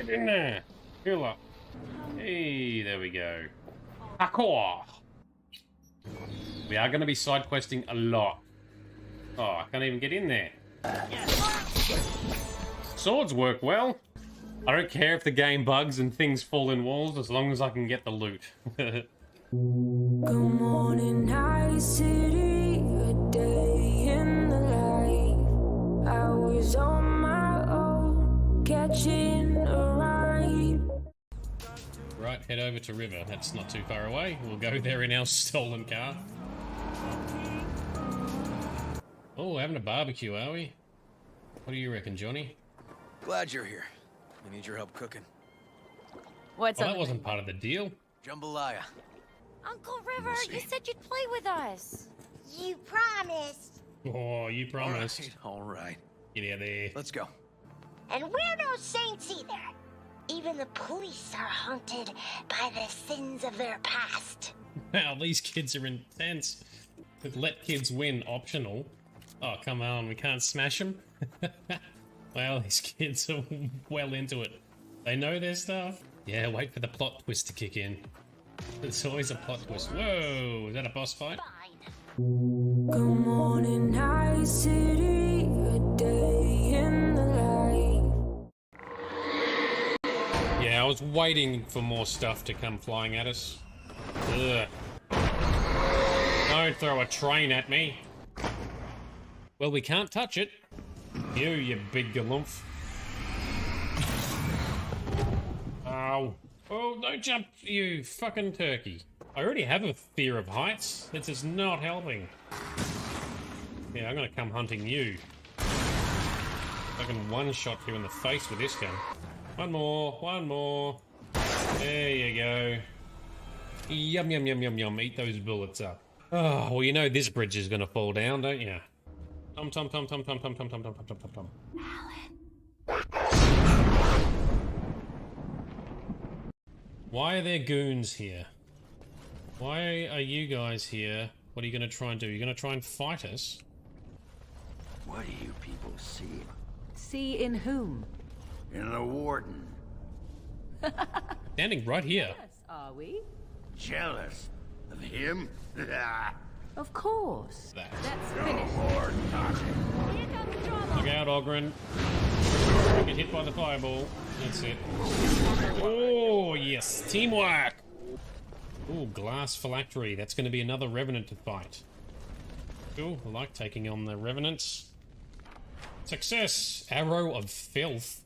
Get in there. Heal up. Hey, there we go. Parkour. We are going to be side questing a lot. Oh, I can't even get in there. Swords work well. I don't care if the game bugs and things fall in walls as long as I can get the loot. Good morning, night city, a day in the life. I was on my own, catching a ride. Right, head over to River. That's not too far away. We'll go there in our stolen car. Oh, having a barbecue, are we? What do you reckon, Johnny? Glad you're here. I need your help cooking. What's Well, up? that wasn't part of the deal. Jambalaya. Uncle River, you said you'd play with us. You promised. Oh, you promised. All right. Get out of there. Let's go. And we're no saints either. Even the police are haunted by the sins of their past. Wow, these kids are intense. Let kids win optional. Oh, come on, we can't smash them? Well, these kids are well into it. They know their stuff. Yeah, wait for the plot twist to kick in. There's always a plot twist. Whoa, is that a boss fight? Good morning, night city, a day in the life. Yeah, I was waiting for more stuff to come flying at us. Ugh. Don't throw a train at me. Well, we can't touch it. You big galumph. Ow. Oh, don't jump, you fucking turkey. I already have a fear of heights. This is not helping. Yeah, I'm gonna come hunting you. I can one-shot you in the face with this gun. One more. There you go. Yum, yum, yum, yum, yum. Eat those bullets up. Oh, well, you know this bridge is gonna fall down, don't you? Tom. Why are there goons here? Why are you guys here? What are you going to try and do? You're going to try and fight us? What do you people see? See in whom? In the warden. Standing right here. Yes, are we? Jealous of him? Of course. That. Let's finish. More talking. Here comes trouble. Look out, Ogren. Get hit by the fireball. That's it. Oh, yes. Teamwork. Oh, glass phylactery. That's going to be another revenant to fight. Cool. I like taking on the revenants. Success. Arrow of filth.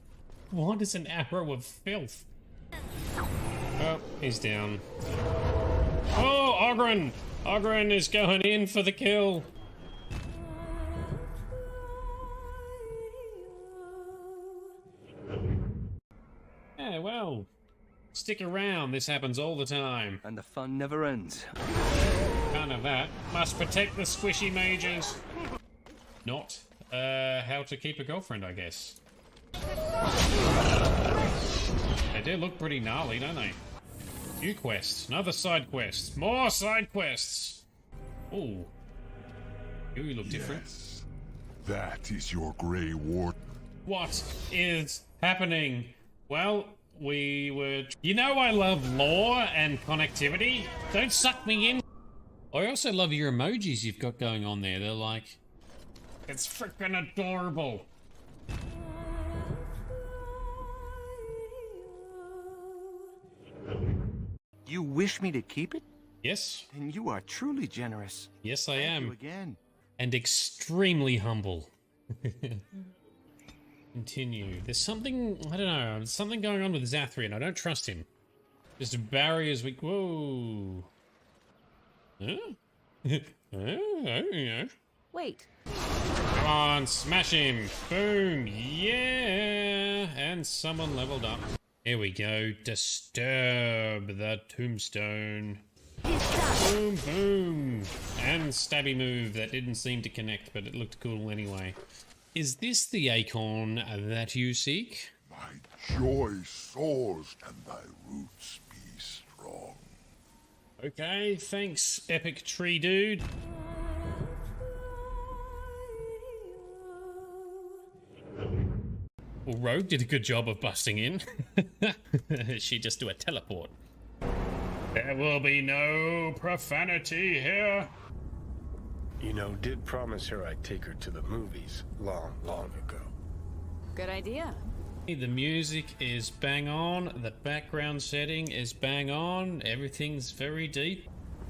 What is an arrow of filth? Oh, he's down. Oh, Ogren. Ogren is going in for the kill. Yeah, well, stick around. This happens all the time. And the fun never ends. Kind of that. Must protect the squishy mages. Not, how to keep a girlfriend, I guess. They do look pretty gnarly, don't they? New quests. Another side quest. More side quests. Ooh. You look different. Yes, that is your Grey Warden. What is happening? Well, we were... You know I love lore and connectivity. Don't suck me in. I also love your emojis you've got going on there. They're like... It's freaking adorable. You wish me to keep it? Yes. And you are truly generous. Yes, I Thank am. you again. And extremely humble. Continue. There's something, I don't know, there's something going on with Zathrian. I don't trust him. Just barriers we... Whoa. Huh? Wait. Come on, smash him. Boom. Yeah. And someone leveled up. Here we go. Disturb the tombstone. Boom, boom. And stabby move that didn't seem to connect, but it looked cool anyway. Is this the acorn that you seek? My joy soars, and thy roots be strong. Okay, thanks, epic tree dude. Well, Rogue did a good job of busting in. She just do a teleport. There will be no profanity here. You know, did promise her I'd take her to the movies long ago. Good idea. The music is bang on. The background setting is bang on. Everything's very deep.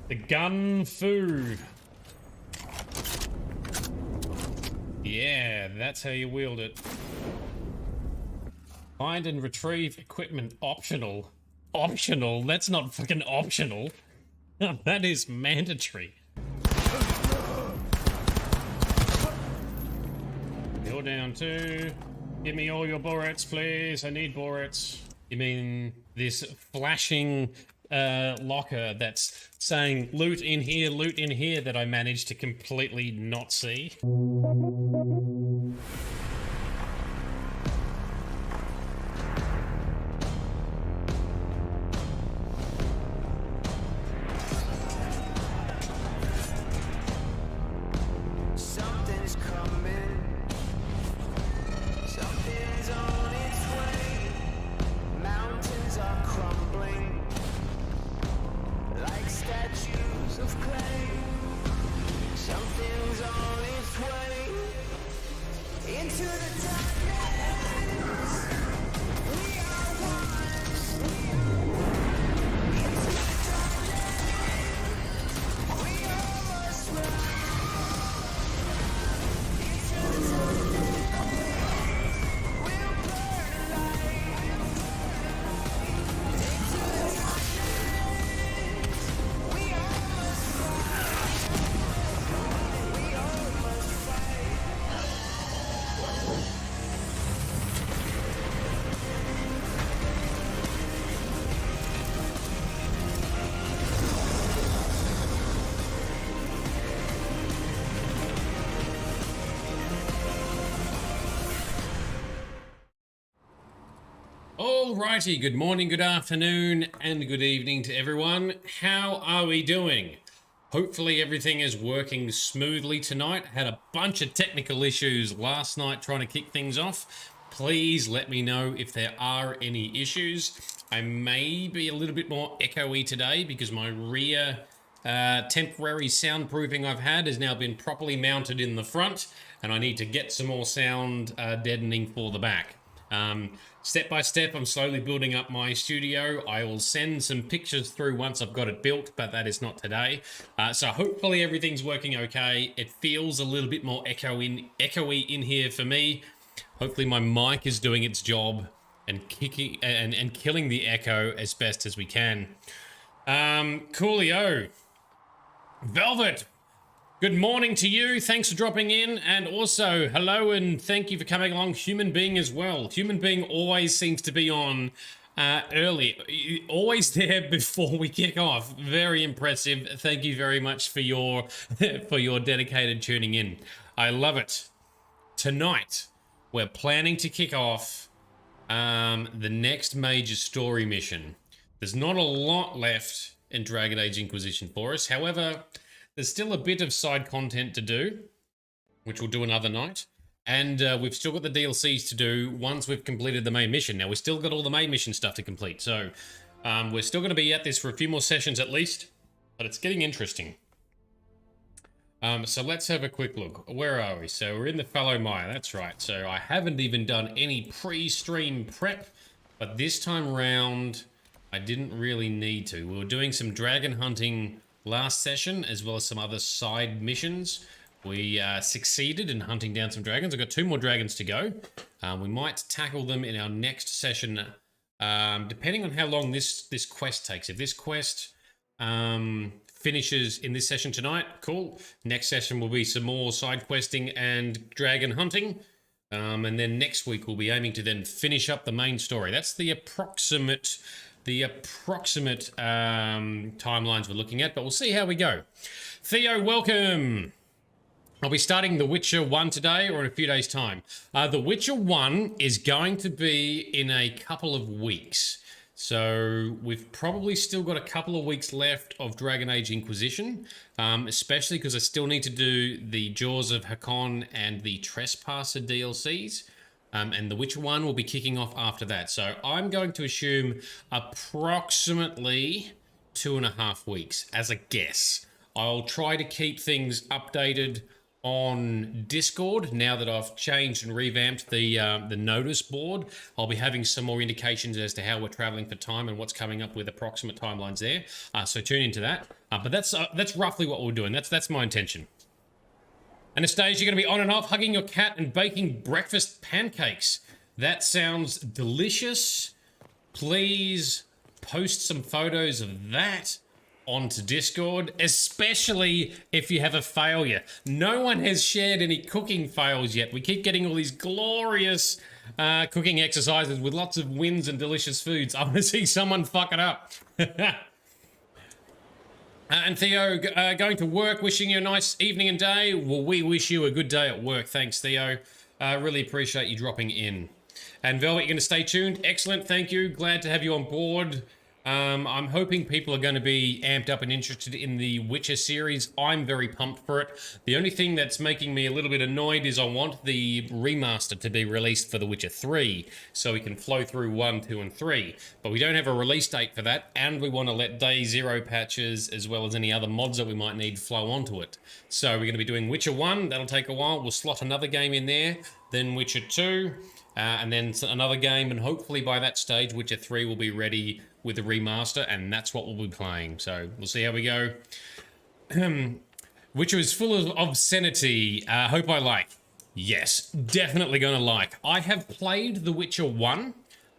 The gun food. Yeah, that's how you wield it. Find and retrieve equipment optional. Optional? That's not fucking optional. That is mandatory. You're down too. Give me all your borets, please. I need borets. You mean this flashing locker that's saying loot in here that I managed to completely not see? Something's coming. Something's on its way. Mountains are crumbling like statues of clay. Something's on its way into the darkness. We are one. Into the darkness. We almost run. Alrighty, good morning, good afternoon, and good evening to everyone. How are we doing? Hopefully everything is working smoothly tonight. Had a bunch of technical issues last night trying to kick things off. Please let me know if there are any issues. I may be a little bit more echoey today because my rear temporary soundproofing I've had has now been properly mounted in the front, and I need to get some more sound deadening for the back. Step by step, I'm slowly building up my studio. I will send some pictures through once I've got it built, but that is not today. So hopefully everything's working okay. It feels a little bit more echoey in here for me. Hopefully my mic is doing its job and kicking and killing the echo as best as we can. Coolio. Velvet. Good morning to you. Thanks for dropping in. And also, hello and thank you for coming along. Human Being as well. Human Being always seems to be on early. Always there before we kick off. Very impressive. Thank you very much for your for your dedicated tuning in. I love it. Tonight, we're planning to kick off the next major story mission. There's not a lot left in Dragon Age Inquisition for us. However, there's still a bit of side content to do, which we'll do another night. And we've still got the DLCs to do once we've completed the main mission. Now, we've still got all the main mission stuff to complete. So we're still going to be at this for a few more sessions at least. But it's getting interesting. So let's have a quick look. Where are we? So we're in the Fallow Mire. That's right. So I haven't even done any pre-stream prep. But this time round, I didn't really need to. We were doing some dragon hunting last session, as well as some other side missions. We succeeded in hunting down some dragons. I've got 2 more dragons to go. We might tackle them in our next session, depending on how long this quest takes. If this quest finishes in this session tonight, cool. Next session will be some more side questing and dragon hunting. And then next week we'll be aiming to then finish up the main story. That's the approximate timelines we're looking at, but we'll see how we go. Theo, welcome. I'll be starting The Witcher 1 today or in a few days' time. The Witcher 1 is going to be in a couple of weeks. So we've probably still got a couple of weeks left of Dragon Age Inquisition, especially because I still need to do the Jaws of Hakon and the Trespasser DLCs. And The Witcher 1 will be kicking off after that. So I'm going to assume approximately 2.5 weeks as a guess. I'll try to keep things updated on Discord now that I've changed and revamped the notice board. I'll be having some more indications as to how we're traveling for time and what's coming up with approximate timelines there. So tune into that. But that's roughly what we're doing. That's my intention. Anastasia, you're going to be on and off, hugging your cat and baking breakfast pancakes. That sounds delicious. Please post some photos of that onto Discord, especially if you have a failure. No one has shared any cooking fails yet. We keep getting all these glorious cooking exercises with lots of wins and delicious foods. I want to see someone fuck it up. And Theo, going to work, wishing you a nice evening and day. Well, we wish you a good day at work. Thanks, Theo. Really appreciate you dropping in. And Velvet, you're going to stay tuned. Excellent, thank you. Glad to have you on board. I'm hoping people are going to be amped up and interested in the Witcher series. I'm very pumped for it. The only thing that's making me a little bit annoyed is I want the remaster to be released for The Witcher 3, so we can flow through 1, 2, and 3. But we don't have a release date for that, and we want to let Day 0 patches, as well as any other mods that we might need, flow onto it. So we're going to be doing Witcher 1. That'll take a while. We'll slot another game in there. Then Witcher 2. And then another game, and hopefully by that stage, Witcher 3 will be ready with a remaster, and that's what we'll be playing. So we'll see how we go. Witcher is full of obscenity. Hope I like. Yes, definitely gonna like. I have played The Witcher 1.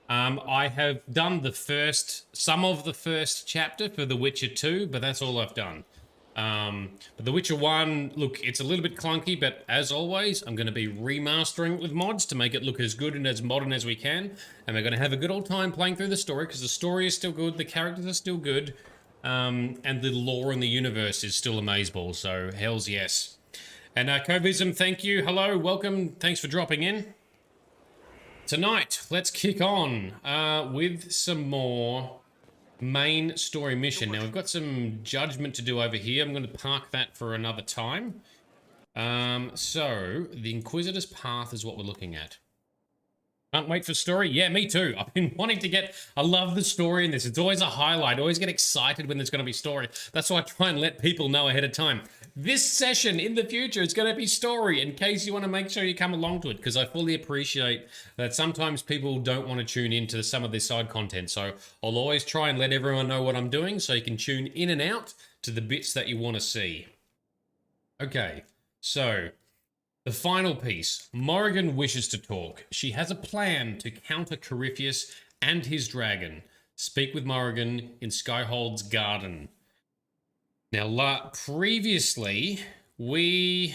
I have done some of the first chapter for The Witcher 2, but that's all I've done. But The Witcher 1, look, it's a little bit clunky, but as always, I'm going to be remastering it with mods to make it look as good and as modern as we can. And we're going to have a good old time playing through the story, because the story is still good, the characters are still good, and the lore in the universe is still amazeballs, so hells yes. And Covism, thank you, hello, welcome, thanks for dropping in. Tonight, let's kick on with some more main story mission. Now we've got some judgment to do over here. I'm going to park that for another time. So the Inquisitor's path is what we're looking at. Can't wait for story. Yeah, me too. I've been wanting to get... I love the story in this. It's always a highlight. I always get excited when there's going to be story. That's why I try and let people know ahead of time. This session in the future is going to be story, in case you want to make sure you come along to it, because I fully appreciate that sometimes people don't want to tune into some of this side content. So I'll always try and let everyone know what I'm doing so you can tune in and out to the bits that you want to see. Okay, so... the final piece. Morrigan wishes to talk. She has a plan to counter Corypheus and his dragon. Speak with Morrigan in Skyhold's garden. Now, previously, we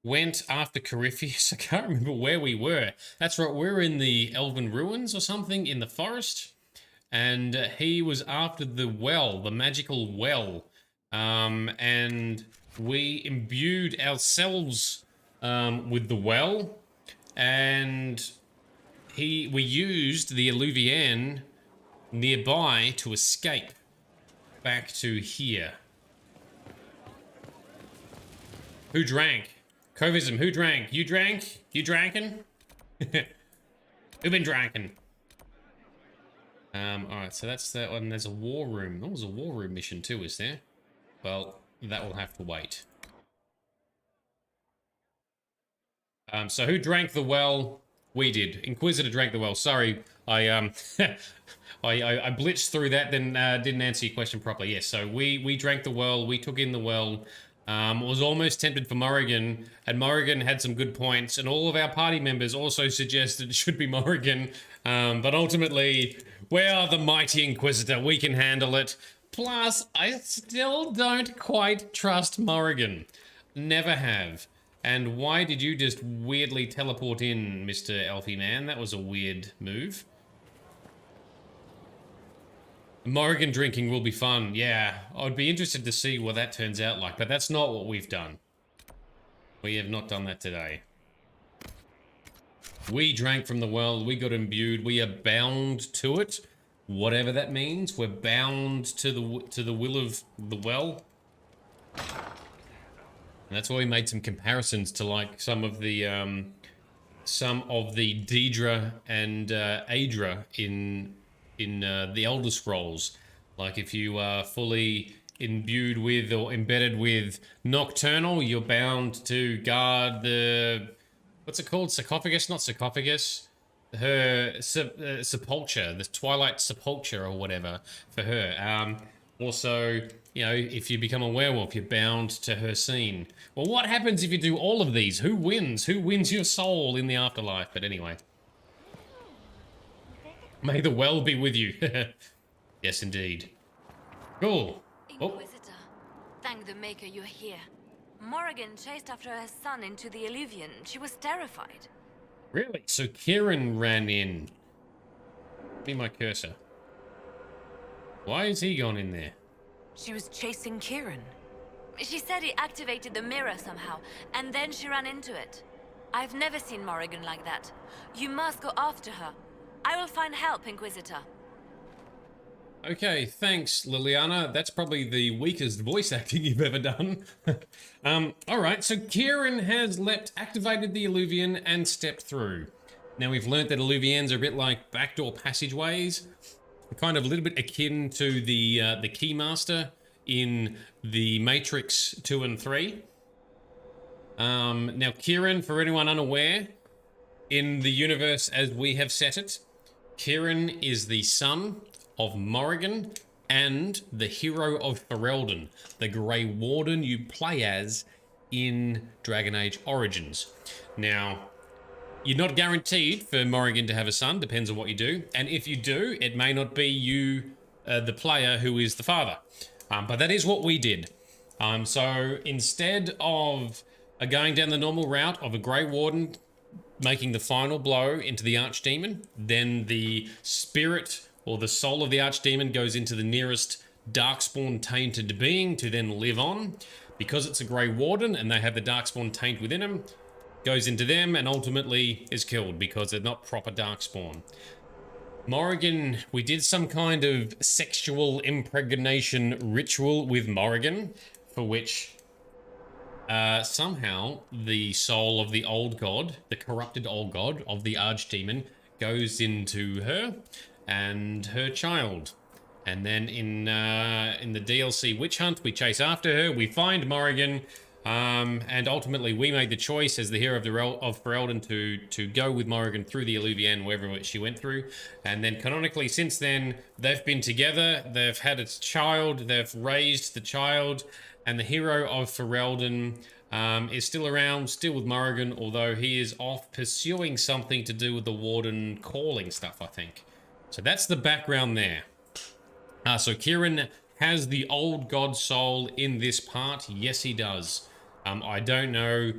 went after Corypheus. I can't remember where we were. That's right, we were in the Elven ruins or something in the forest. And he was after the well, the magical well. And we imbued ourselves with the well, and we used the Alluvian nearby to escape back to here. Who drank? Covism, who drank? You drank? You drankin'? Who been drankin'? Alright, so that's that one. There's a war room. There was a war room mission too, is there? Well, that will have to wait. So who drank the well? We did. Inquisitor drank the well. Sorry, I I blitzed through that, then didn't answer your question properly. Yes, so we drank the well. We took in the well. Was almost tempted for Morrigan, and Morrigan had some good points, and all of our party members also suggested it should be Morrigan. But ultimately, we are the mighty Inquisitor. We can handle it. Plus, I still don't quite trust Morrigan. Never have. And why did you just weirdly teleport in, Mr. Elfie Man? That was a weird move. Morrigan drinking will be fun. Yeah, I'd be interested to see what that turns out like, but that's not what we've done. We have not done that today. We drank from the well, we got imbued, we are bound to it. Whatever that means, we're bound to the will of the well. And that's why we made some comparisons to like some of the some of the Daedra and Aedra in the Elder Scrolls. Like if you are fully imbued with or embedded with Nocturnal, you're bound to guard the, what's it called? Sarcophagus? Not sarcophagus. Her sepulture, the Twilight Sepulture or whatever for her. Also, you know, if you become a werewolf, you're bound to her scene. Well, what happens if you do all of these? Who wins? Who wins your soul in the afterlife? But anyway. May the well be with you. Yes, indeed. Cool. Inquisitor, thank the Maker you're here. Morrigan chased after her son into the Illuvian. She was terrified. Really? So Kieran ran in. Be my cursor. Why is he gone in there? She was chasing Kieran. She said he activated the mirror somehow, and then she ran into it. I've never seen Morrigan like that. You must go after her. I will find help, Inquisitor. Okay, thanks, Liliana. That's probably the weakest voice acting you've ever done. Alright, so Kieran has activated the Illuvian and stepped through. Now we've learnt that Illuvians are a bit like backdoor passageways. Kind of a little bit akin to the Keymaster in the Matrix 2 and 3. Now Kieran, for anyone unaware, in the universe as we have set it, Kieran is the son of Morrigan and the hero of Ferelden, the Grey Warden you play as in Dragon Age Origins. Now, you're not guaranteed for Morrigan to have a son, depends on what you do. And if you do, it may not be you, the player, who is the father. But that is what we did. So instead of going down the normal route of a Grey Warden making the final blow into the Archdemon, then the spirit or the soul of the Archdemon goes into the nearest Darkspawn tainted being to then live on. Because it's a Grey Warden and they have the Darkspawn taint within them, goes into them and ultimately is killed because they're not proper Darkspawn. Morrigan, we did some kind of sexual impregnation ritual with Morrigan, for which somehow the soul of the old god, the corrupted old god of the Archdemon, goes into her and her child. And then in the DLC Witch Hunt, we chase after her, we find Morrigan, and ultimately we made the choice as the hero of Ferelden to go with Morrigan through the Illuvian, wherever she went through. And then canonically since then, they've been together, they've had a child, they've raised the child, and the hero of Ferelden is still around, still with Morrigan, although he is off pursuing something to do with the Warden calling stuff, I think. So that's the background there. So Kieran has the old god soul in this part. Yes, he does. I don't know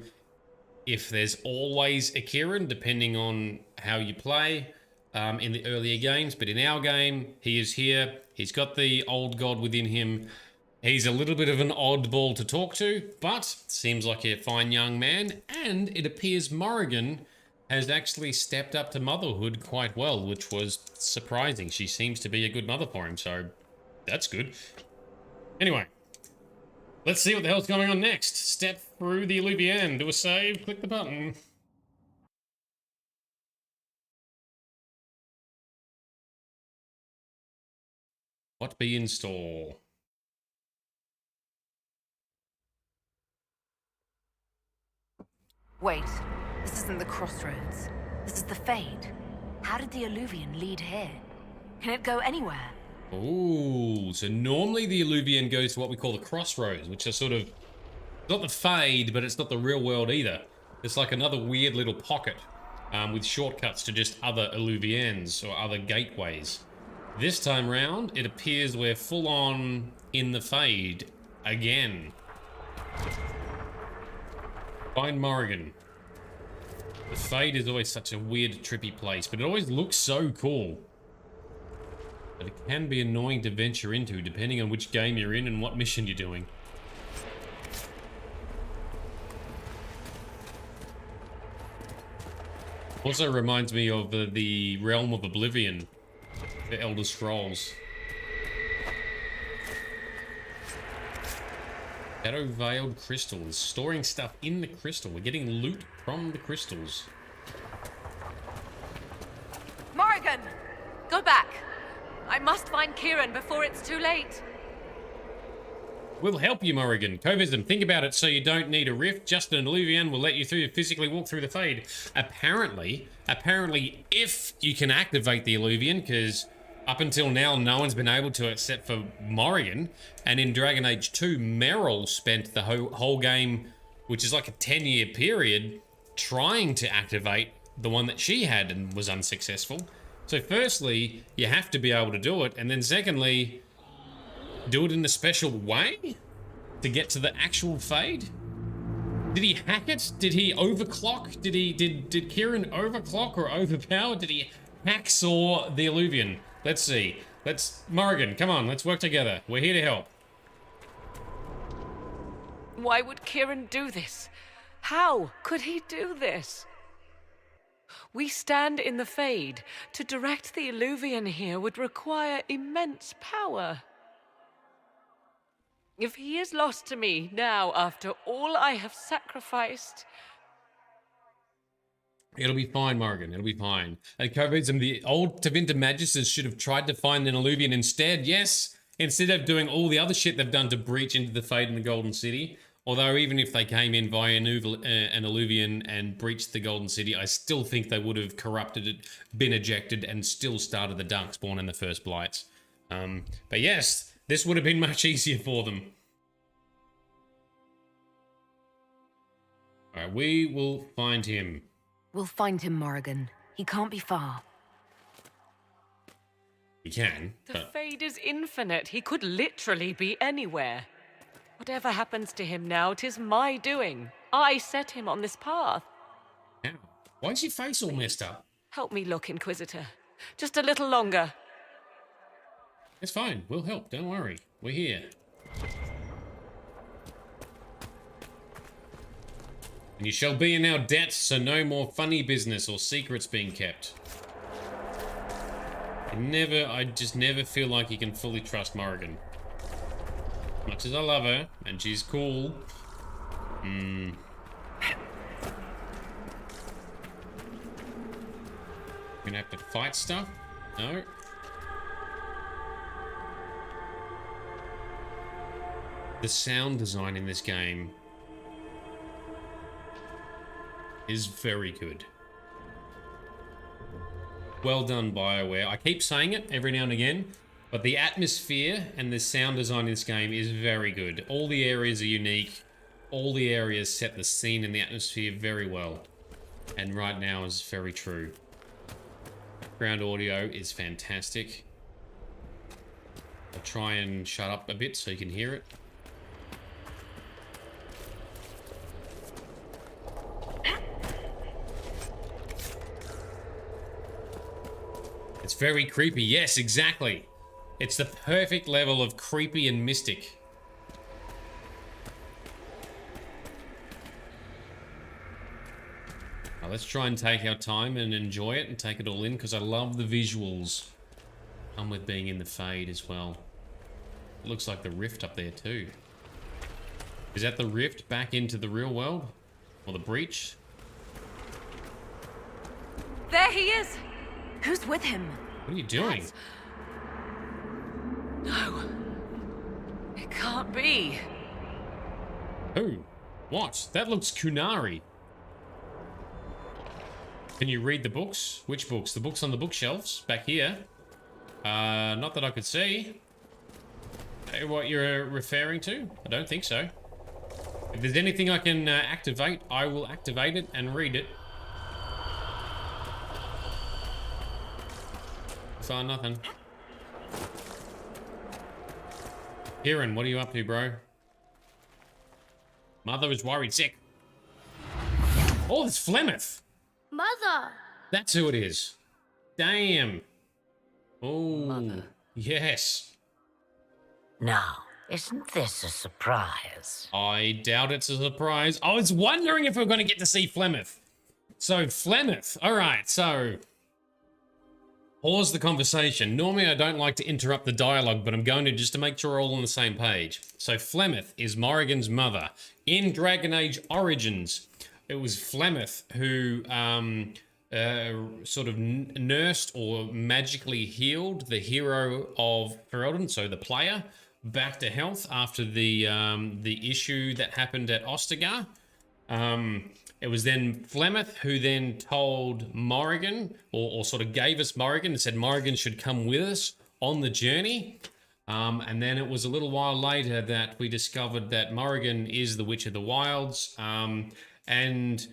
if there's always a Kieran, depending on how you play in the earlier games. But in our game, he is here. He's got the old god within him. He's a little bit of an oddball to talk to, but seems like a fine young man. And it appears Morrigan has actually stepped up to motherhood quite well, which was surprising. She seems to be a good mother for him, so that's good. Anyway, let's see what the hell's going on next. Step through the Illuvian, do a save, click the button. What be in store? Wait, this isn't the Crossroads. This is the Fade. How did the Illuvian lead here? Can it go anywhere? Ooh, so normally the Illuvian goes to what we call the Crossroads, which are sort of not the Fade, but it's not the real world either. It's like another weird little pocket with shortcuts to just other Illuvians or other gateways. This time round, it appears we're full on in the Fade again. Find Morrigan. The Fade is always such a weird, trippy place, but it always looks so cool. But it can be annoying to venture into, depending on which game you're in and what mission you're doing. Also reminds me of the Realm of Oblivion, the Elder Scrolls. Shadow Veiled Crystals. Storing stuff in the crystal. We're getting loot from the crystals. back. I must find Kieran before it's too late. We'll help you, Morrigan. Co-wisdom, think about it so you don't need a rift. Just an Illuvian will let you through physically walk through the Fade. Apparently, if you can activate the Illuvian, because up until now, no one's been able to except for Morrigan. And in Dragon Age 2, Meryl spent the whole game, which is like a 10-year period, trying to activate the one that she had and was unsuccessful. So firstly, you have to be able to do it. And then secondly, do it in a special way to get to the actual Fade? Did he hack it? Did he overclock? Did Kieran overclock or overpower? Did he hacksaw the Illuvian? Let's see. Morrigan, come on, let's work together. We're here to help. Why would Kieran do this? How could he do this? We stand in the Fade. To direct the Illuvian here would require immense power. If he is lost to me now after all I have sacrificed... It'll be fine, Morrigan. It'll be fine. And co-wisdom, the old Tevinter Magisters should have tried to find an Illuvian instead. Yes, instead of doing all the other shit they've done to breach into the Fade in the Golden City. Although even if they came in via an Illuvian and breached the Golden City, I still think they would have corrupted it, been ejected, and still started the Darkspawn and the First Blights. But yes, this would have been much easier for them. Alright, we will find him. We'll find him, Morrigan. He can't be far. He can, The but... Fade is infinite. He could literally be anywhere. Whatever happens to him now, 'tis my doing. I set him on this path. How? Why's your face all messed up? Help me look, Inquisitor. Just a little longer. It's fine. We'll help. Don't worry. We're here. And you shall be in our debt, so no more funny business or secrets being kept. I just never feel like you can fully trust Morrigan. Much as I love her, and she's cool. Gonna have to fight stuff? No. The sound design in this game is very good. Well done, BioWare. I keep saying it every now and again, but the atmosphere and the sound design in this game is very good. All the areas are unique. All the areas set the scene and the atmosphere very well. And right now is very true. Background audio is fantastic. I'll try and shut up a bit so you can hear it. It's very creepy. Yes, exactly. It's the perfect level of creepy and mystic. Now let's try and take our time and enjoy it and take it all in, because I love the visuals. Come with being in the Fade as well. It looks like the rift up there too. Is that the rift back into the real world? Or the breach? There he is! Who's with him? What are you doing? No. It can't be. Who? What? That looks Kunari. Can you read the books? Which books? The books on the bookshelves back here. Not that I could see. What you're referring to? I don't think so. If there's anything I can activate, I will activate it and read it. Saw nothing. Kieran, what are you up to, bro? Mother is worried sick. Oh, it's Flemeth. Mother! That's who it is. Damn. Oh, Mother. Yes. Now, isn't this a surprise? I doubt it's a surprise. I was wondering if we we're going to get to see Flemeth. So, Flemeth. All right, so... Pause the conversation. Normally, I don't like to interrupt the dialogue, but I'm going to just to make sure we're all on the same page. So, Flemeth is Morrigan's mother. In Dragon Age Origins, it was Flemeth who sort of nursed or magically healed the hero of Ferelden, so the player, back to health after the issue that happened at Ostagar. It was then Flemeth who then told Morrigan, or sort of gave us Morrigan and said Morrigan should come with us on the journey. And then it was a little while later that we discovered that Morrigan is the Witch of the Wilds. And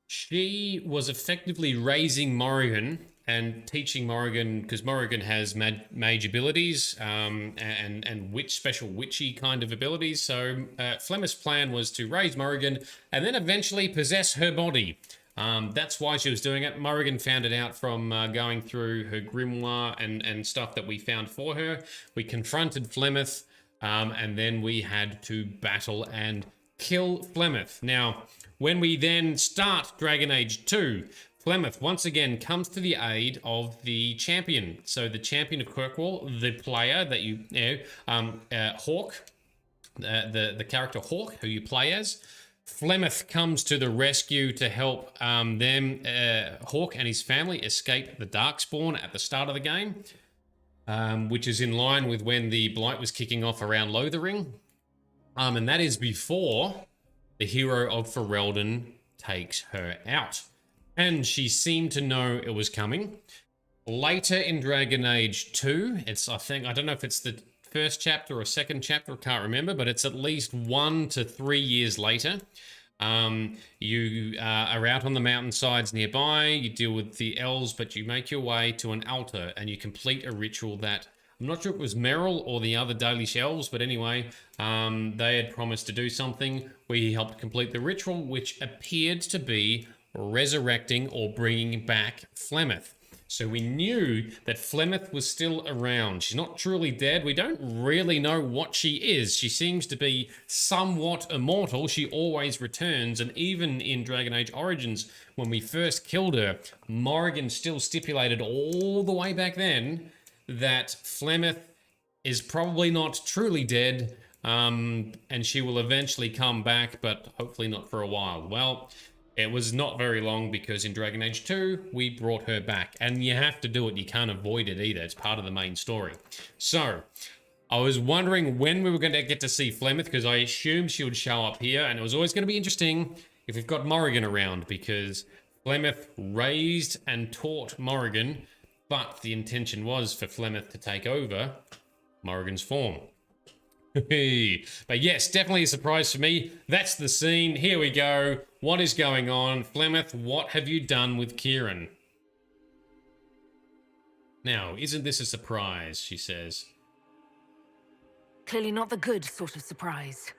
she was effectively raising Morrigan and teaching Morrigan, because Morrigan has mage abilities and special witchy kind of abilities. So Flemeth's plan was to raise Morrigan and then eventually possess her body. That's why she was doing it. Morrigan found it out from going through her grimoire and stuff that we found for her. We confronted Flemeth, and then we had to battle and kill Flemeth. Now, when we then start Dragon Age 2, Flemeth once again comes to the aid of the champion. So the champion of Kirkwall, the player that you know, Hawk, the character Hawk, who you play as. Flemeth comes to the rescue to help Hawk and his family escape the Darkspawn at the start of the game, which is in line with when the Blight was kicking off around Lothering. And that is before the hero of Ferelden takes her out. And she seemed to know it was coming. Later in Dragon Age 2, I don't know if it's the first chapter or second chapter, I can't remember, but it's at least 1 to 3 years later. You are out on the mountainsides nearby, you deal with the elves, but you make your way to an altar and you complete a ritual that, I'm not sure if it was Merrill or the other Dalish elves, but anyway, they had promised to do something. We helped complete the ritual, which appeared to be resurrecting or bringing back Flemeth. So we knew that Flemeth was still around. She's not truly dead. We don't really know what she is. She seems to be somewhat immortal. She always returns. And even in Dragon Age Origins, when we first killed her, Morrigan still stipulated all the way back then that Flemeth is probably not truly dead, and she will eventually come back, but hopefully not for a while. Well, it was not very long, because in Dragon Age 2, we brought her back. And you have to do it. You can't avoid it either. It's part of the main story. So, I was wondering when we were going to get to see Flemeth, because I assumed she would show up here. And it was always going to be interesting if we've got Morrigan around, because Flemeth raised and taught Morrigan, but the intention was for Flemeth to take over Morrigan's form. But yes, definitely a surprise for me. That's the scene. Here we go. What is going on? Flemeth, what have you done with Kieran? Now, isn't this a surprise, she says. Clearly not the good sort of surprise.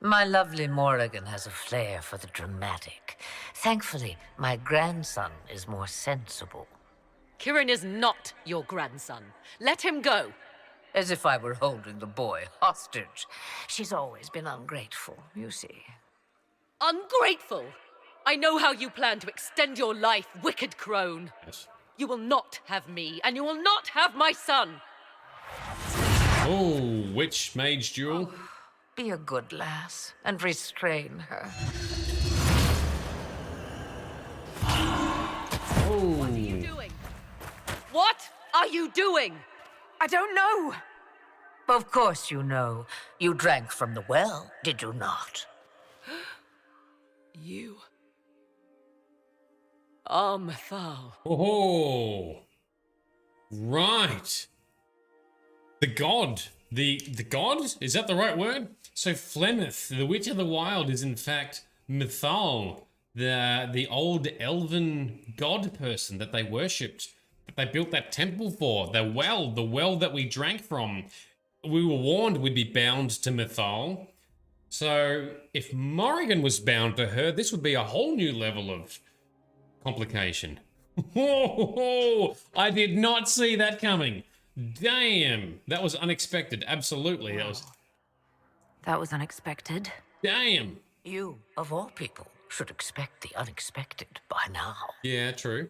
My lovely Morrigan has a flair for the dramatic. Thankfully, my grandson is more sensible. Kieran is not your grandson. Let him go. As if I were holding the boy hostage. She's always been ungrateful, you see. Ungrateful? I know how you plan to extend your life, wicked crone. Yes. You will not have me, and you will not have my son. Oh, witch mage duel. Oh, be a good lass and restrain her. Oh. What are you doing? What are you doing? I don't know. Of course you know. You drank from the well, did you not? You are Mythal. Oh, right. The god. The god? Is that the right word? So Flemeth, the Witch of the Wild, is in fact Mythal, the old elven god person that they worshipped, that they built that temple for. The well that we drank from. We were warned we'd be bound to Mythal. So if Morrigan was bound to her, this would be a whole new level of complication. I did not see that coming. Damn, that was unexpected. Absolutely, wow. That was unexpected. Damn. You, of all people, should expect the unexpected by now. Yeah, true.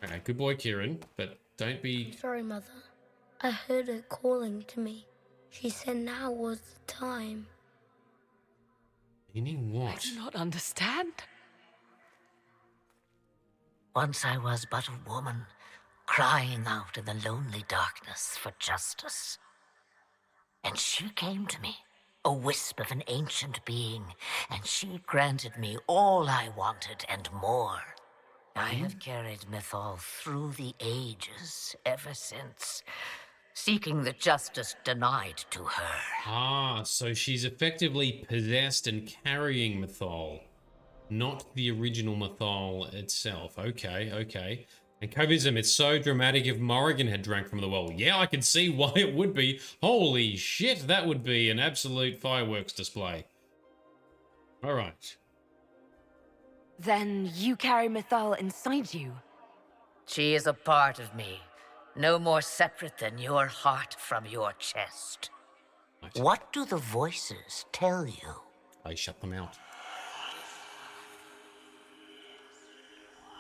Okay, good boy, Kieran, but don't be... Sorry, Mother. I heard her calling to me. She said now was the time. Meaning I what? do not understand. Once I was but a woman, crying out in the lonely darkness for justice. And she came to me, a wisp of an ancient being, and she granted me all I wanted and more. I have carried Mythal through the ages ever since, seeking the justice denied to her. Ah, so she's effectively possessed and carrying Mythal, not the original Mythal itself. Okay, okay. And Covism, it's so dramatic if Morrigan had drank from the well. Yeah, I can see why it would be. Holy shit, that would be an absolute fireworks display. All right. Then you carry Mythal inside you. She is a part of me, no more separate than your heart from your chest. Right. What do the voices tell you? I shut them out.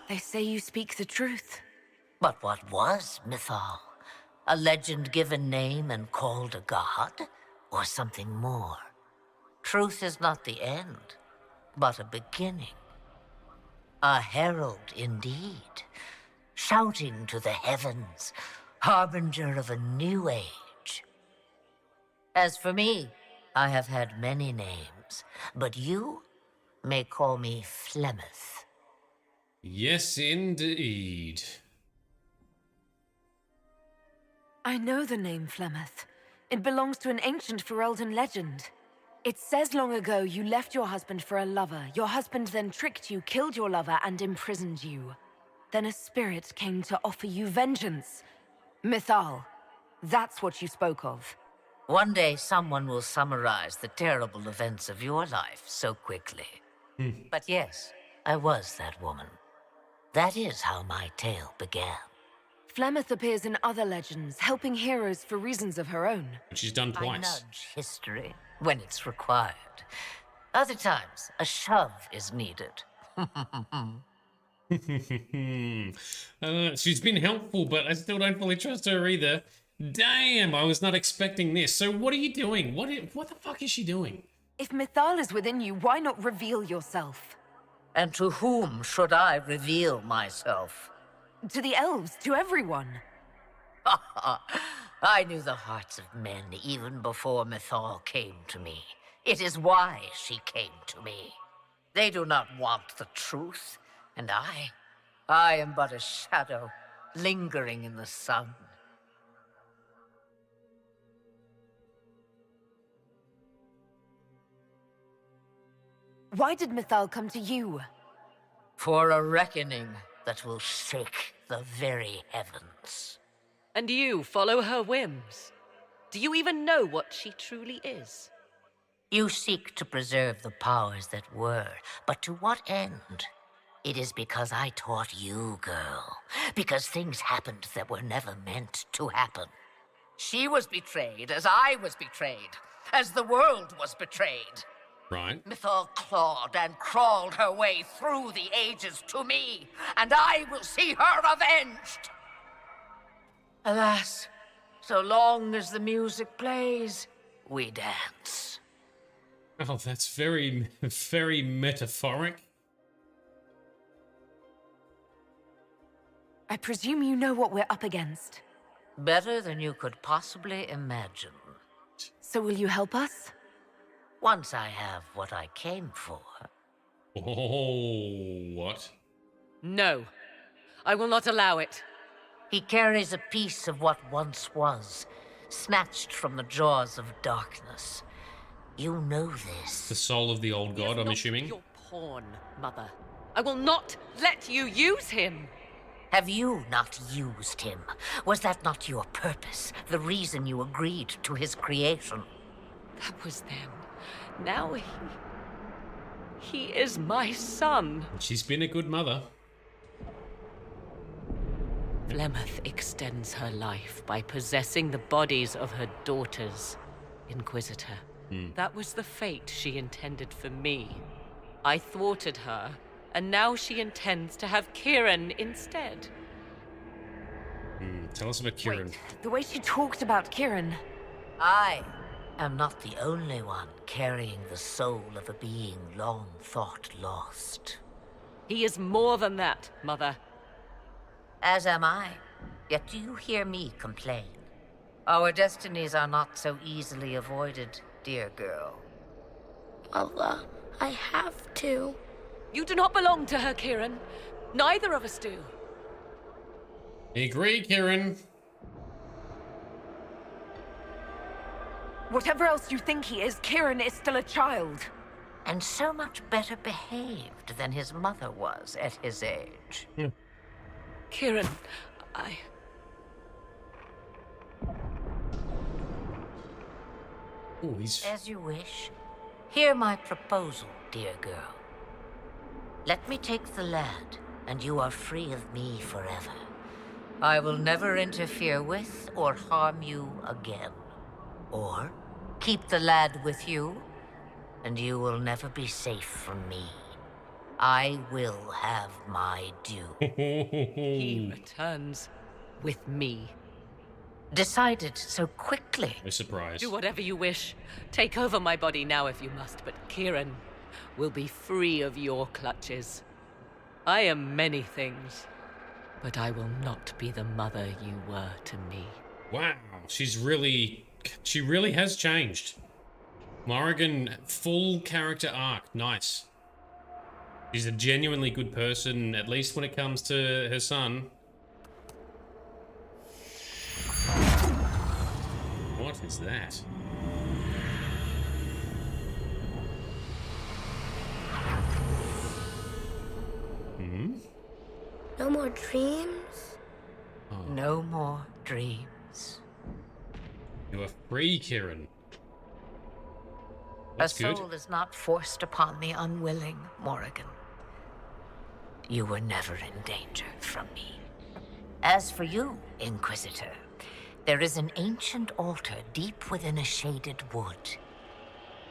They say you speak the truth. But what was Mythal? A legend given name and called a god? Or something more? Truth is not the end, but a beginning. A herald indeed, shouting to the heavens, harbinger of a new age. As for me, I have had many names, but you may call me Flemeth. Yes, indeed. I know the name Flemeth. It belongs to an ancient Ferelden legend. It says long ago you left your husband for a lover. Your husband then tricked you, killed your lover, and imprisoned you. Then a spirit came to offer you vengeance. Mythal. That's what you spoke of. One day someone will summarize the terrible events of your life so quickly. But yes, I was that woman. That is how my tale began. Flemeth appears in other legends, helping heroes for reasons of her own. She's done I twice. nudge history when it's required. Other times, a shove is needed. She's been helpful, but I still don't fully trust her either. Damn, I was not expecting this. So what are you doing? What the fuck is she doing? If Mythal is within you, why not reveal yourself? And to whom should I reveal myself? To the elves, to everyone. I knew the hearts of men even before Mythal came to me. It is why she came to me. They do not want the truth, and I am but a shadow lingering in the sun. Why did Mythal come to you? For a reckoning that will shake the very heavens. And you follow her whims? Do you even know what she truly is? You seek to preserve the powers that were, but to what end? It is because I taught you, girl. Because things happened that were never meant to happen. She was betrayed as I was betrayed, as the world was betrayed. Right. Mythal clawed and crawled her way through the ages to me, and I will see her avenged! Alas, so long as the music plays, we dance. Oh, that's very, very metaphoric. I presume you know what we're up against. Better than you could possibly imagine. So will you help us? Once I have what I came for. Oh, what? No, I will not allow it. He carries a piece of what once was, snatched from the jaws of darkness. You know this. The soul of the old god, I'm assuming? Your pawn, Mother. I will not let you use him. Have you not used him? Was that not your purpose? The reason you agreed to his creation? That was then. Now he is my son. She's been a good mother. Flemeth extends her life by possessing the bodies of her daughters, Inquisitor. That was the fate she intended for me. I thwarted her, and now she intends to have Kieran instead. Tell us about Kieran. Wait, the way she talked about Kieran. I am not the only one carrying the soul of a being long thought lost. He is more than that, Mother. As am I. Yet do you hear me complain? Our destinies are not so easily avoided, dear girl. Mother, I have to. You do not belong to her, Kieran. Neither of us do. I agree, Kieran. Whatever else you think he is, Kieran is still a child. And so much better behaved than his mother was at his age. Kieran, Ooh, he's... As you wish. Hear my proposal, dear girl. Let me take the lad, and you are free of me forever. I will never interfere with or harm you again. Or keep the lad with you, and you will never be safe from me. I will have my due. he returns with me. Decided so quickly. No surprise. Do whatever you wish. Take over my body now if you must, but Kieran will be free of your clutches. I am many things, but I will not be the mother you were to me. Wow, she really has changed. Morrigan, full character arc, nice. She's a genuinely good person, at least when it comes to her son. What is that? No more dreams? Oh. No more dreams. You are free, Kieran. A That's good. soul is not forced upon the unwilling, Morrigan. You were never in danger from me. As for you, Inquisitor, there is an ancient altar deep within a shaded wood.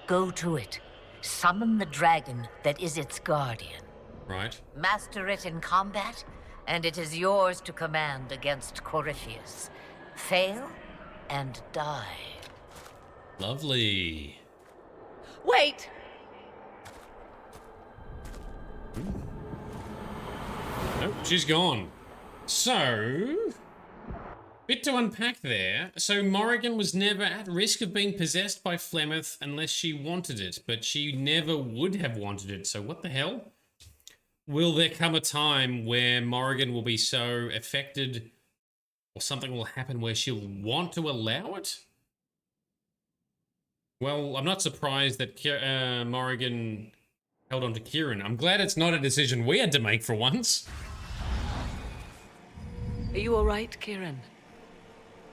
Go to it. Summon the dragon that is its guardian. Right. Master it in combat, and it is yours to command against Corypheus. Fail, and die. Lovely. Wait! Nope, she's gone. So, bit to unpack there. So Morrigan was never at risk of being possessed by Flemeth unless she wanted it, but she never would have wanted it. So what the hell? Will there come a time where Morrigan will be so affected or something will happen where she'll want to allow it? Well, I'm not surprised that Morrigan held on to Kieran. I'm glad it's not a decision we had to make for once. Are you all right, Kieran?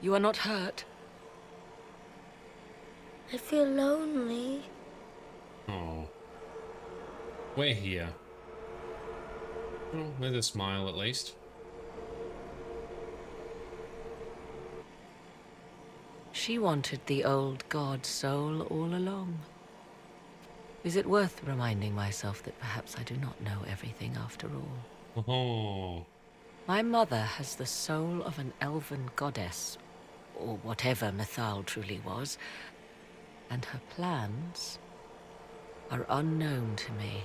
You are not hurt? I feel lonely. Oh. We're here. Well, there's a smile at least. She wanted the old god soul all along. Is it worth reminding myself that perhaps I do not know everything after all? Oh. My mother has the soul of an elven goddess, or whatever Mythal truly was, and her plans are unknown to me.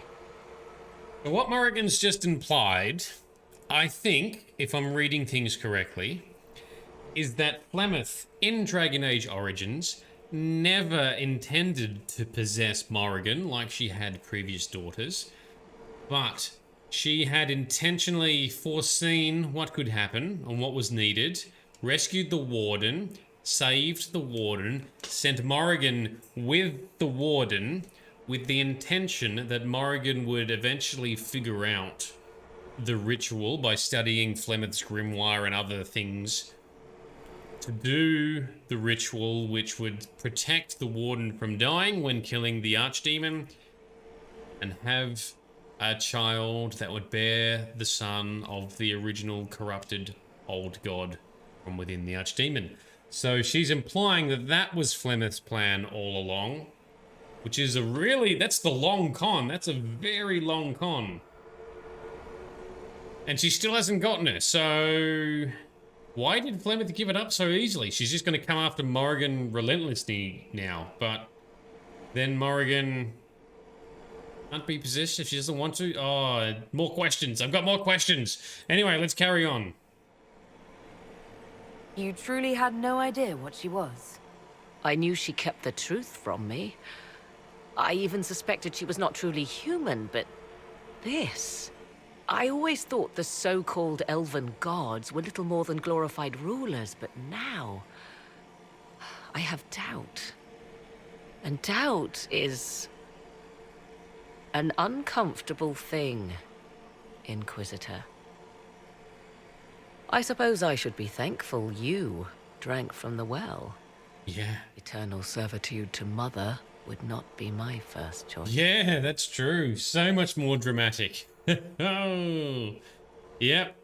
So what Morrigan's just implied, I think, if I'm reading things correctly, is that Flemeth in Dragon Age Origins never intended to possess Morrigan like she had previous daughters, but she had intentionally foreseen what could happen and what was needed, rescued the Warden, saved the Warden, sent Morrigan with the Warden, with the intention that Morrigan would eventually figure out the ritual by studying Flemeth's grimoire and other things to do the ritual which would protect the Warden from dying when killing the Archdemon and have a child that would bear the son of the original corrupted old god from within the Archdemon. So she's implying that that was Flemeth's plan all along, which is that's the long con. That's a very long con. And she still hasn't gotten it, so Why did Flemeth give it up so easily? She's just going to come after Morrigan relentlessly now, but then Morrigan can't be possessed if she doesn't want to. Oh, more questions. I've got more questions. Anyway, let's carry on. You truly had no idea what she was? I knew she kept the truth from me. I even suspected she was not truly human, but this... I always thought the so-called Elven gods were little more than glorified rulers, but now... I have doubt. And doubt is... an uncomfortable thing, Inquisitor. I suppose I should be thankful you drank from the well. Yeah. Eternal servitude to Mother would not be my first choice. Yeah, that's true. So much more dramatic. Oh, yep.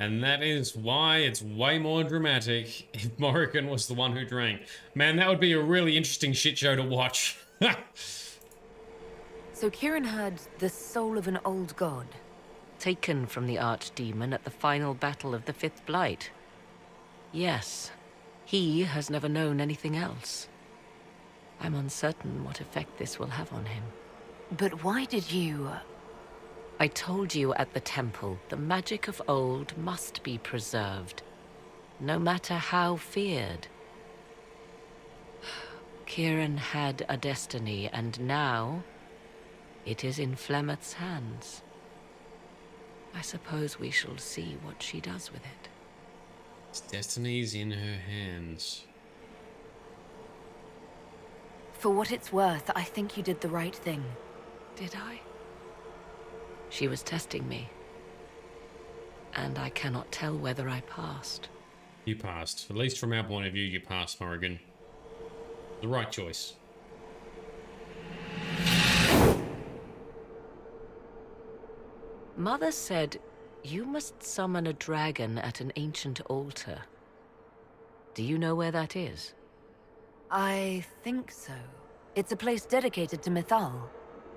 And that is why it's way more dramatic if Morrigan was the one who drank. Man, that would be a really interesting shit show to watch. So Kieran had the soul of an old god. Taken from the archdemon at the final battle of the Fifth Blight. Yes, he has never known anything else. I'm uncertain what effect this will have on him. But why did you... I told you at the temple, the magic of old must be preserved, no matter how feared. Kieran had a destiny, and now it is in Flemeth's hands. I suppose we shall see what she does with it. Its destiny's in her hands. For what it's worth, I think you did the right thing. Did I? She was testing me. And I cannot tell whether I passed. You passed. At least from our point of view, you passed, Morrigan. The right choice. Mother said you must summon a dragon at an ancient altar. Do you know where that is? I think so. It's a place dedicated to Mythal.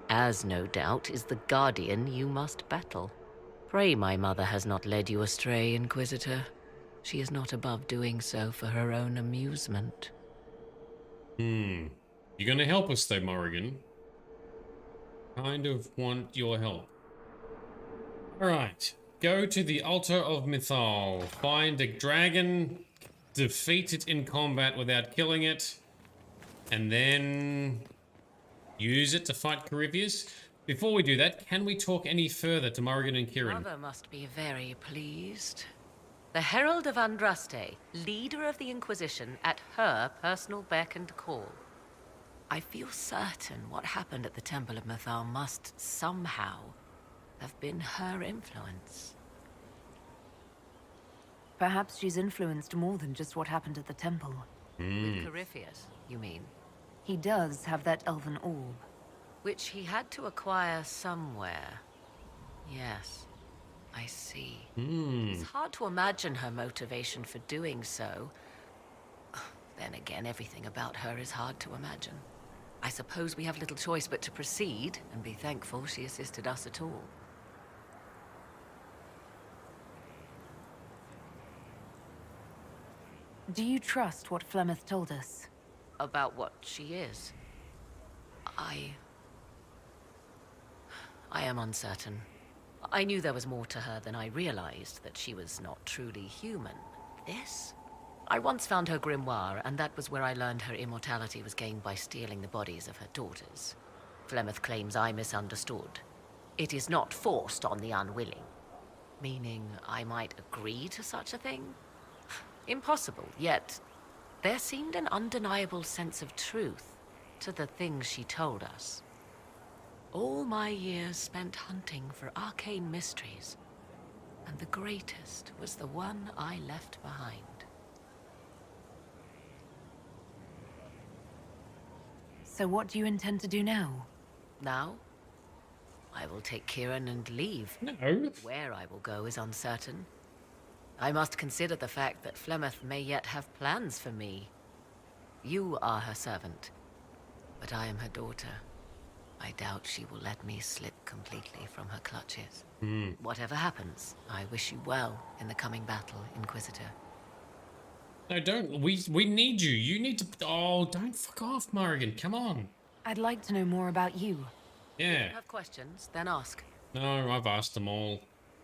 As no doubt is the guardian you must battle. Pray my mother has not led you astray, Inquisitor. She is not above doing so for her own amusement. You're gonna help us though, Morrigan. Kind of want your help. Alright. Go to the altar of Mythal. Find a dragon. Defeat it in combat without killing it. And then... use it to fight Corypheus. Before we do that, can we talk any further to Morrigan and Kieran? Mother must be very pleased. The Herald of Andraste, leader of the Inquisition, at her personal beck and call. I feel certain what happened at the Temple of Mythal must somehow have been her influence. Perhaps she's influenced more than just what happened at the temple. With Corypheus, you mean? He does have that elven orb. Which he had to acquire somewhere. Yes, I see. It's hard to imagine her motivation for doing so. Then again, everything about her is hard to imagine. I suppose we have little choice but to proceed and be thankful she assisted us at all. Do you trust what Flemeth told us? About what she is? I am uncertain. I knew there was more to her than I realized, that she was not truly human. This? I once found her grimoire, and that was where I learned her immortality was gained by stealing the bodies of her daughters. Flemeth claims I misunderstood. It is not forced on the unwilling. Meaning I might agree to such a thing? Impossible, yet there seemed an undeniable sense of truth to the things she told us. All my years spent hunting for arcane mysteries, and the greatest was the one I left behind. So what do you intend to do now? Now? I will take Kieran and leave. No. Where I will go is uncertain. I must consider the fact that Flemeth may yet have plans for me. You are her servant, but I am her daughter. I doubt she will let me slip completely from her clutches. Whatever happens, I wish you well in the coming battle, Inquisitor. No, don't. We need you. You need to. Oh, don't fuck off, Morrigan. Come on. I'd like to know more about you. Yeah. If you have questions, then ask. No, I've asked them all.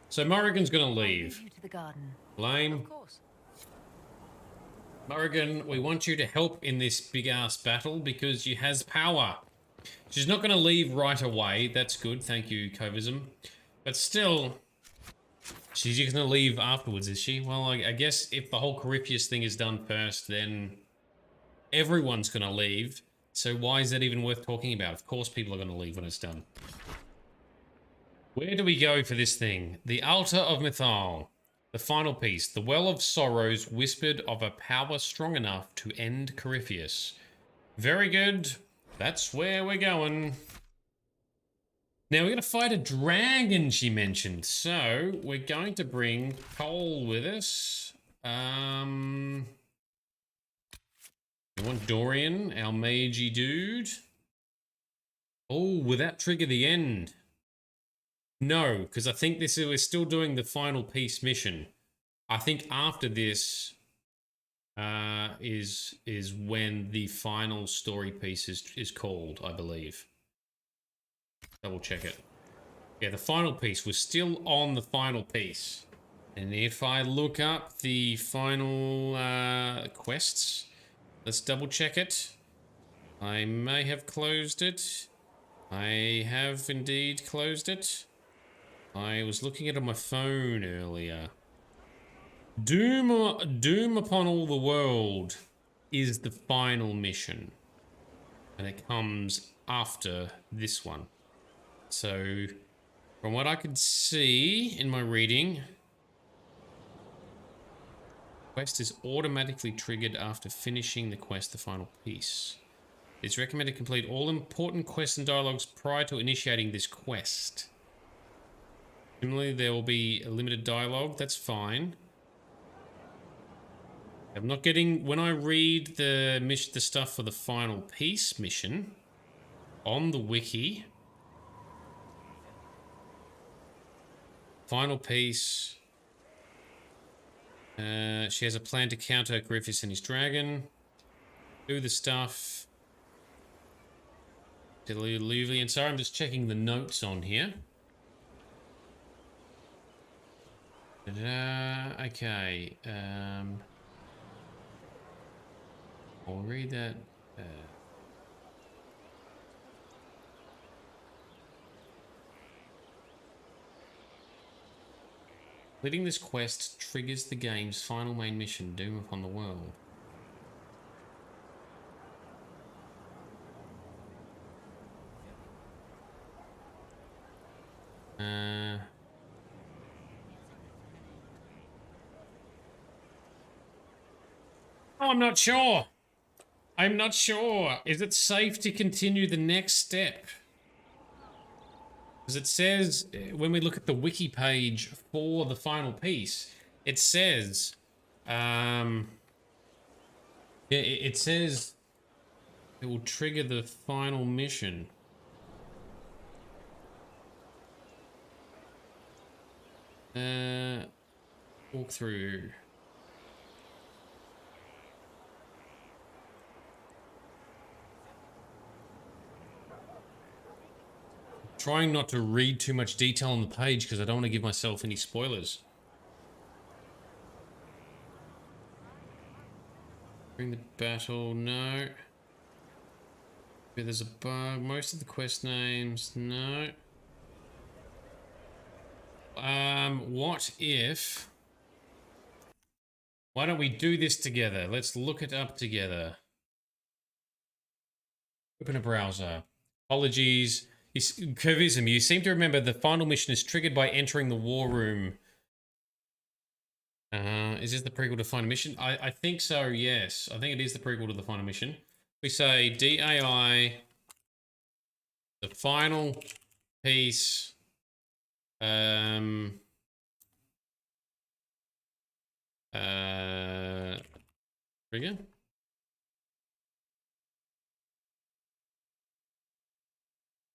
So Morrigan's gonna leave. You to the garden. Lame. Of course. Morrigan, we want you to help in this big-ass battle because she has power. She's not going to leave right away. That's good. Thank you, Covism. But still, she's just going to leave afterwards, is she? Well, I guess if the whole Corypheus thing is done first, then everyone's going to leave. So why is that even worth talking about? Of course people are going to leave when it's done. Where do we go for this thing? The Altar of Mythal. The final piece, the Well of Sorrows whispered of a power strong enough to end Corypheus. Very good. That's where we're going. Now we're going to fight a dragon, she mentioned. So we're going to bring Cole with us. We want Dorian, our magey dude. Oh, will that trigger the end? No, because I think we're still doing the final piece mission. I think after this is when the final story piece is called, I believe. Double check it. Yeah, the final piece. We're still on the final piece. And if I look up the final quests, let's double check it. I may have closed it. I have indeed closed it. I was looking at it on my phone earlier. Doom upon all the world is the final mission. And it comes after this one. So, from what I could see in my reading, quest is automatically triggered after finishing the quest, the final piece. It's recommended to complete all important quests and dialogues prior to initiating this quest. Similarly, there will be a limited dialogue. That's fine. I'm not getting... When I read the stuff for the final piece mission on the wiki, final piece, she has a plan to counter Griffiths and his dragon, do the stuff. And sorry, I'm just checking the notes on here. Okay. I'll read that. Completing this quest triggers the game's final main mission, Doom Upon the World. Oh, I'm not sure. I'm not sure. Is it safe to continue the next step? Because it says, when we look at the wiki page for the final piece, it says, it says it will trigger the final mission. Walk through. Trying not to read too much detail on the page because I don't want to give myself any spoilers. Bring the battle, no. There's a bug. Most of the quest names, no. What if... Why don't we do this together? Let's look it up together. Open a browser. Apologies. Curvism, you seem to remember the final mission is triggered by entering the war room. Is this the prequel to final mission? I think so, yes. I think it is the prequel to the final mission. We say DAI, the final piece, trigger.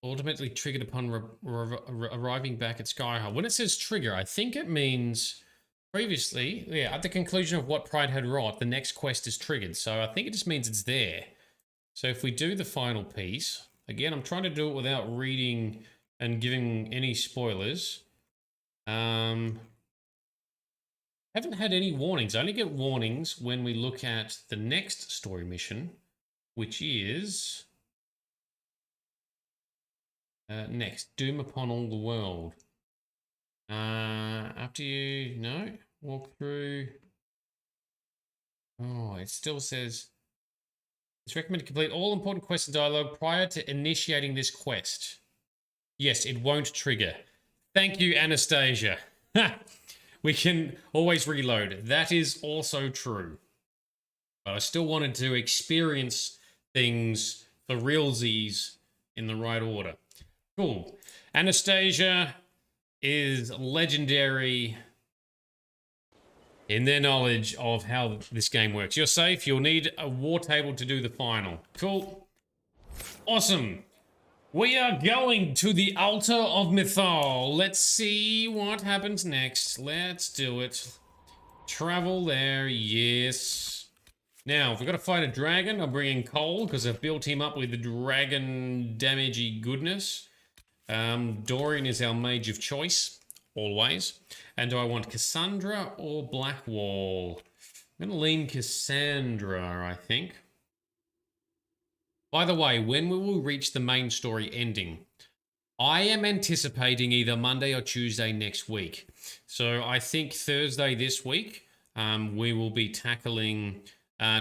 Ultimately triggered upon arriving back at Skyhigh. When it says trigger, I think it means previously, yeah, at the conclusion of what Pride had wrought, the next quest is triggered. So I think it just means it's there. So if we do the final piece, again, I'm trying to do it without reading and giving any spoilers. Haven't had any warnings. I only get warnings when we look at the next story mission, which is next, Doom Upon All the World. After you, no, walk through. Oh, it still says it's recommended to complete all important quests and dialogue prior to initiating this quest. Yes, it won't trigger. Thank you, Anastasia. We can always reload. That is also true. But I still wanted to experience things for realsies in the right order. Cool. Anastasia is legendary in their knowledge of how this game works. You're safe. You'll need a war table to do the final. Cool. Awesome. We are going to the altar of Mythal. Let's see what happens next. Let's do it. Travel there. Yes. Now, if we've got to fight a dragon, I'll bring in Cole because I've built him up with the dragon damagey goodness. Dorian is our mage of choice, always. And do I want Cassandra or Blackwall? I'm going to lean Cassandra, I think. By the way, when we will reach the main story ending, I am anticipating either Monday or Tuesday next week. So I think Thursday this week, we will be tackling,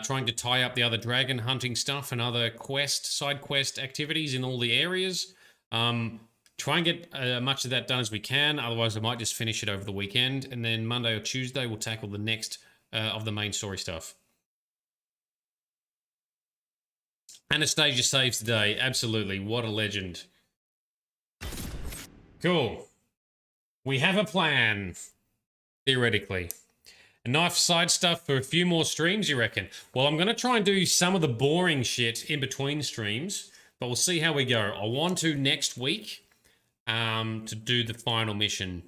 trying to tie up the other dragon hunting stuff and other side quest activities in all the areas. Try and get as much of that done as we can. Otherwise, I might just finish it over the weekend. And then Monday or Tuesday, we'll tackle the next of the main story stuff. Anastasia saves today. Absolutely. What a legend. Cool. We have a plan. Theoretically. Enough side stuff for a few more streams, you reckon? Well, I'm going to try and do some of the boring shit in between streams. But we'll see how we go. I want to next week to do the final mission.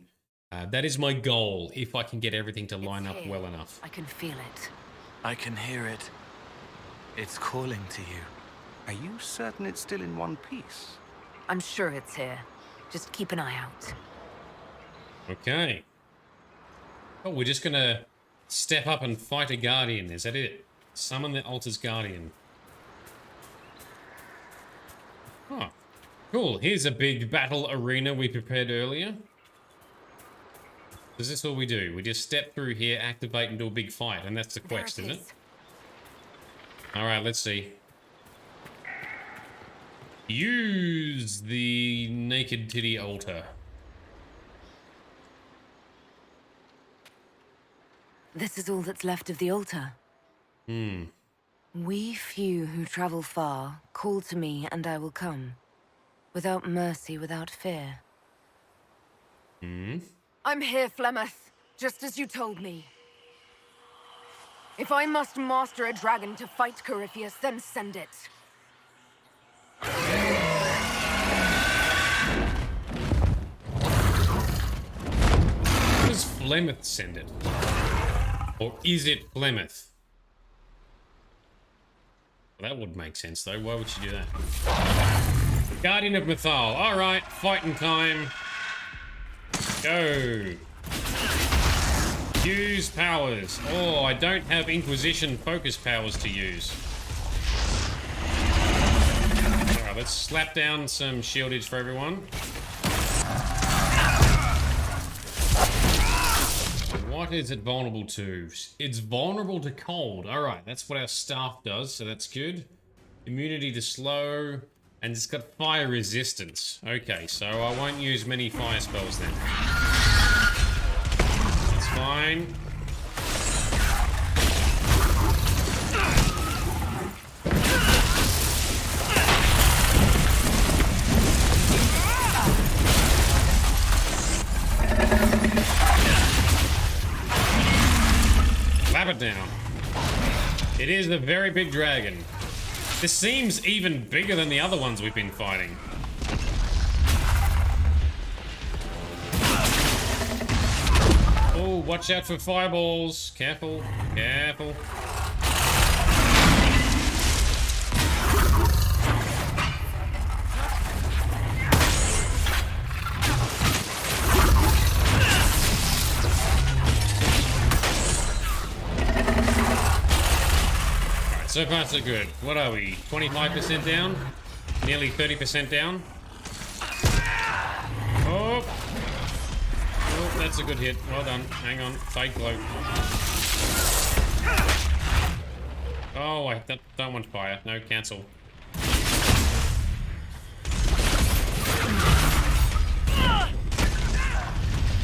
That is my goal, if I can get everything to line up well enough. I can feel it. I can hear it. It's calling to you. Are you certain it's still in one piece? I'm sure it's here. Just keep an eye out. Okay. Oh, we're just gonna step up and fight a guardian. Is that it? Summon the altar's guardian. Oh, cool. Here's a big battle arena we prepared earlier. Is this all we do? We just step through here, activate, and do a big fight. And that's the quest, isn't it? Alright, let's see. Use the naked titty altar. This is all that's left of the altar. We few who travel far, call to me and I will come. Without mercy, without fear. I'm here, Flemeth, just as you told me. If I must master a dragon to fight Corypheus, then send it. Does Flemeth send it? Or is it Flemeth? Well, that would make sense, though. Why would you do that? Guardian of Mythal. Alright, fighting time. Go. Use powers. Oh, I don't have Inquisition focus powers to use. Alright, let's slap down some shieldage for everyone. What is it vulnerable to? It's vulnerable to cold. Alright, that's what our staff does, so that's good. Immunity to slow. And it's got fire resistance. Okay, so I won't use many fire spells then. That's fine. Clap it down. It is a very big dragon. This seems even bigger than the other ones we've been fighting. Oh, Careful, watch out for fireballs. Careful, careful. Alright, so far so good. What are we? 25% down? Nearly 30% down? Oh! Oh, that's a good hit. Well done. Hang on. Fake glow. Oh, wait. That one's fire. No, cancel.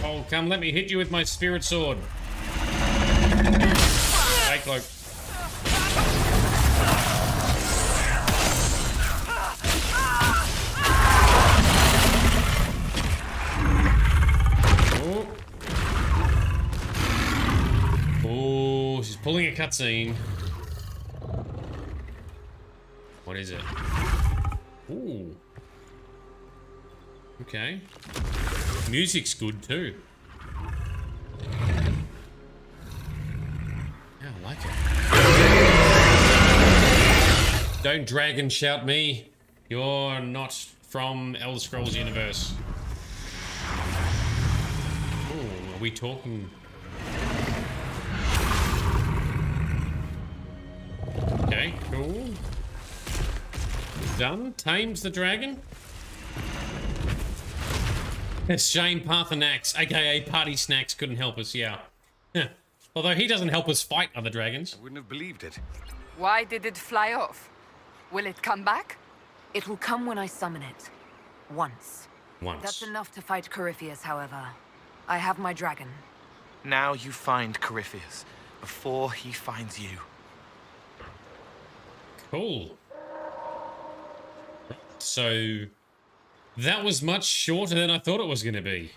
Oh, come let me hit you with my spirit sword. Fake glow. Oh, she's pulling a cutscene. What is it? Ooh. Okay. Music's good too. Yeah, I like it. Don't dragon shout me. You're not from Elder Scrolls universe. Ooh, are we talking? Okay, cool. Done. Tames the dragon. It's Shane Parthenax, aka Party Snacks, couldn't help us, yeah. Although he doesn't help us fight other dragons. I wouldn't have believed it. Why did it fly off? Will it come back? It will come when I summon it. Once. Once. That's enough to fight Corypheus, however. I have my dragon. Now you find Corypheus, before he finds you. Cool. So, that was much shorter than I thought it was going to be.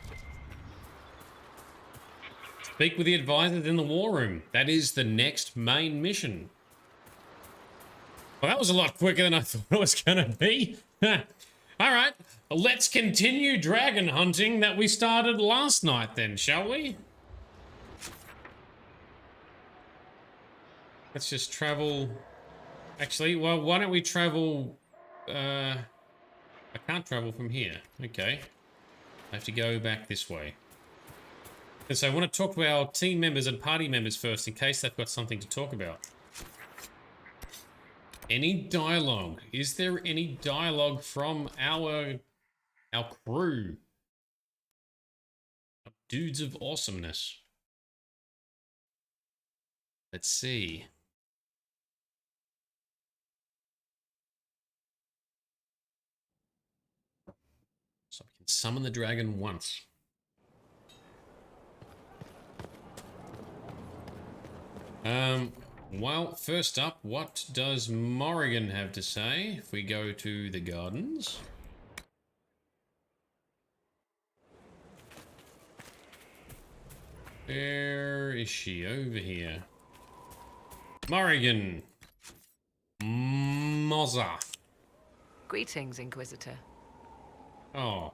Speak with the advisors in the war room. That is the next main mission. Well, that was a lot quicker than I thought it was going to be. Alright, let's continue dragon hunting that we started last night then, shall we? Let's just travel... Actually, well, why don't we travel... I can't travel from here. Okay. I have to go back this way. And so I want to talk to our team members and party members first, in case they've got something to talk about. Any dialogue? Is there any dialogue from our crew? Dudes of awesomeness. Let's see. So I can summon the dragon once. Well, first up, what does Morrigan have to say? If we go to the gardens. Where is she? Over here. Morrigan. Mozza. Greetings, Inquisitor. Oh.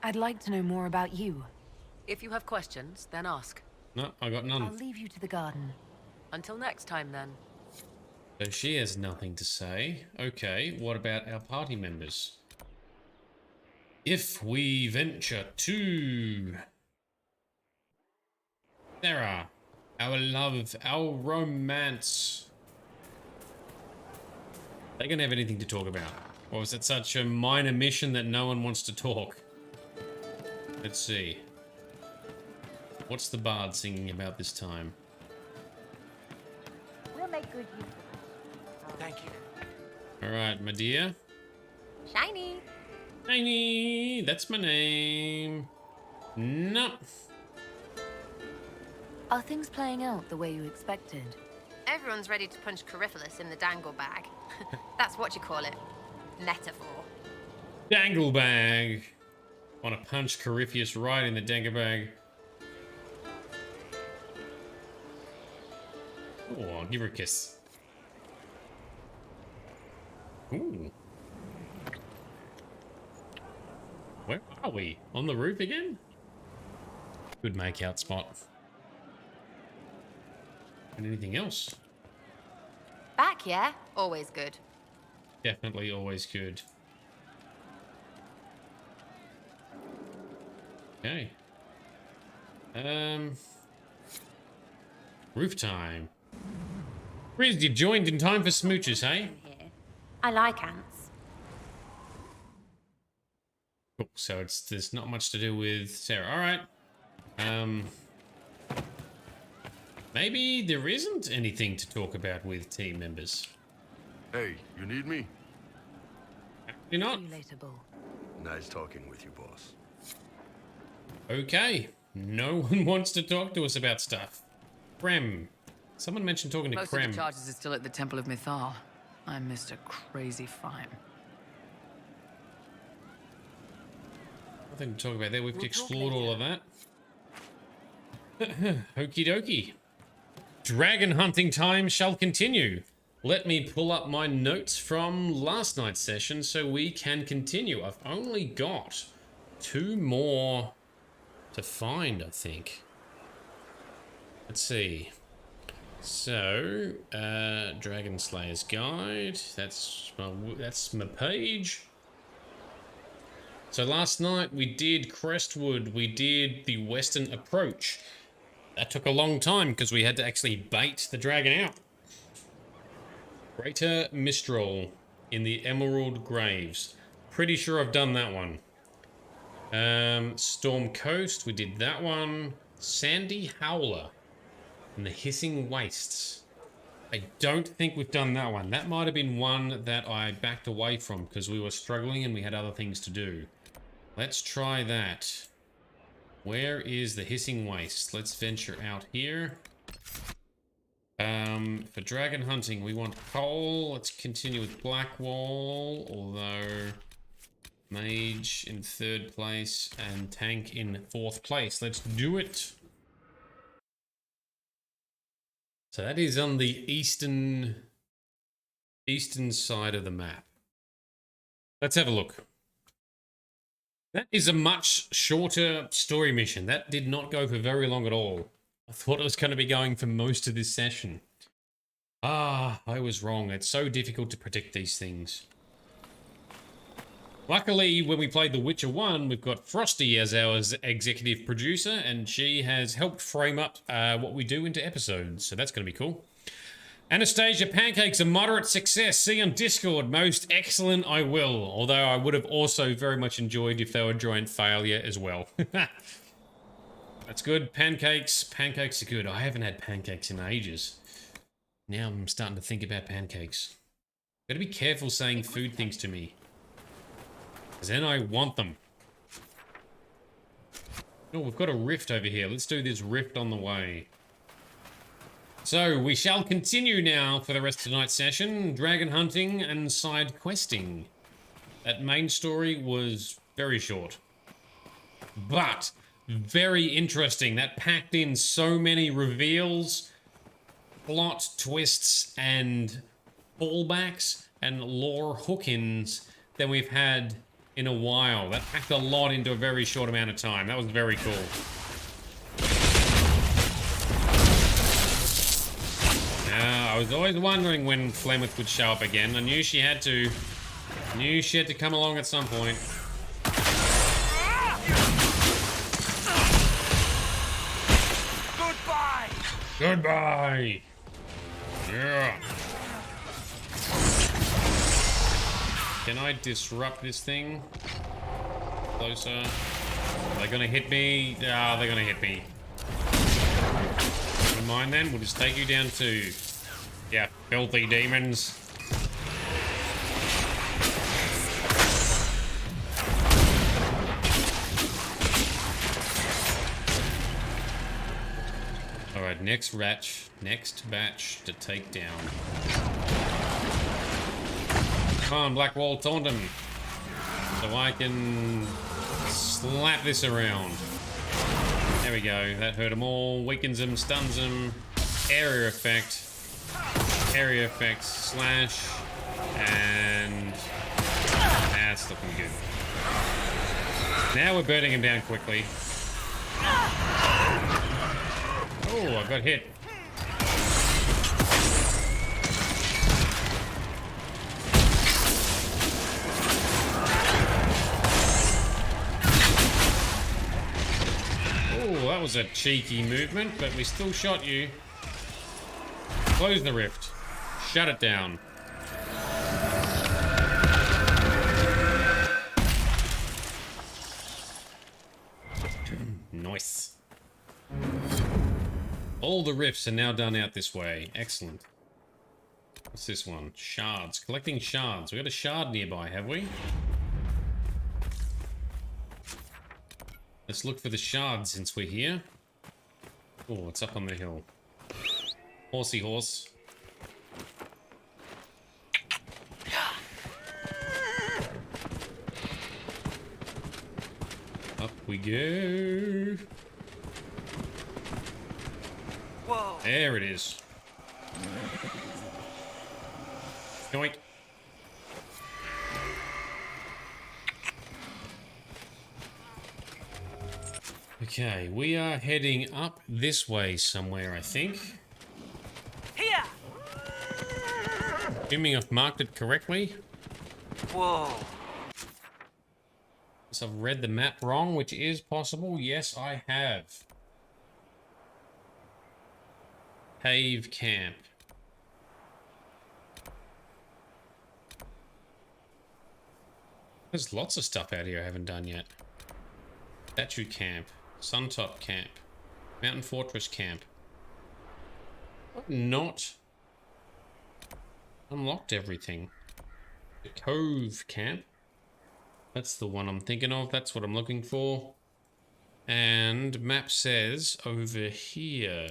I'd like to know more about you. If you have questions, then ask. No, I got none. I'll leave you to the garden. Until next time, then. So she has nothing to say. Okay, what about our party members? If we venture to... Sarah, our love, our romance. They gonna have anything to talk about? Or is it such a minor mission that no one wants to talk? Let's see. What's the bard singing about this time? We'll make good use of it. Thank you. Alright, my dear. Shiny. Shiny, that's my name. No. Are things playing out the way you expected? Everyone's ready to punch Corypheus in the dangle bag. That's what you call it. Metaphor. Dangle bag. Want to punch Corypheus right in the dangle bag. Oh, I'll give her a kiss. Ooh. Where are we? On the roof again? Good make-out spot. And anything else? Back, yeah? Always good. Definitely always good. Okay. Roof time. Riz, you joined in time for smooches, hey? I like ants. Cool. So there's not much to do with Sarah. All right. Maybe there isn't anything to talk about with team members. Hey, you need me? You're not? See you later, Bull. Nice talking with you, boss. Okay. No one wants to talk to us about stuff. Krem. Someone mentioned talking to Most Krem. of the charges are still at the Temple of Mythal. I'm Mr. Crazy Fine. Nothing to talk about there. We've explored all of that. Okie dokie. Dragon hunting time shall continue. Let me pull up my notes from last night's session so we can continue. I've only got 2 more to find, I think. Let's see. So, Dragon Slayer's Guide. That's my page. So last night we did Crestwood. We did the Western Approach. That took a long time because we had to actually bait the dragon out. Greater Mistral in the Emerald Graves. Pretty sure I've done that one. Storm Coast, we did that one. Sandy Howler in the Hissing Wastes. I don't think we've done that one. That might have been one that I backed away from because we were struggling and we had other things to do. Let's try that. Where is the Hissing Waste? Let's venture out here. For dragon hunting, we want coal. Let's continue with Blackwall, although mage in 3rd place and tank in 4th place. Let's do it. So that is on the eastern side of the map. Let's have a look. That is a much shorter story mission. That did not go for very long at all. I thought it was going to be going for most of this session. Ah, I was wrong. It's so difficult to predict these things. Luckily, when we played The Witcher 1, we've got Frosty as our executive producer, and she has helped frame up what we do into episodes, so that's going to be cool. Anastasia, pancakes a moderate success. See on Discord. Most excellent, I will. Although I would have also very much enjoyed if they were giant failure as well. That's good. Pancakes. Pancakes are good. I haven't had pancakes in ages. Now I'm starting to think about pancakes. Gotta be careful saying food things to me. Because then I want them. Oh, we've got a rift over here. Let's do this rift on the way. So, we shall continue now for the rest of tonight's session. Dragon hunting and side questing. That main story was very short. But very interesting. That packed in so many reveals, plot twists, and fallbacks, and lore hook-ins than we've had in a while. That packed a lot into a very short amount of time. That was very cool. I was always wondering when Flemeth would show up again. I knew she had to. Knew she had to come along at some point. Goodbye! Goodbye! Yeah. Can I disrupt this thing? Closer. Are they gonna hit me? Ah, they're gonna hit me. Never mind then, we'll just take you down too. Yeah, filthy demons. Alright, next batch to take down. Come on, Blackwall, taunt him. So I can slap this around. There we go, that hurt them all. Weakens them, stuns them. Area effect. Area effect, slash. And that's looking good. Now we're burning him down quickly. Oh, I got hit. that was a cheeky movement, but we still shot you. Close the rift. Shut it down. Nice. All the rifts are now done out this way. Excellent. What's this one? Shards. Collecting shards. We got a shard nearby, have we? Let's look for the shards since we're here. Oh, it's up on the hill. Horsey horse. Up we go. Whoa. There it is. Yoink. Okay, we are heading up this way somewhere, I think. Here. Assuming I've marked it correctly. Whoa. So I've read the map wrong, which is possible. Yes, I have. Cave camp. There's lots of stuff out here I haven't done yet. Statue camp. Suntop camp. Mountain fortress camp. I've not unlocked everything. The cove camp. That's the one I'm thinking of. That's what I'm looking for. And map says over here.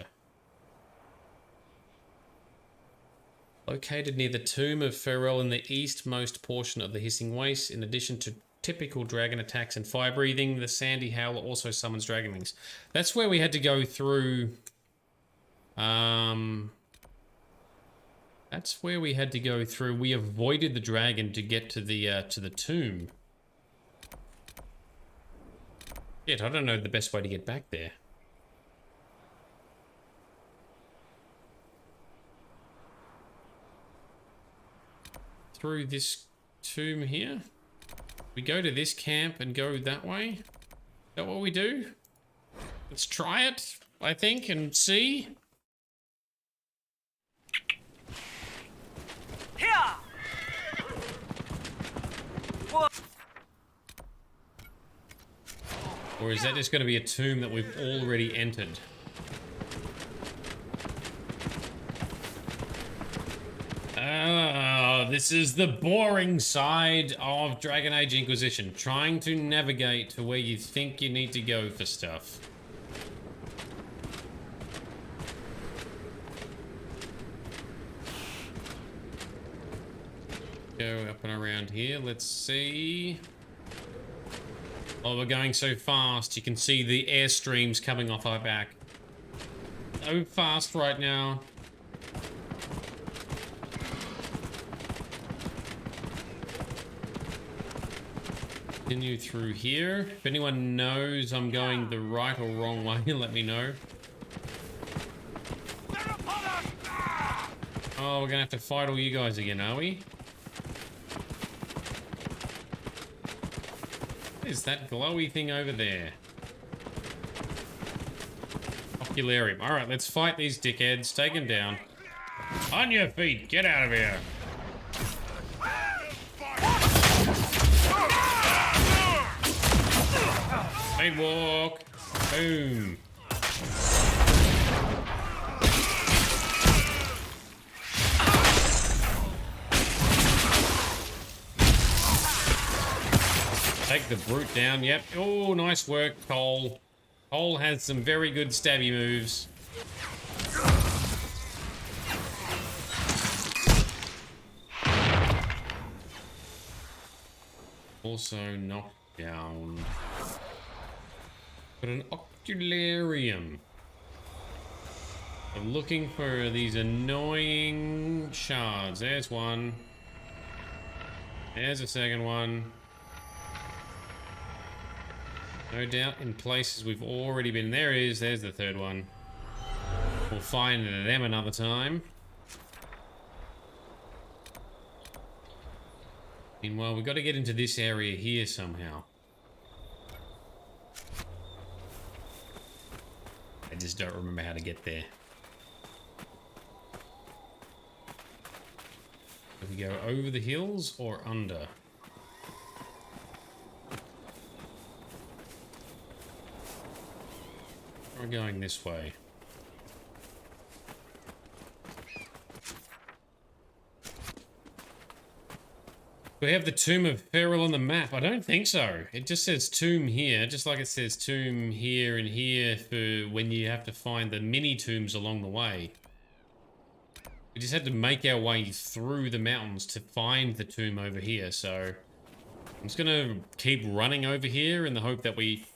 Located near the tomb of Farewell in the eastmost portion of the Hissing Waste, in addition to typical dragon attacks and fire breathing, the Sandy Howler also summons dragonlings. That's where we had to go through. That's where we had to go through. We avoided the dragon to get to the tomb. Yet I don't know the best way to get back there. Through this tomb here. We go to this camp and go that way. Is that what we do? Let's try it, I think, and see. Here. What? Or is that just going to be a tomb that we've already entered? This is the boring side of Dragon Age Inquisition. Trying to navigate to where you think you need to go for stuff. Go up and around here. Let's see. Oh, we're going so fast. You can see the airstreams coming off our back. So fast right now. Continue through here. If anyone knows I'm going the right or wrong way, let me know. Oh, we're gonna have to fight all you guys again, are we? What is that glowy thing over there? Ocularium. Alright, let's fight these dickheads. Take them down. On your feet. Get out of here. Speed walk. Boom. Take the brute down. Yep. Oh, nice work, Cole. Cole has some very good stabby moves. Also knocked down. But an ocularium. I'm looking for these annoying shards. There's one. There's a second one. No doubt in places we've already been. There it is. There's the third one. We'll find them another time. Meanwhile, we've got to get into this area here somehow. I just don't remember how to get there. Do we go over the hills or under? We're going this way. We have the Tomb of Feral on the map. I don't think so. It just says tomb here, just like it says tomb here and here for when you have to find the mini tombs along the way. We just had to make our way through the mountains to find the tomb over here, so I'm just gonna keep running over here in the hope that we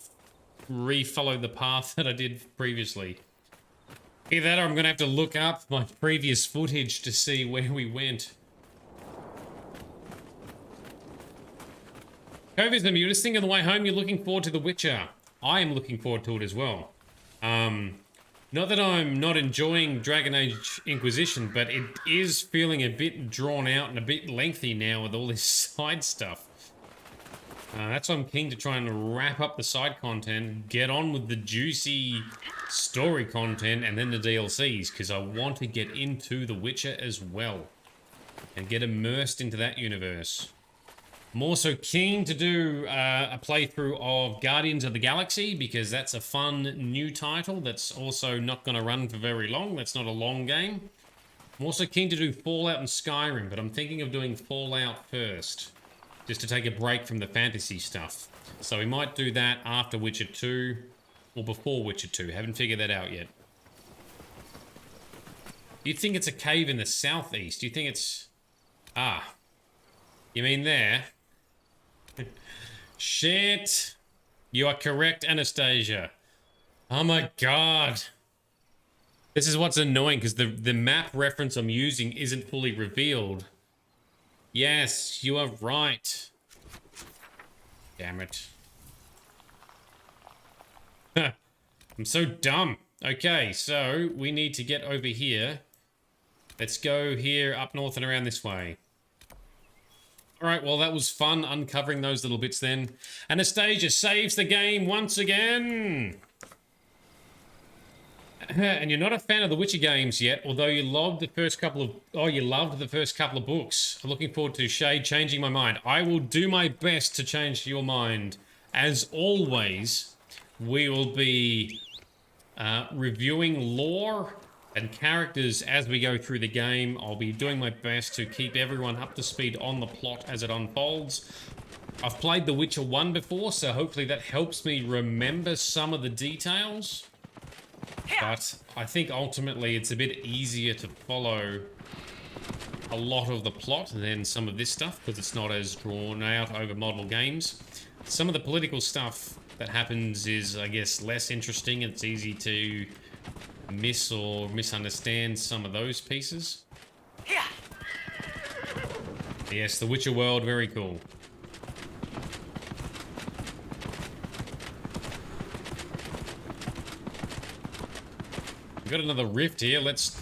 re-follow the path that I did previously. Either that or I'm gonna have to look up my previous footage to see where we went. Kovis, I'm just thinking on the way home you're looking forward to The Witcher. I am looking forward to it as well. Not that I'm not enjoying Dragon Age Inquisition, but it is feeling a bit drawn out and a bit lengthy now with all this side stuff. That's why I'm keen to try and wrap up the side content, get on with the juicy story content, and then the DLCs, because I want to get into The Witcher as well, and get immersed into that universe. I'm also keen to do a playthrough of Guardians of the Galaxy, because that's a fun new title that's also not going to run for very long. That's not a long game. I'm also keen to do Fallout and Skyrim, but I'm thinking of doing Fallout first, just to take a break from the fantasy stuff. So we might do that after Witcher 2, or before Witcher 2. Haven't figured that out yet. You think it's a cave in the southeast? You think it's... Ah. You mean there? Shit. You are correct, Anastasia. Oh my god. This is what's annoying, because the map reference I'm using isn't fully revealed. Yes, you are right. Damn it. I'm so dumb. Okay, so we need to get over here. Let's go here, up north and around this way. Alright, well that was fun uncovering those little bits then. Anastasia saves the game once again! And you're not a fan of the Witcher games yet, although you loved the first couple of... Oh, you loved the first couple of books. I'm looking forward to Shade changing my mind. I will do my best to change your mind. As always, we will be reviewing lore and characters as we go through the game. I'll be doing my best to keep everyone up to speed on the plot as it unfolds. I've played The Witcher 1 before, so hopefully that helps me remember some of the details. But I think ultimately it's a bit easier to follow a lot of the plot than some of this stuff, because it's not as drawn out over model games. Some of the political stuff that happens is, I guess, less interesting. It's easy to miss or misunderstand some of those pieces. Yes, the Witcher world, very cool. We've got another rift here. Let's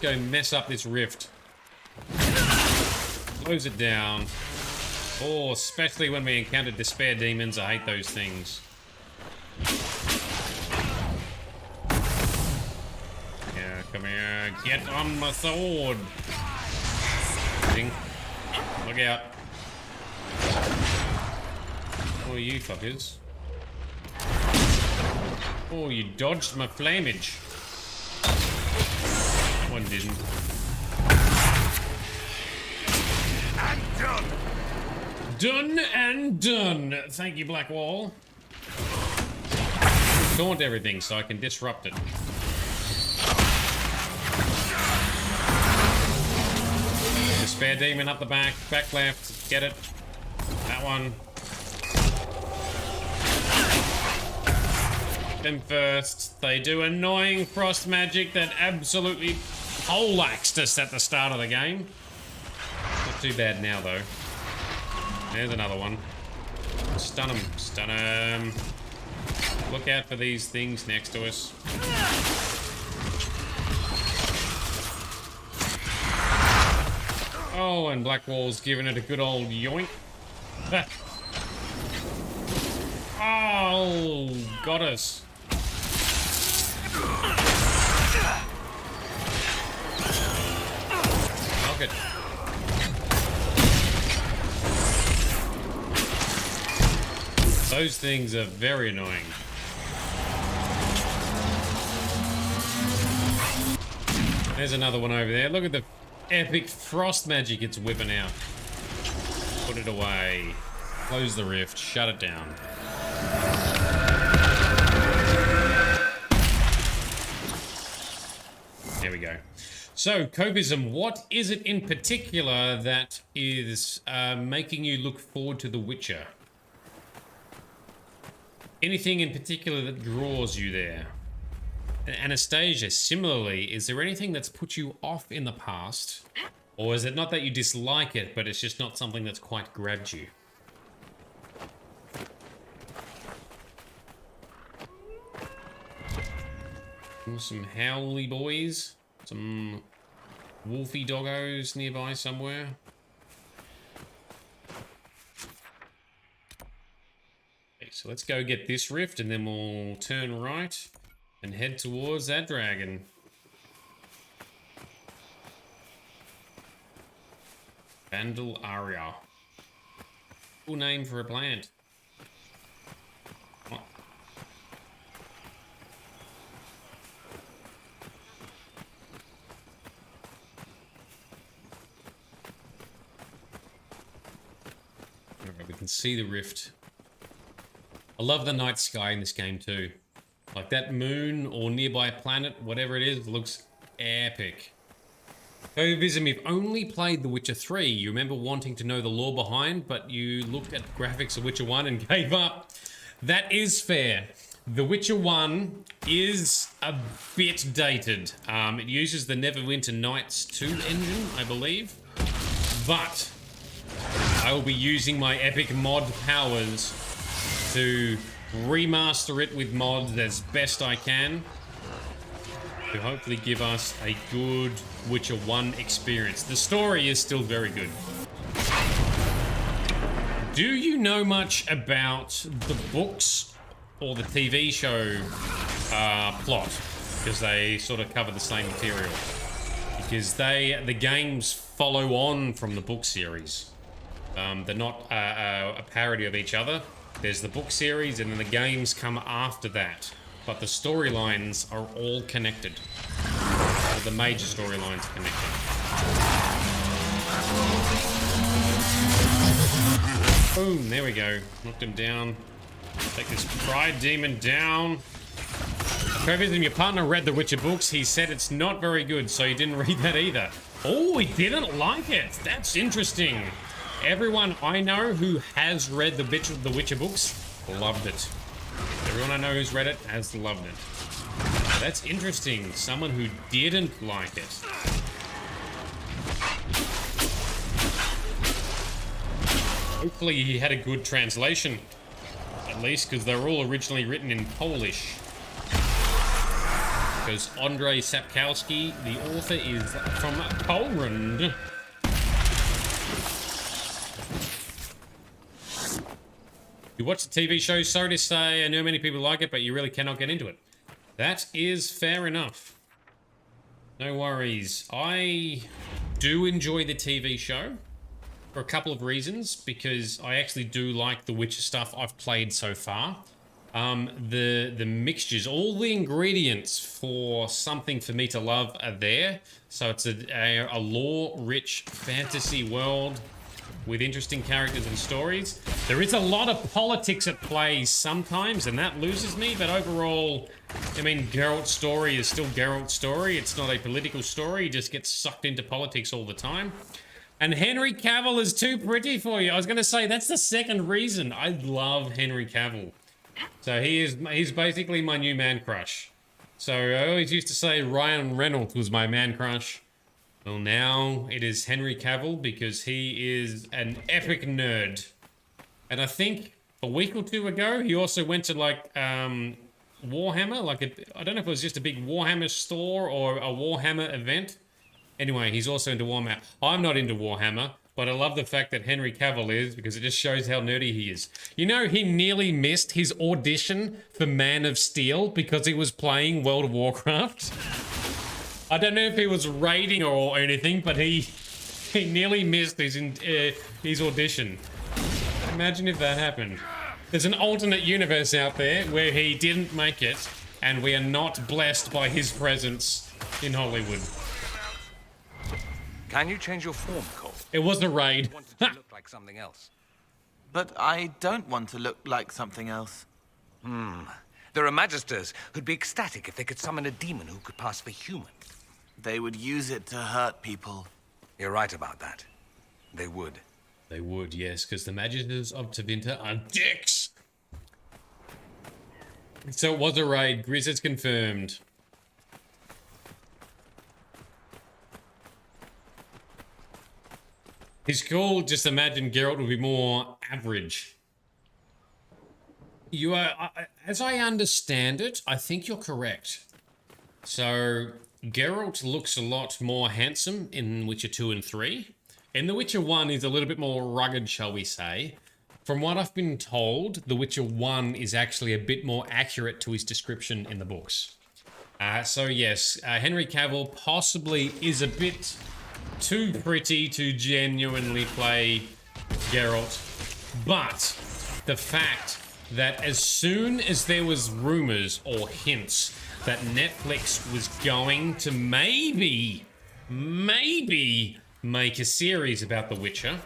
go mess up this rift. Close it down. Oh, especially when we encounter despair demons. I hate those things. Yeah, come here. Get on my sword. Look out. Oh, you fuckers. Oh, you dodged my flamage. That one didn't. And done. Done and done. Thank you, Black Wall. Taunt everything so I can disrupt it. Despair demon up the back. Back left. Get it. That one. Them first. They do annoying frost magic that absolutely poleaxed us at the start of the game. Not too bad now, though. There's another one. Stun them. Stun them. Look out for these things next to us. Oh, and Blackwall's giving it a good old yoink. Oh, got us. Knock it. Those things are very annoying. There's another one over there. Look at the epic frost magic it's whipping out. Put it away. Close the rift. Shut it down. There we go. So, Covism, what is it in particular that is making you look forward to The Witcher? Anything in particular that draws you there? And Anastasia, similarly, is there anything that's put you off in the past? Or is it not that you dislike it, but it's just not something that's quite grabbed you? Some howly boys. Some wolfy doggos nearby somewhere. Okay, so let's go get this rift and then we'll turn right and head towards that dragon. Vandal Aria. Cool name for a plant. Oh. We can see the rift. I love the night sky in this game too. Like that moon or nearby planet, whatever it is, looks epic. Covism, you've only played The Witcher 3. You remember wanting to know the lore behind, but you looked at the graphics of Witcher 1 and gave up. That is fair. The Witcher 1 is a bit dated. It uses the Neverwinter Nights 2 engine, I believe. But I will be using my epic mod powers to remaster it with mods as best I can to hopefully give us a good Witcher 1 experience. The story is still very good. Do you know much about the books or the TV show plot? Because they sort of cover the same material. Because the games follow on from the book series. They're not a parody of each other. There's the book series and then the games come after that. But the storylines are all connected. Or the major storylines are connected. Boom, there we go. Knocked him down. Take this pride demon down. Covism, your partner read the Witcher books. He said it's not very good, so he didn't read that either. Oh, he didn't like it. That's interesting. Everyone I know who has read the Witcher books loved it. Everyone I know who's read it has loved it. That's interesting. Someone who didn't like it. Hopefully he had a good translation. At least, because they were all originally written in Polish. Because Andrzej Sapkowski, the author, is from Poland. You watch the TV show, sorry to say, I know many people like it, but you really cannot get into it. That is fair enough. No worries. I do enjoy the TV show for a couple of reasons, because I actually do like the Witcher stuff I've played so far. The mixtures, all the ingredients for something for me to love are there. So it's a lore-rich fantasy world with interesting characters and stories. There is a lot of politics at play sometimes, and that loses me, but overall, I mean, Geralt's story is still Geralt's story. It's not a political story. He just gets sucked into politics all the time. And Henry Cavill is too pretty for you. I was going to say, that's the second reason. I love Henry Cavill. So he's basically my new man crush. So I always used to say Ryan Reynolds was my man crush. Well, now it is Henry Cavill because he is an epic nerd. And I think a week or two ago, he also went to like Warhammer. I don't know if it was just a big Warhammer store or a Warhammer event. Anyway, he's also into Warhammer. I'm not into Warhammer, but I love the fact that Henry Cavill is, because it just shows how nerdy he is. You know, he nearly missed his audition for Man of Steel because he was playing World of Warcraft. I don't know if he was raiding or anything, but he nearly missed his audition. Imagine if that happened. There's an alternate universe out there where he didn't make it, and we are not blessed by his presence in Hollywood. Can you change your form, Cole? It was a raid. You wanted to look like something else. But I don't want to look like something else. There are magisters who'd be ecstatic if they could summon a demon who could pass for human. They would use it to hurt people. You're right about that. They would. They would, yes, because the Magisters of Tevinter are dicks. So it was a raid. Grizz is confirmed. He's cool. Just imagine Geralt would be more average. You are, as I understand it, I think you're correct. So Geralt looks a lot more handsome in Witcher 2 and 3. In The Witcher 1, he's a little bit more rugged, shall we say. From what I've been told, The Witcher 1 is actually a bit more accurate to his description in the books. So yes, Henry Cavill possibly is a bit too pretty to genuinely play Geralt. But the fact that as soon as there was rumors or hints that Netflix was going to maybe make a series about The Witcher,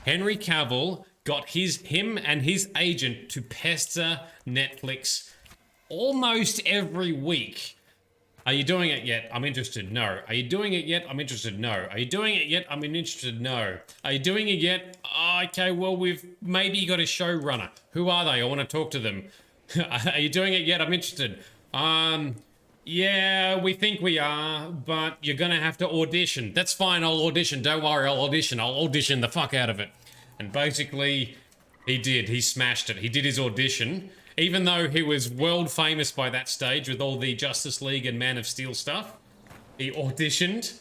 Henry Cavill got him and his agent to pester Netflix almost every week. Are you doing it yet? I'm interested. No. Are you doing it yet? I'm interested. No. Are you doing it yet? I'm interested. No. Are you doing it yet? Oh, okay, well, we've maybe got a showrunner. Who are they? I want to talk to them. Are you doing it yet? I'm interested. Yeah, we think we are, but you're gonna have to audition. That's fine, I'll audition. Don't worry, I'll audition. I'll audition the fuck out of it. And basically, he did. He smashed it. He did his audition. Even though he was world famous by that stage with all the Justice League and Man of Steel stuff, he auditioned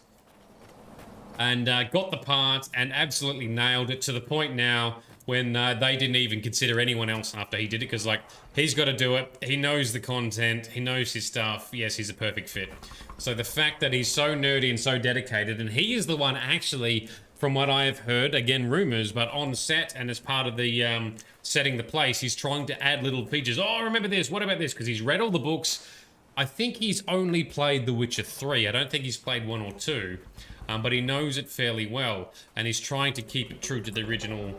and got the part and absolutely nailed it to the point now when they didn't even consider anyone else after he did it, because, like, he's got to do it. He knows the content. He knows his stuff. Yes, he's a perfect fit. So the fact that he's so nerdy and so dedicated, and he is the one actually, from what I have heard, again, rumors, but on set and as part of the setting the place, he's trying to add little features. Oh, remember this. What about this? Because he's read all the books. I think he's only played The Witcher 3. I don't think he's played 1 or 2, but he knows it fairly well, and he's trying to keep it true to the original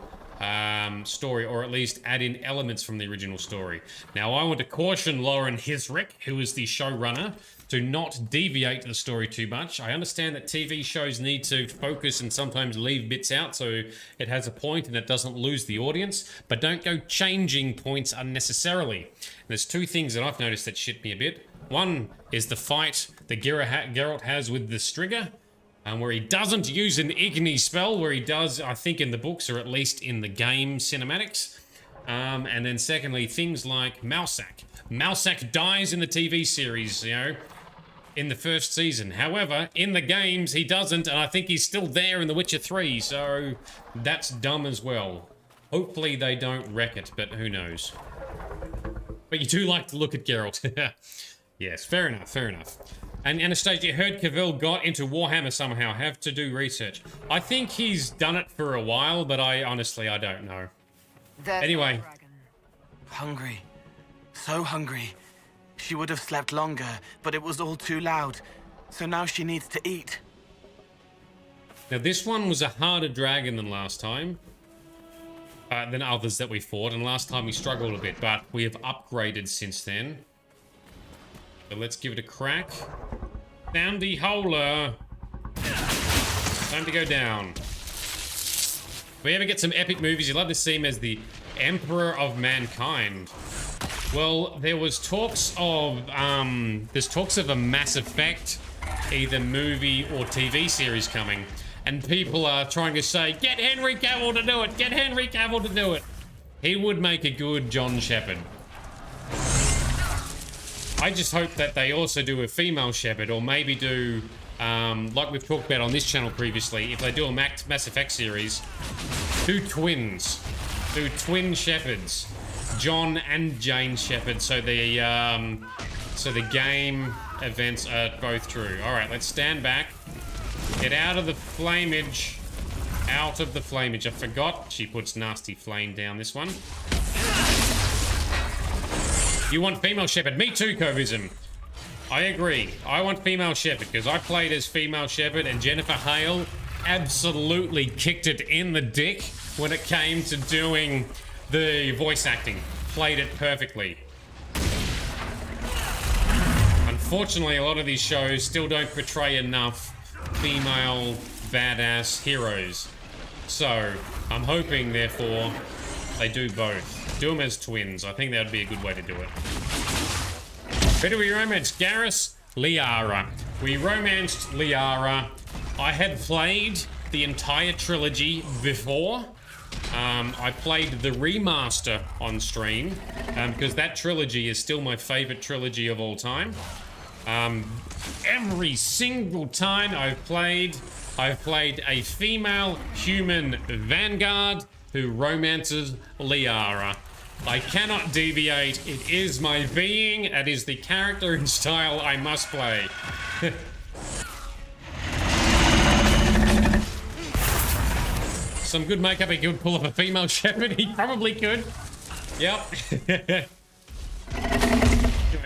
story, or at least add in elements from the original story. Now, I want to caution Lauren Hisrick, who is the showrunner, to not deviate the story too much. I understand that TV shows need to focus and sometimes leave bits out so it has a point and it doesn't lose the audience, but don't go changing points unnecessarily. And there's two things that I've noticed that shit me a bit. One is the fight that Geralt has with the Striga, where he doesn't use an Igni spell, where he does, I think, in the books, or at least in the game cinematics. And then secondly, things like Mousak. Mousak dies in the TV series, you know, in the first season. However, in the games, he doesn't, and I think he's still there in The Witcher 3, so that's dumb as well. Hopefully they don't wreck it, but who knows. But you do like to look at Geralt. Yes, fair enough, fair enough. And Anastasia, heard Cavill got into Warhammer somehow. Have to do research. I think he's done it for a while, but I don't know. Anyway. Hungry. So hungry. She would have slept longer, but it was all too loud. So now she needs to eat. Now this one was a harder dragon than last time. Than others that we fought. And last time we struggled a bit, but we have upgraded since then. So let's give it a crack. Down the holer. Time to go down. If we ever get some epic movies, you'd love to see him as the Emperor of Mankind. Well, there was talks of, there's talks of a Mass Effect, either movie or TV series coming. And people are trying to say, get Henry Cavill to do it, get Henry Cavill to do it. He would make a good John Shepard. I just hope that they also do a female Shepard, or maybe do like we've talked about on this channel previously, if they do a Mass Effect series, two twin shepherds, John and Jane Shepard, so the game events are both true. All right, let's stand back. Get out of the flamage. Out of the flamage. I forgot she puts nasty flame down this one. You want female shepherd? Me too, Covism. I agree. I want female shepherd because I played as female shepherd and Jennifer Hale absolutely kicked it in the dick when it came to doing the voice acting. Played it perfectly. Unfortunately, a lot of these shows still don't portray enough female badass heroes. So, I'm hoping, therefore, they do both. Do them as twins. I think that would be a good way to do it. Where do we romance? Garrus, Liara. We romanced Liara. I had played the entire trilogy before. I played the remaster on stream because that trilogy is still my favorite trilogy of all time. Every single time I've played a female human vanguard who romances Liara. I cannot deviate. It is my being. It is the character and style I must play. Some good makeup, he could pull off a female shepherd. He probably could. Yep. Anyway,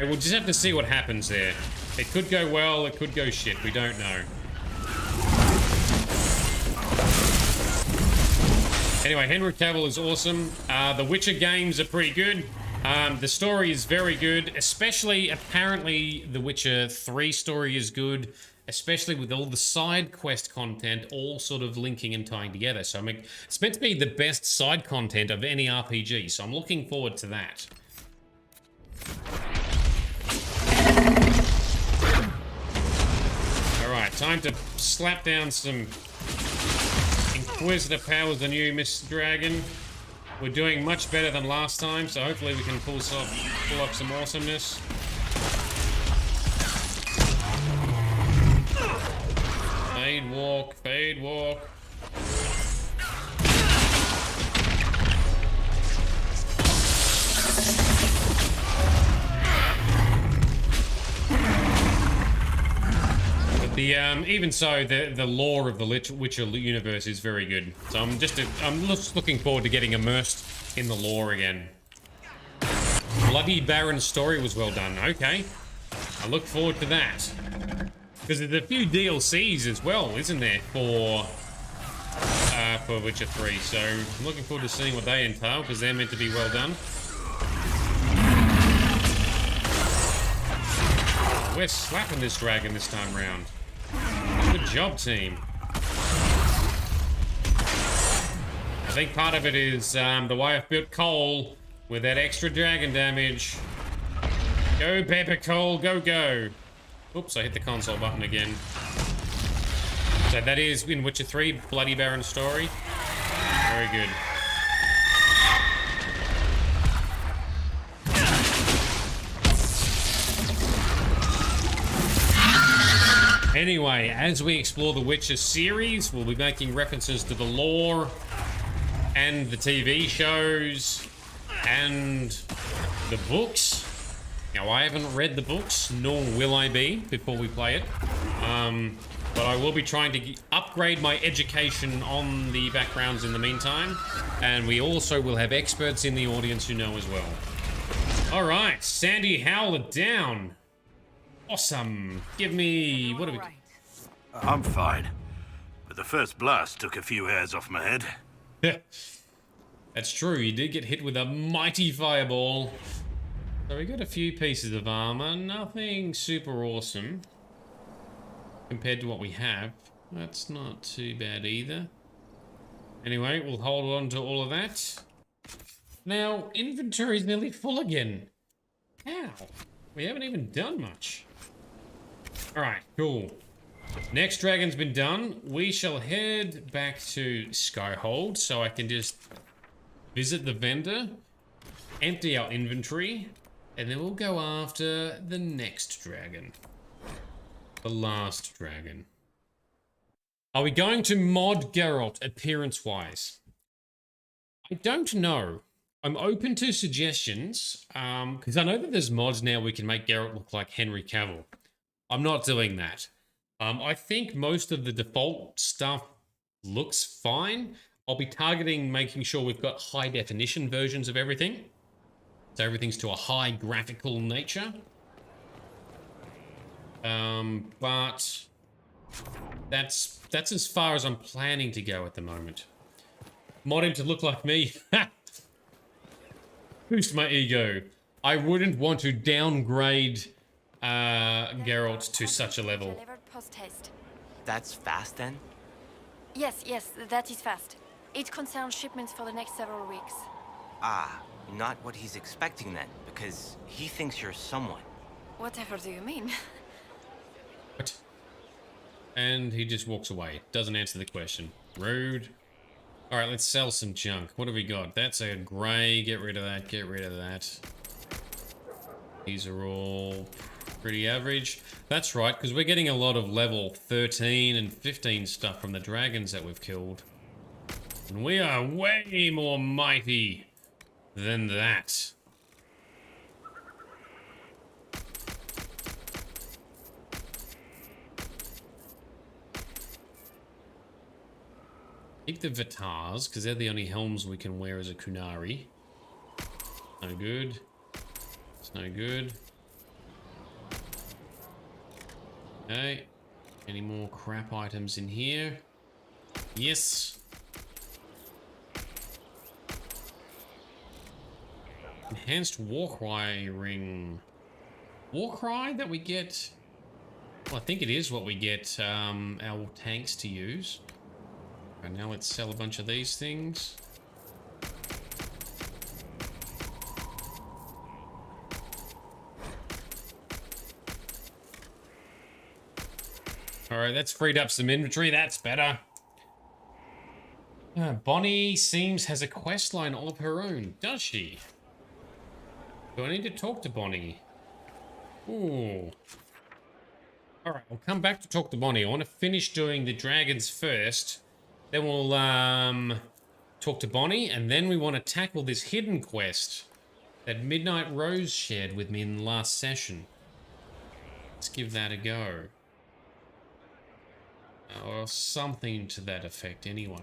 we'll just have to see what happens there. It could go well, it could go shit. We don't know. Anyway, Henry Cavill is awesome. The Witcher games are pretty good. The story is very good, especially apparently the Witcher 3 story is good, especially with all the side quest content all sort of linking and tying together. So it's meant to be the best side content of any RPG, so I'm looking forward to that. Alright, time to slap down some Inquisitor powers on you, Mr. Dragon. We're doing much better than last time, so hopefully we can pull off some awesomeness. Fade walk, fade walk. But even so, the lore of the Witcher universe is very good. So I'm just looking forward to getting immersed in the lore again. Bloody Baron's story was well done. Okay, I look forward to that. Because there's a few DLCs as well, isn't there, for Witcher 3. So I'm looking forward to seeing what they entail, because they're meant to be well done. We're slapping this dragon this time round. Good job, team. I think part of it is the way I've built Cole with that extra dragon damage. Go, Pepper Cole, go, go. Oops, I hit the console button again. So that is in Witcher 3, Bloody Baron story. Very good. Anyway, as we explore the Witcher series, we'll be making references to the lore and the TV shows and the books. Now, I haven't read the books, nor will I be before we play it. But I will be trying to upgrade my education on the backgrounds in the meantime. And we also will have experts in the audience who know as well. All right, Sandy, howl it down. Awesome. Give me... what do we... I'm fine. But the first blast took a few hairs off my head. That's true. You did get hit with a mighty fireball. So we got a few pieces of armor. Nothing super awesome compared to what we have. That's not too bad either. Anyway, we'll hold on to all of that. Now, inventory's nearly full again. How? We haven't even done much. Alright, cool. Next dragon's been done. We shall head back to Skyhold so I can just visit the vendor, empty our inventory, and then we'll go after the next dragon. The last dragon. Are we going to mod Geralt appearance-wise? I don't know. I'm open to suggestions, because I know that there's mods now we can make Geralt look like Henry Cavill. I'm not doing that. I think most of the default stuff looks fine. I'll be targeting making sure we've got high definition versions of everything. So everything's to a high graphical nature. But that's as far as I'm planning to go at the moment. Mod him to look like me. Boost my ego. I wouldn't want to downgrade Geralt to such a level. Delivered post-haste. That's fast then? Yes, that is fast. It concerns shipments for the next several weeks. Ah, not what he's expecting then, because he thinks you're someone. Whatever do you mean? What? And he just walks away. Doesn't answer the question. Rude. Alright, let's sell some junk. What have we got? That's a grey. Get rid of that. Get rid of that. These are all pretty average. That's right, because we're getting a lot of level 13 and 15 stuff from the dragons that we've killed. And we are way more mighty than that. Keep the Vitars, because they're the only helms we can wear as a Kunari. No good. It's no good. Okay. Any more crap items in here? Yes. Enhanced Warcry ring. Warcry that we get... Well, I think it is what we get our tanks to use. And now let's sell a bunch of these things. Alright, that's freed up some inventory. That's better. Bonnie seems has a quest line of her own, does she? Do I need to talk to Bonnie? Ooh. Alright, I'll come back to talk to Bonnie. I want to finish doing the dragons first. Then we'll talk to Bonnie, and then we want to tackle this hidden quest that Midnight Rose shared with me in the last session. Let's give that a go. Or something to that effect, anyway.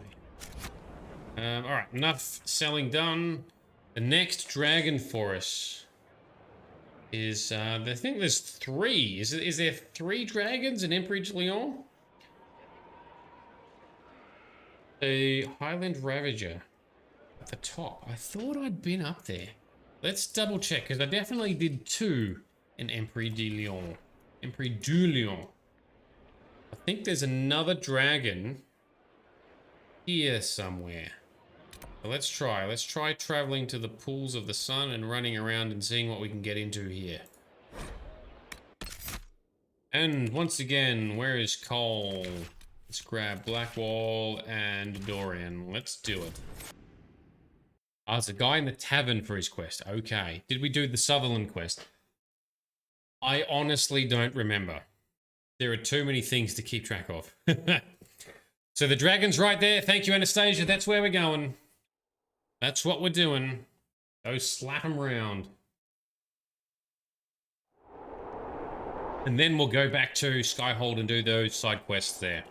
Alright, enough selling done. The next dragon for us is, I think there's 3. Is there 3 dragons in Emperor Leon? The Highland Ravager at the top. I thought I'd been up there. Let's double check, because I definitely did 2 in Emperor de Leon. Emperor du Leon. I think there's another dragon here somewhere. So let's try. Let's try traveling to the pools of the sun and running around and seeing what we can get into here. And once again, where is Cole? Let's grab Blackwall and Dorian. Let's do it. Ah, it's a guy in the tavern for his quest. Okay. Did we do the Sutherland quest? I honestly don't remember. There are too many things to keep track of. So the dragon's right there. Thank you, Anastasia. That's where we're going. That's what we're doing. Go slap him round. And then we'll go back to Skyhold and do those side quests there.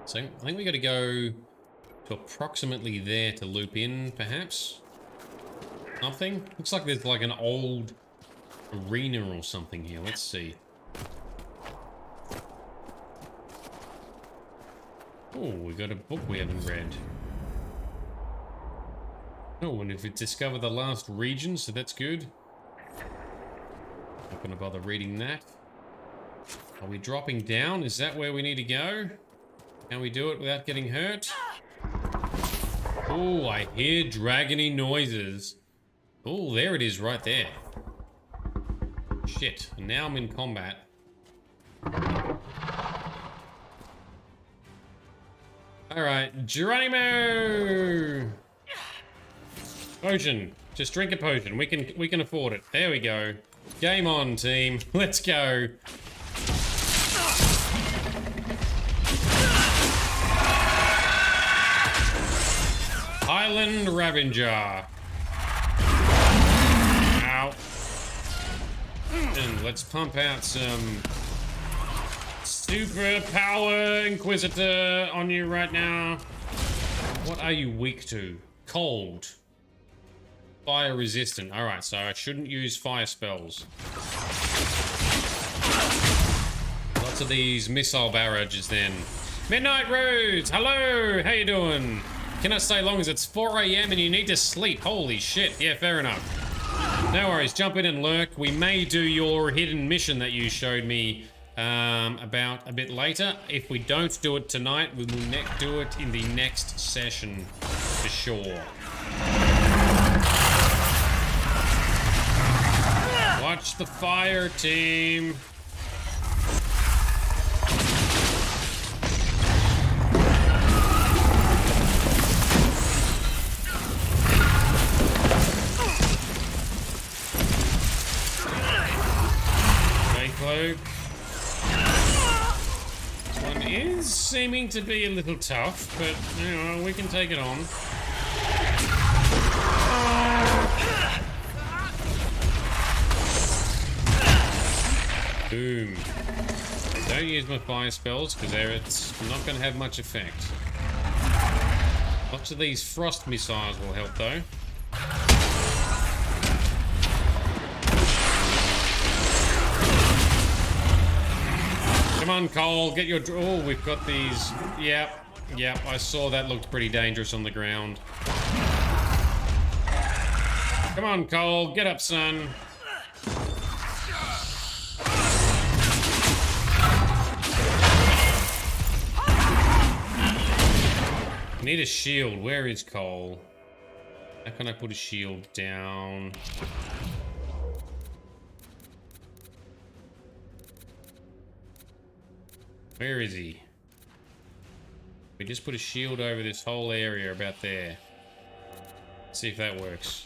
So I think we got to go to approximately there to loop in, perhaps. Something. Looks like there's like an old arena or something here. Let's see. Oh, we got a book we haven't read. Oh, and if we discover the last region, so that's good. Not gonna bother reading that. Are we dropping down? Is that where we need to go? Can we do it without getting hurt? Oh, I hear dragony noises. Oh, there it is right there. Shit, and now I'm in combat. Alright, Geronimo! Potion. Just drink a potion. We can afford it. There we go. Game on, team. Let's go. Highland Ravenger. Ow. And let's pump out some super power Inquisitor on you right now. What are you weak to? Cold. Fire resistant. Alright, so I shouldn't use fire spells. Lots of these missile barrages then. Midnight Roads! Hello! How you doing? Cannot stay long as it's 4 AM and you need to sleep. Holy shit. Yeah, fair enough. No worries. Jump in and lurk. We may do your hidden mission that you showed me about a bit later. If we don't do it tonight, we will do it in the next session for sure. Watch the fire, team. Cloak. This one is seeming to be a little tough, but you know, we can take it on. Boom. Don't use my fire spells because it's not going to have much effect. Lots of these frost missiles will help though. Come on, Cole, get your... Oh, we've got these... Yep, I saw that looked pretty dangerous on the ground. Come on, Cole, get up, son. Need a shield. Where is Cole? How can I put a shield down? Where is he? We just put a shield over this whole area about there. Let's see if that works.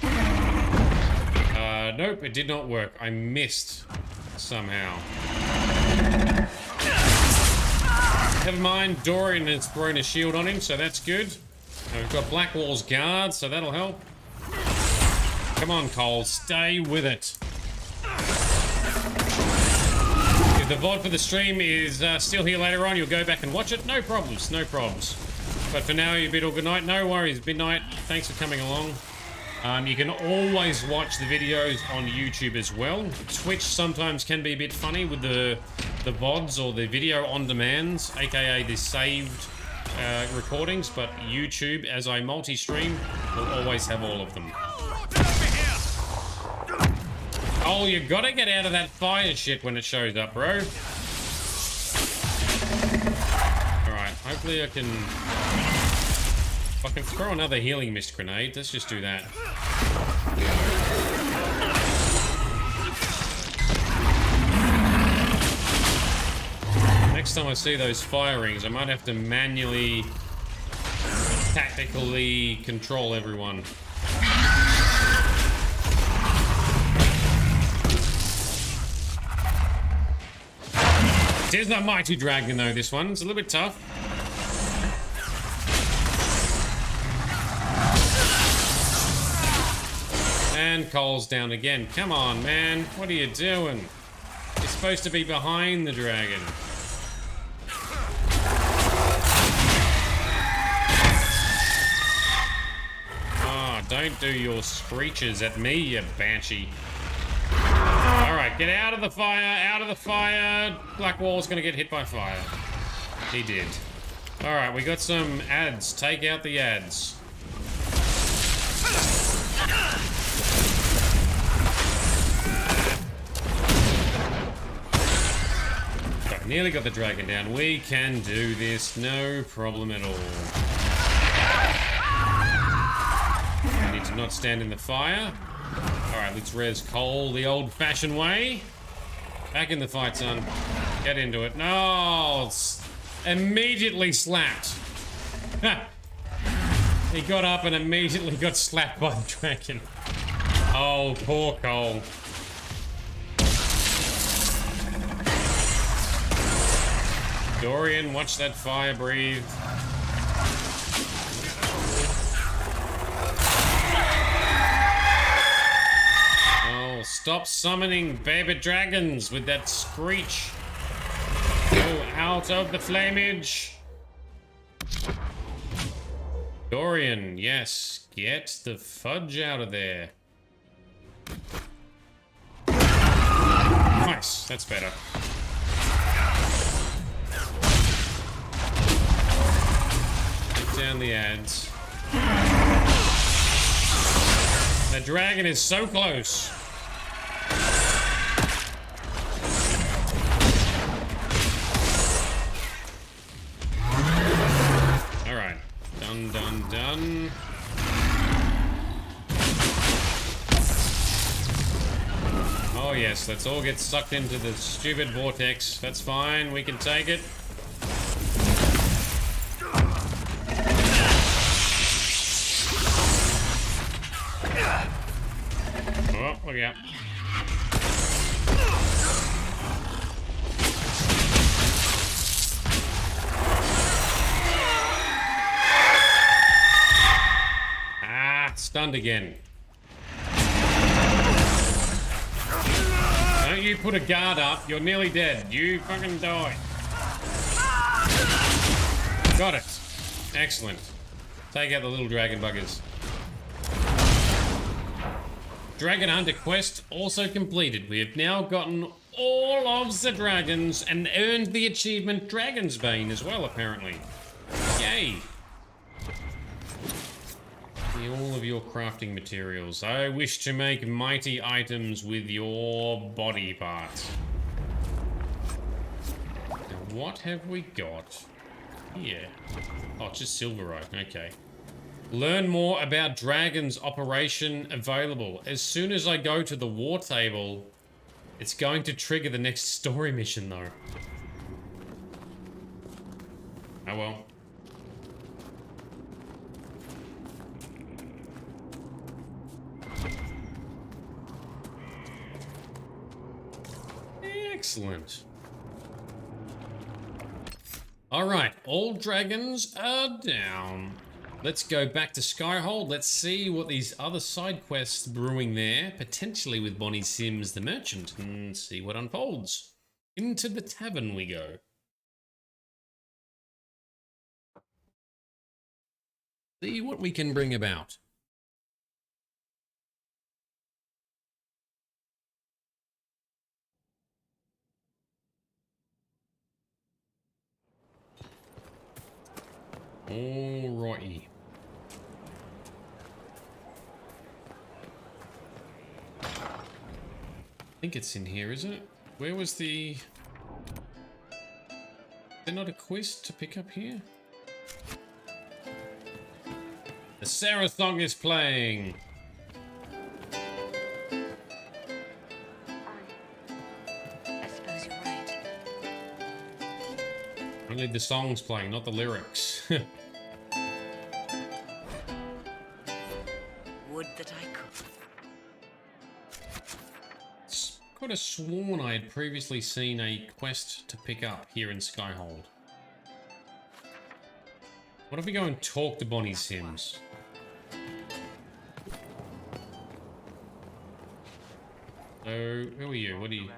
Nope, it did not work. I missed somehow. Never mind, Dorian has thrown a shield on him, so that's good. And we've got Blackwall's guard, so that'll help. Come on, Cole, stay with it. The VOD for the stream is still here later on. You'll go back and watch it. No problems, no probs. But for now, you bid all good night. No worries, midnight. Thanks for coming along. You can always watch the videos on YouTube as well. Twitch sometimes can be a bit funny with the VODs or the video on demands, aka the saved recordings. But YouTube, as I multi-stream, will always have all of them. Oh, you gotta get out of that fire shit when it shows up, bro. Alright, hopefully I can throw another healing mist grenade. Let's just do that. Next time I see those fire rings, I might have to manually, tactically control everyone. It is a mighty dragon though, this one. It's a little bit tough. And Cole's down again. Come on, man. What are you doing? You're supposed to be behind the dragon. Oh, don't do your screeches at me, you banshee. Alright, get out of the fire, out of the fire. Blackwall's gonna get hit by fire. He did. Alright, we got some ads. Take out the ads. Right, nearly got the dragon down. We can do this, no problem at all. I need to not stand in the fire. Alright, let's res Cole the old-fashioned way. Back in the fight, son. Get into it. No! It's immediately slapped. He got up and immediately got slapped by the dragon. Oh, poor Cole. Dorian, watch that fire breathe. hell? Stop summoning baby dragons with that screech. Go out of the flamage. Dorian, yes. Get the fudge out of there. Nice, that's better. Take down the ads. The dragon is so close. Alright. Done, done, done. Oh yes, let's all get sucked into the stupid vortex. That's fine, we can take it. Oh, look out. Ah, stunned again. Don't you put a guard up, you're nearly dead. You fucking die. Got it. Excellent. Take out the little dragon buggers. Dragon Hunter quest also completed. We have now gotten all of the dragons and earned the achievement Dragon's Bane as well, apparently. Yay. See all of your crafting materials. I wish to make mighty items with your body parts. Now, what have we got here? Oh, just silverite. Okay. Learn more about Dragon's operation available. As soon as I go to the war table, it's going to trigger the next story mission, though. Oh well. Excellent. Alright, all dragons are down. Let's go back to Skyhold. Let's see what these other side quests brewing there, potentially with Bonnie Sims the Merchant, and see what unfolds. Into the tavern we go. See what we can bring about. Alrighty. I think it's in here, isn't it? Where was the... Is there not a quest to pick up here? The Sarah song is playing! I suppose you're right. Only the song's playing, not the lyrics. Would that I could. Could have sworn I had previously seen a quest to pick up here in Skyhold. What if we go and talk to Bonnie Sims? So, who are you? What are you?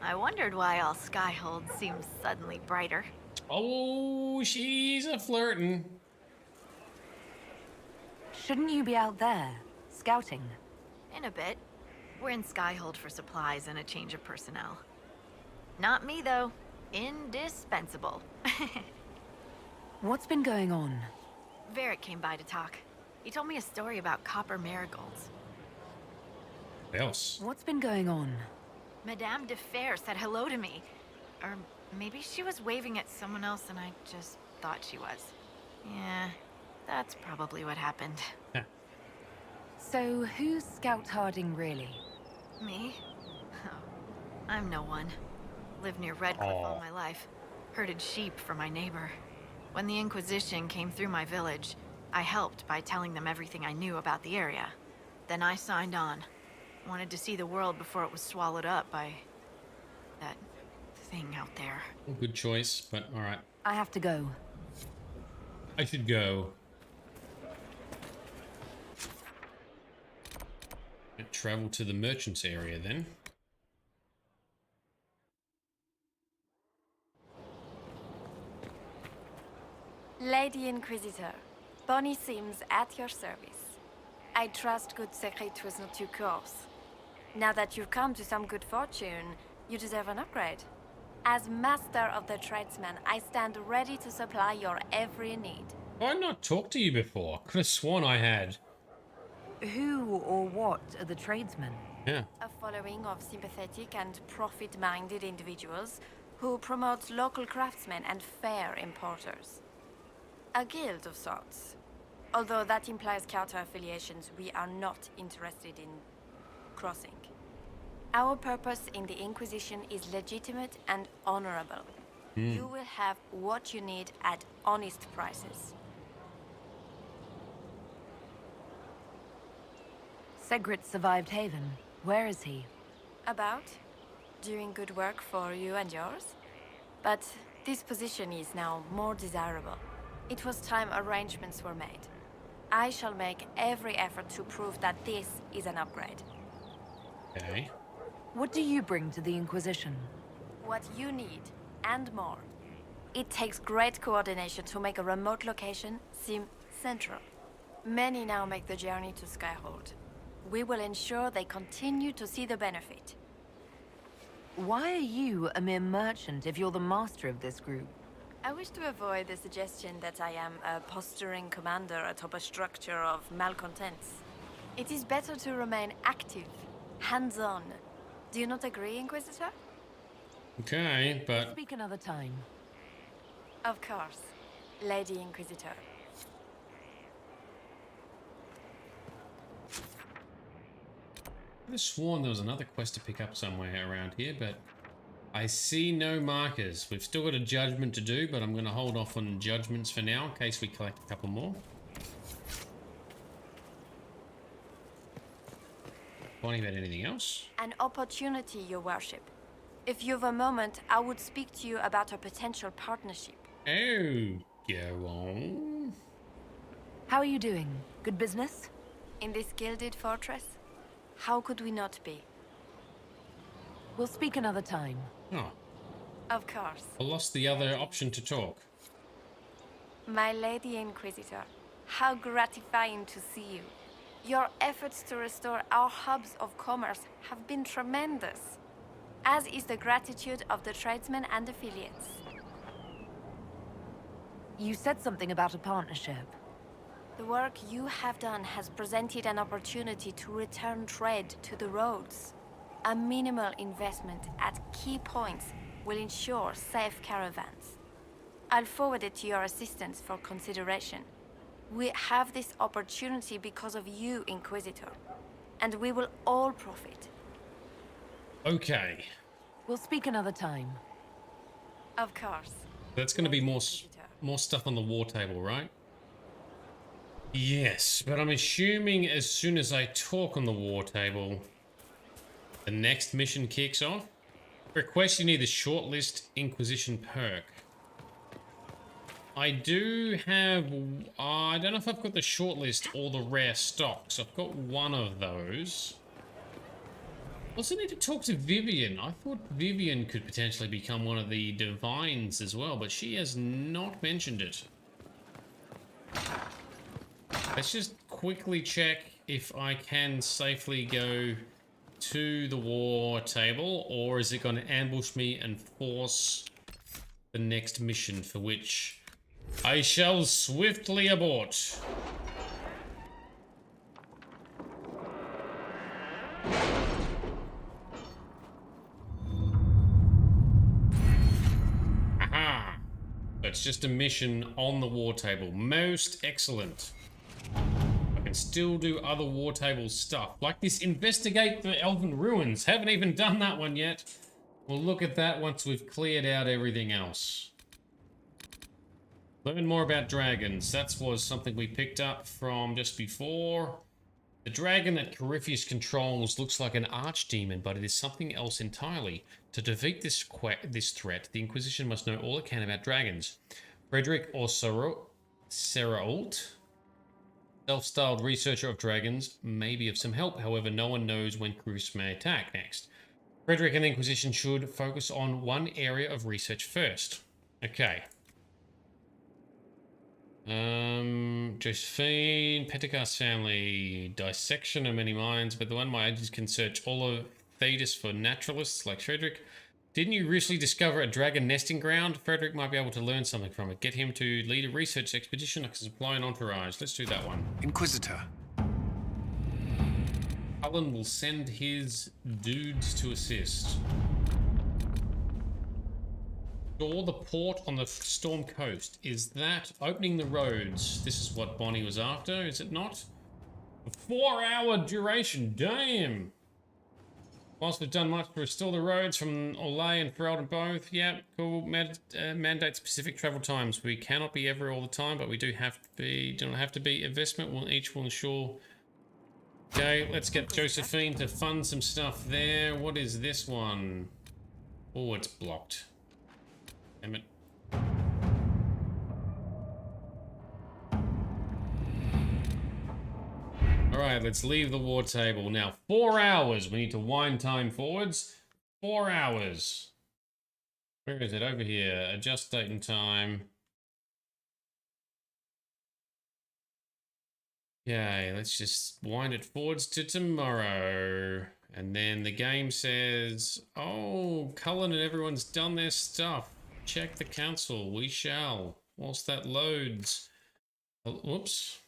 I wondered why all Skyhold seems suddenly brighter. Oh, she's a flirtin'. Shouldn't you be out there, scouting? In a bit. We're in Skyhold for supplies and a change of personnel. Not me, though. Indispensable. What's been going on? Varric came by to talk. He told me a story about copper marigolds. Else? What's been going on? Madame de Fer said hello to me. Or maybe she was waving at someone else and I just thought she was. Yeah, that's probably what happened. So, who's Scout Harding really? Me? Oh, I'm no one. Lived near Redcliffe all my life. Herded sheep for my neighbor. When the Inquisition came through my village, I helped by telling them everything I knew about the area. Then I signed on. Wanted to see the world before it was swallowed up by... that thing out there. Good choice, but alright. I have to go. I should go. travel to the merchants area then. Lady Inquisitor, Bonnie Sims at your service. I trust good secret was not too coarse. Now that you've come to some good fortune, you deserve an upgrade. As master of the tradesman, I stand ready to supply your every need. Why not talk to you before? Could have sworn I had. Who or what are the tradesmen? Yeah. A following of sympathetic and profit-minded individuals who promote local craftsmen and fair importers. A guild of sorts. Although that implies counter-affiliations we are not interested in crossing. Our purpose in the Inquisition is legitimate and honorable. You will have what you need at honest prices. Segrit survived Haven. Where is he? About? Doing good work for you and yours? But this position is now more desirable. It was time arrangements were made. I shall make every effort to prove that this is an upgrade. Okay. What do you bring to the Inquisition? What you need, and more. It takes great coordination to make a remote location seem central. Many now make the journey to Skyhold. We will ensure they continue to see the benefit. Why are you a mere merchant if you're the master of this group? I wish to avoid the suggestion that I am a posturing commander atop a structure of malcontents. It is better to remain active, hands-on. Do you not agree, Inquisitor? Okay, but... Speak another time. Of course, Lady Inquisitor. I could have sworn there was another quest to pick up somewhere around here, but I see no markers. We've still got a judgment to do, but I'm going to hold off on judgments for now in case we collect a couple more. Finding about anything else? An opportunity, Your Worship. If you've a moment, I would speak to you about a potential partnership. Oh, go on. How are you doing? Good business? In this gilded fortress? How could we not be? We'll speak another time. Oh. Of course. I lost the other option to talk. My Lady Inquisitor, how gratifying to see you. Your efforts to restore our hubs of commerce have been tremendous, as is the gratitude of the tradesmen and affiliates. You said something about a partnership. The work you have done has presented an opportunity to return trade to the roads. A minimal investment at key points will ensure safe caravans. I'll forward it to your assistants for consideration. We have this opportunity because of you, Inquisitor, and we will all profit. Okay. We'll speak another time. Of course. That's going to be more stuff on the war table, right? Yes, but I'm assuming as soon as I talk on the war table, the next mission kicks off. Request you need the shortlist Inquisition perk. I do have... I don't know if I've got the shortlist or the rare stocks. I've got one of those. Also need to talk to Vivian. I thought Vivian could potentially become one of the divines as well, but she has not mentioned it. Let's just quickly check if I can safely go to the war table, or is it going to ambush me and force the next mission, for which I shall swiftly abort. Aha! It's just a mission on the war table. Most excellent. I can still do other war table stuff, like this investigate the Elven ruins. Haven't even done that one yet. We'll look at that once we've cleared out everything else. Learn more about dragons. That was something we picked up from just before. The dragon that Corypheus controls looks like an archdemon, but it is something else entirely. To defeat this threat, the Inquisition must know all it can about dragons. Frederick or Serault Self-styled researcher of dragons may be of some help. However, no one knows when Cruz may attack next. Frederick and the Inquisition should focus on one area of research first. Okay. Josephine, Pentecost family, dissection of many minds, but the one my agents can search all of Thedas for naturalists like Frederick. Didn't you recently discover a dragon nesting ground? Frederick might be able to learn something from it. Get him to lead a research expedition. I can supply an entourage. Let's do that one. Inquisitor. Cullen will send his dudes to assist. Store the port on the Storm Coast. Is that opening the roads? This is what Bonnie was after, is it not? A 4-hour duration, damn! Whilst we've done much to restore the roads from Olay and Ferelden both, yeah, cool. Mandate specific travel times. We cannot be ever all the time, but we do not have to be. Investment will ensure. Okay, let's get Josephine to fund some stuff there. What is this one? Oh, it's blocked. Damn it. Alright, let's leave the war table. Now, 4 hours. We need to wind time forwards. 4 hours. Where is it? Over here. Adjust date and time. Okay, let's just wind it forwards to tomorrow. And then the game says, oh, Cullen and everyone's done their stuff. Check the council. We shall. Whilst that loads. Whoops.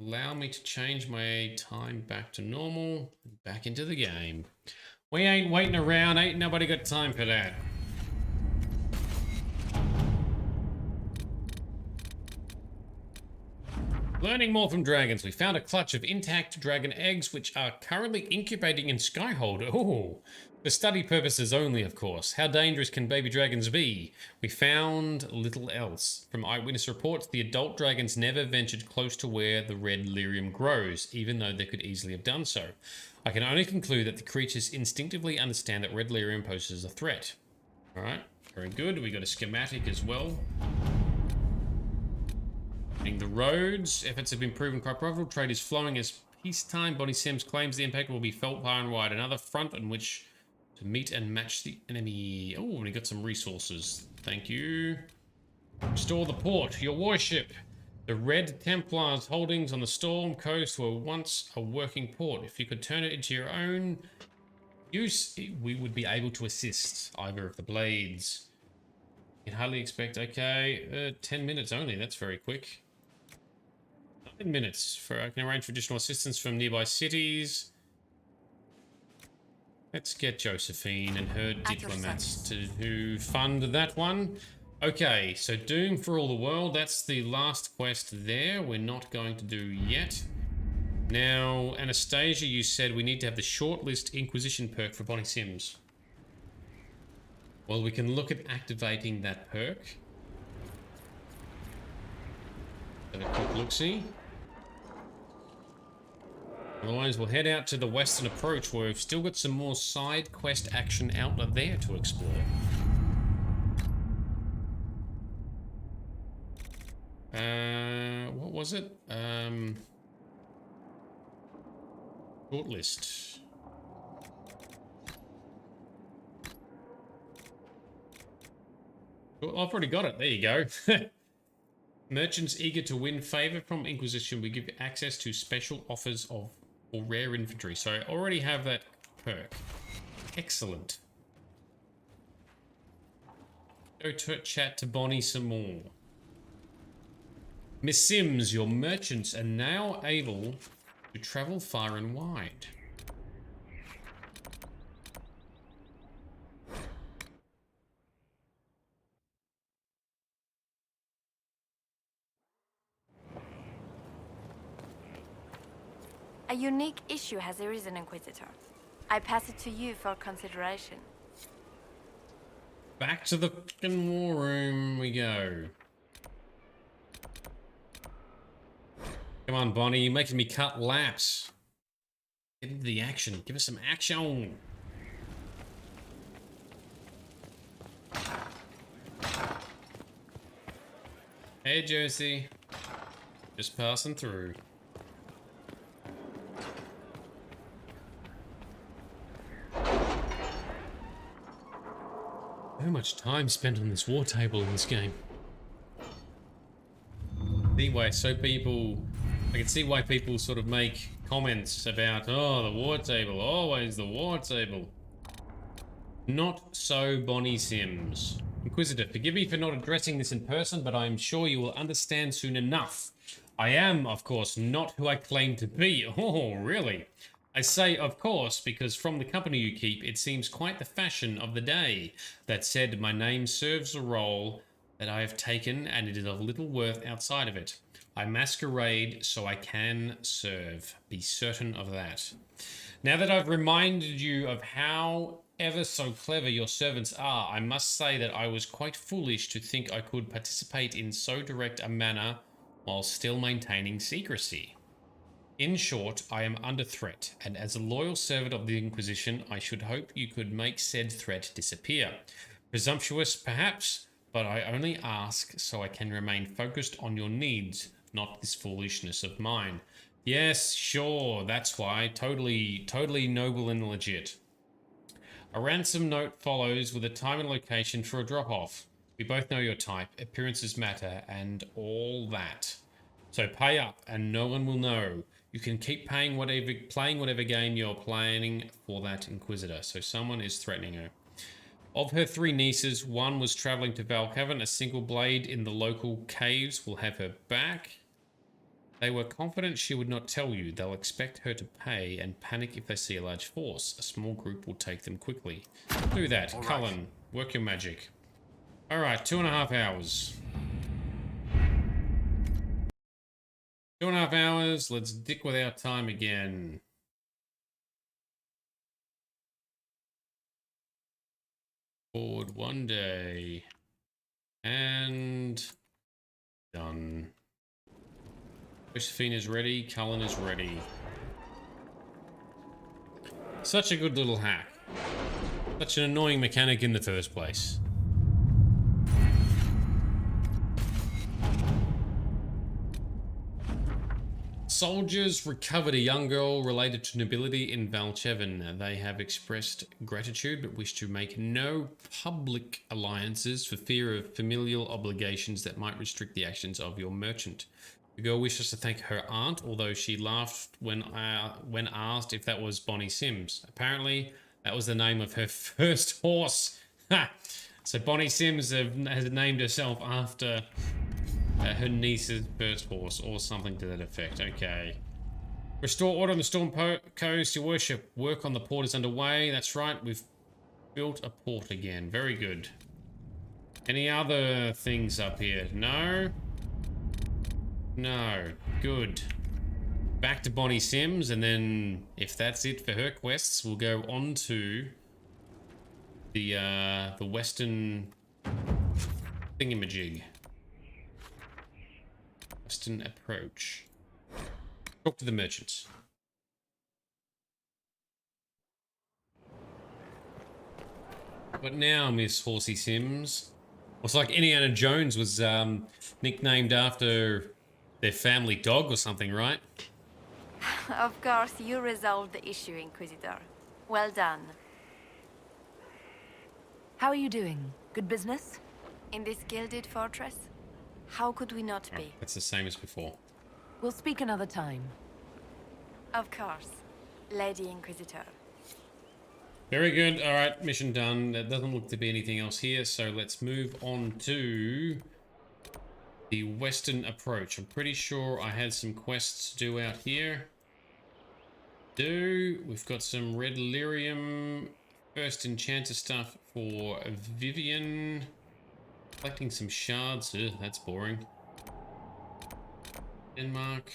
Allow me to change my time back to normal. Back into the game. We ain't waiting around. Ain't nobody got time for that. Learning more from dragons. We found a clutch of intact dragon eggs which are currently incubating in Skyhold. Oh, for study purposes only, of course. How dangerous can baby dragons be? We found little else. From eyewitness reports, the adult dragons never ventured close to where the red lyrium grows, even though they could easily have done so. I can only conclude that the creatures instinctively understand that red lyrium poses a threat. Alright, very good. We got a schematic as well. The roads, efforts have been proven quite profitable. Trade is flowing as peacetime. Bonnie Sims claims the impact will be felt far and wide. Another front on which to meet and match the enemy. Oh, we got some resources. Thank you. Restore the port. Your warship. The Red Templars' holdings on the Storm Coast were once a working port. If you could turn it into your own use, we would be able to assist either of the blades. You can hardly expect. Okay, 10 minutes only. That's very quick. 9 minutes for I can arrange for additional assistance from nearby cities. Let's get Josephine and her diplomats to fund that one. Okay, so Doom for all the world. That's the last quest there. We're not going to do yet. Now, Anastasia, you said we need to have the shortlist Inquisition perk for Bonnie Sims. Well, we can look at activating that perk. Have a quick look-see. Otherwise, we'll head out to the western approach where we've still got some more side quest action out there to explore. What was it? Shortlist. Well, I've already got it. There you go. Merchants eager to win favor from Inquisition. We give access to special offers of or rare inventory. So I already have that perk. Excellent. Go to chat to Bonnie some more. Miss Sims, your merchants are now able to travel far and wide. A unique issue has arisen, Inquisitor. I pass it to you for consideration. Back to the fucking war room we go. Come on, Bonnie, you're making me cut laps. Get into the action. Give us some action. Hey, Josie. Just passing through. So much time spent on this war table in this game. Anyway, so people... I can see why people sort of make comments about, oh, the war table, always the war table. Not so Bonnie Sims. Inquisitor, forgive me for not addressing this in person, but I am sure you will understand soon enough. I am, of course, not who I claim to be. Oh, really? I say of course because from the company you keep, it seems quite the fashion of the day. That said, my name serves a role that I have taken and it is of little worth outside of it. I masquerade so I can serve. Be certain of that. Now that I've reminded you of how ever so clever your servants are, I must say that I was quite foolish to think I could participate in so direct a manner while still maintaining secrecy. In short, I am under threat, and as a loyal servant of the Inquisition, I should hope you could make said threat disappear. Presumptuous, perhaps, but I only ask so I can remain focused on your needs, not this foolishness of mine. Yes, sure, that's why. Totally noble and legit. A ransom note follows with a time and location for a drop-off. We both know your type, appearances matter, and all that. So pay up, and no one will know. You can keep playing whatever game you're planning for that Inquisitor. So someone is threatening her. Of her 3 nieces, one was traveling to Valcavan. A single blade in the local caves will have her back. They were confident she would not tell you. They'll expect her to pay and panic if they see a large force. A small group will take them quickly. Do that. All Cullen, right. Work your magic. Alright, 2.5 hours. 2.5 hours. Let's dick with our time again. Forward 1 day. And done. Josephine is ready. Cullen is ready. Such a good little hack. Such an annoying mechanic in the first place. Soldiers recovered a young girl related to nobility in Valchevan. They have expressed gratitude but wish to make no public alliances for fear of familial obligations that might restrict the actions of your merchant. The girl wishes to thank her aunt, although she laughed when asked if that was Bonnie Sims. Apparently, that was the name of her first horse. Ha! So Bonnie Sims has named herself after her niece's first horse, or something to that effect. Okay. Restore order on the Storm Coast. Your worship, work on the port is underway. That's right, we've built a port again. Very good. Any other things up here? No? No. Good. Back to Bonnie Sims, and then if that's it for her quests, we'll go on to the western thingamajig. Western approach. Talk to the merchants. But now, Miss Horsey Sims. It's like Indiana Jones was nicknamed after their family dog or something, right? Of course, you resolved the issue, Inquisitor. Well done. How are you doing? Good business? In this gilded fortress? How could we not be? That's the same as before. We'll speak another time. Of course, Lady Inquisitor. Very good. All right, mission done. There doesn't look to be anything else here, so let's move on to the western approach. I'm pretty sure I had some quests to do out here. We've got some red lyrium, first enchanter stuff for Vivian. Collecting some shards. Ugh, that's boring. Denmark.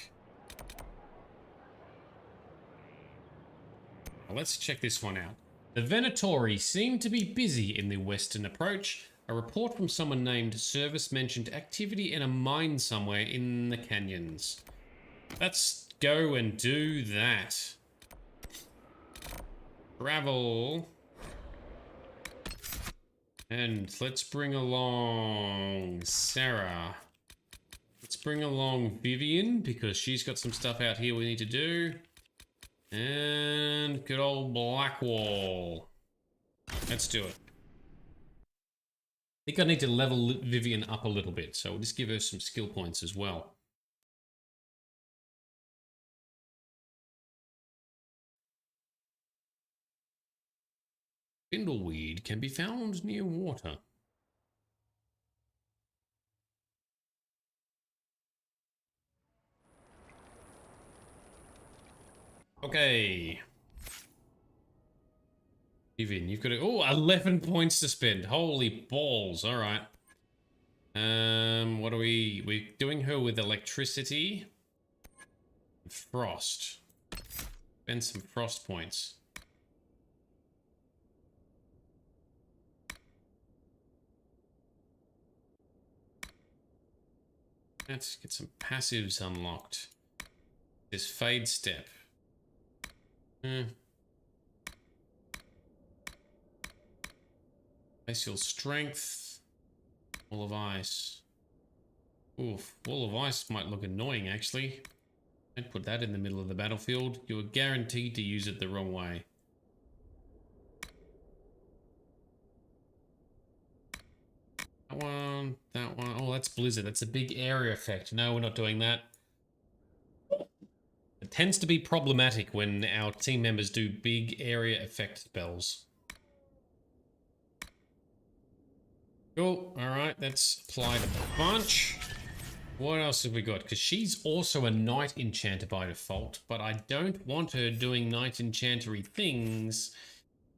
Well, let's check this one out. The Venatori seem to be busy in the western approach. A report from someone named Service mentioned activity in a mine somewhere in the canyons. Let's go and do that. Travel. And let's bring along Sarah. Let's bring along Vivian, because she's got some stuff out here we need to do. And good old Blackwall. Let's do it. think I need to level Vivian up a little bit, so we'll just give her some skill points as well. Spindleweed can be found near water. Okay. Vivian, you've got to... Oh, 11 points to spend. Holy balls. All right. What are we... We're doing her with electricity. Frost. Spend some frost points. Let's get some passives unlocked. This fade step. Glacial strength. Wall of ice. Oof, wall of ice might look annoying actually. Don't put that in the middle of the battlefield. You are guaranteed to use it the wrong way. That one, that one. Oh, that's Blizzard. That's a big area effect. No, we're not doing that. It tends to be problematic when our team members do big area effect spells. Cool. Alright, let's apply the bunch. What else have we got? Because she's also a Night Enchanter by default, but I don't want her doing Night Enchantery things.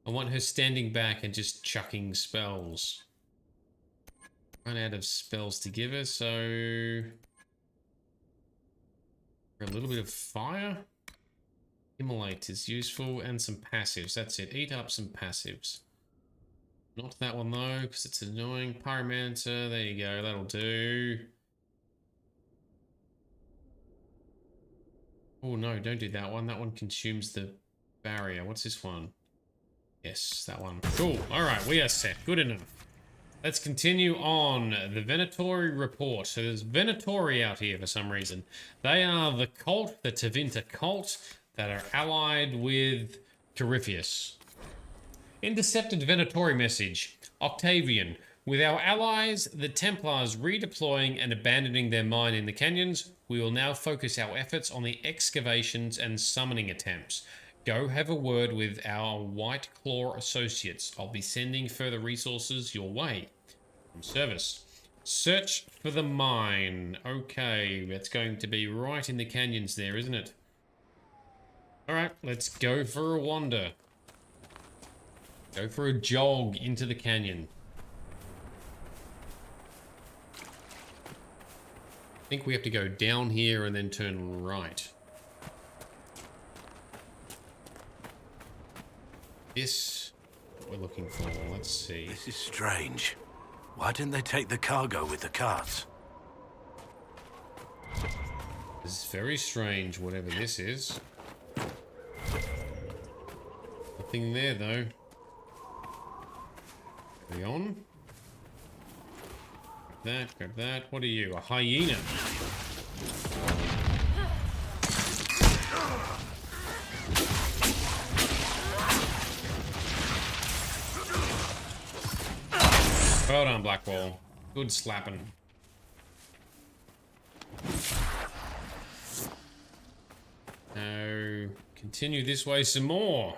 I want her standing back and just chucking spells. Run out of spells to give her, so... a little bit of fire. Immolate is useful, and some passives. That's it. Eat up some passives. Not that one though, because it's annoying. Pyromancer, there you go. That'll do. Oh no, don't do that one. That one consumes the barrier. What's this one? Yes, that one. Cool. Alright, we are set. Good enough. Let's continue on. The Venatori report. So there's Venatori out here for some reason. They are the cult, the Tevinter cult, that are allied with Corypheus. Intercepted Venatori message. Octavian. With our allies, the Templars, redeploying and abandoning their mine in the canyons, we will now focus our efforts on the excavations and summoning attempts. Go have a word with our White Claw associates. I'll be sending further resources your way. From service. Search for the mine. Okay, that's going to be right in the canyons there, isn't it? Alright, let's go for a wander. Go for a jog into the canyon. I think we have to go down here and then turn right. This, what we're looking for, let's see. This is strange. Why didn't they take the cargo with the carts? This is very strange, whatever this is. Nothing there, though. Are we on? Grab that, grab that. What are you? A hyena? Well done, Blackwall. Good slapping. Now, continue this way some more.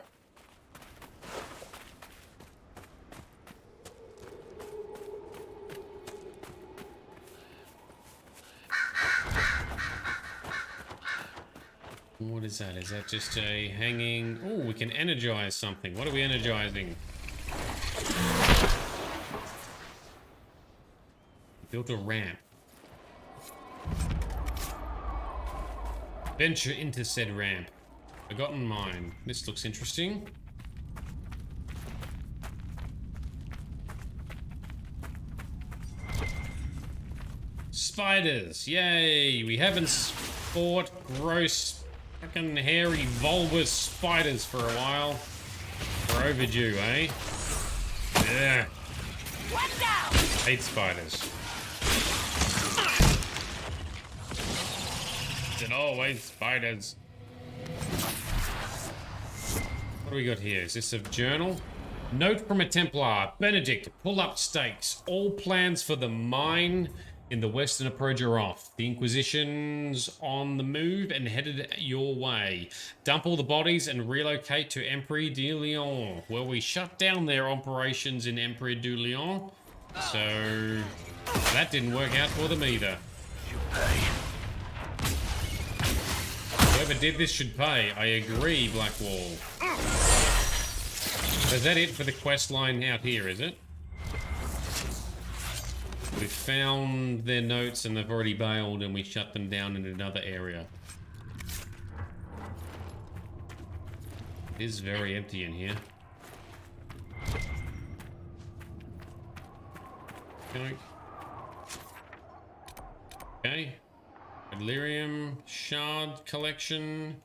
What is that? Is that just a hanging... Oh, we can energize something. What are we energizing? Built a ramp. Venture into said ramp. Forgotten mine. This looks interesting. Spiders. Yay! We haven't fought gross, fucking hairy, bulbous spiders for a while. We're overdue, eh? Yeah. Hate spiders. And always spiders. What do we got here? Is this a journal? Note from a Templar. Benedict, pull up stakes. All plans for the mine in the western approach are off. The Inquisition's on the move and headed your way. Dump all the bodies and relocate to Emperor de Lyon, where we shut down their operations in Emperor de Lyon. So that didn't work out for them either. Whoever did this should pay. I agree, Blackwall. Is that it for the quest line out here, is it? We found their notes and they've already bailed and we shut them down in another area. It is very empty in here. Okay. Delirium, shard collection.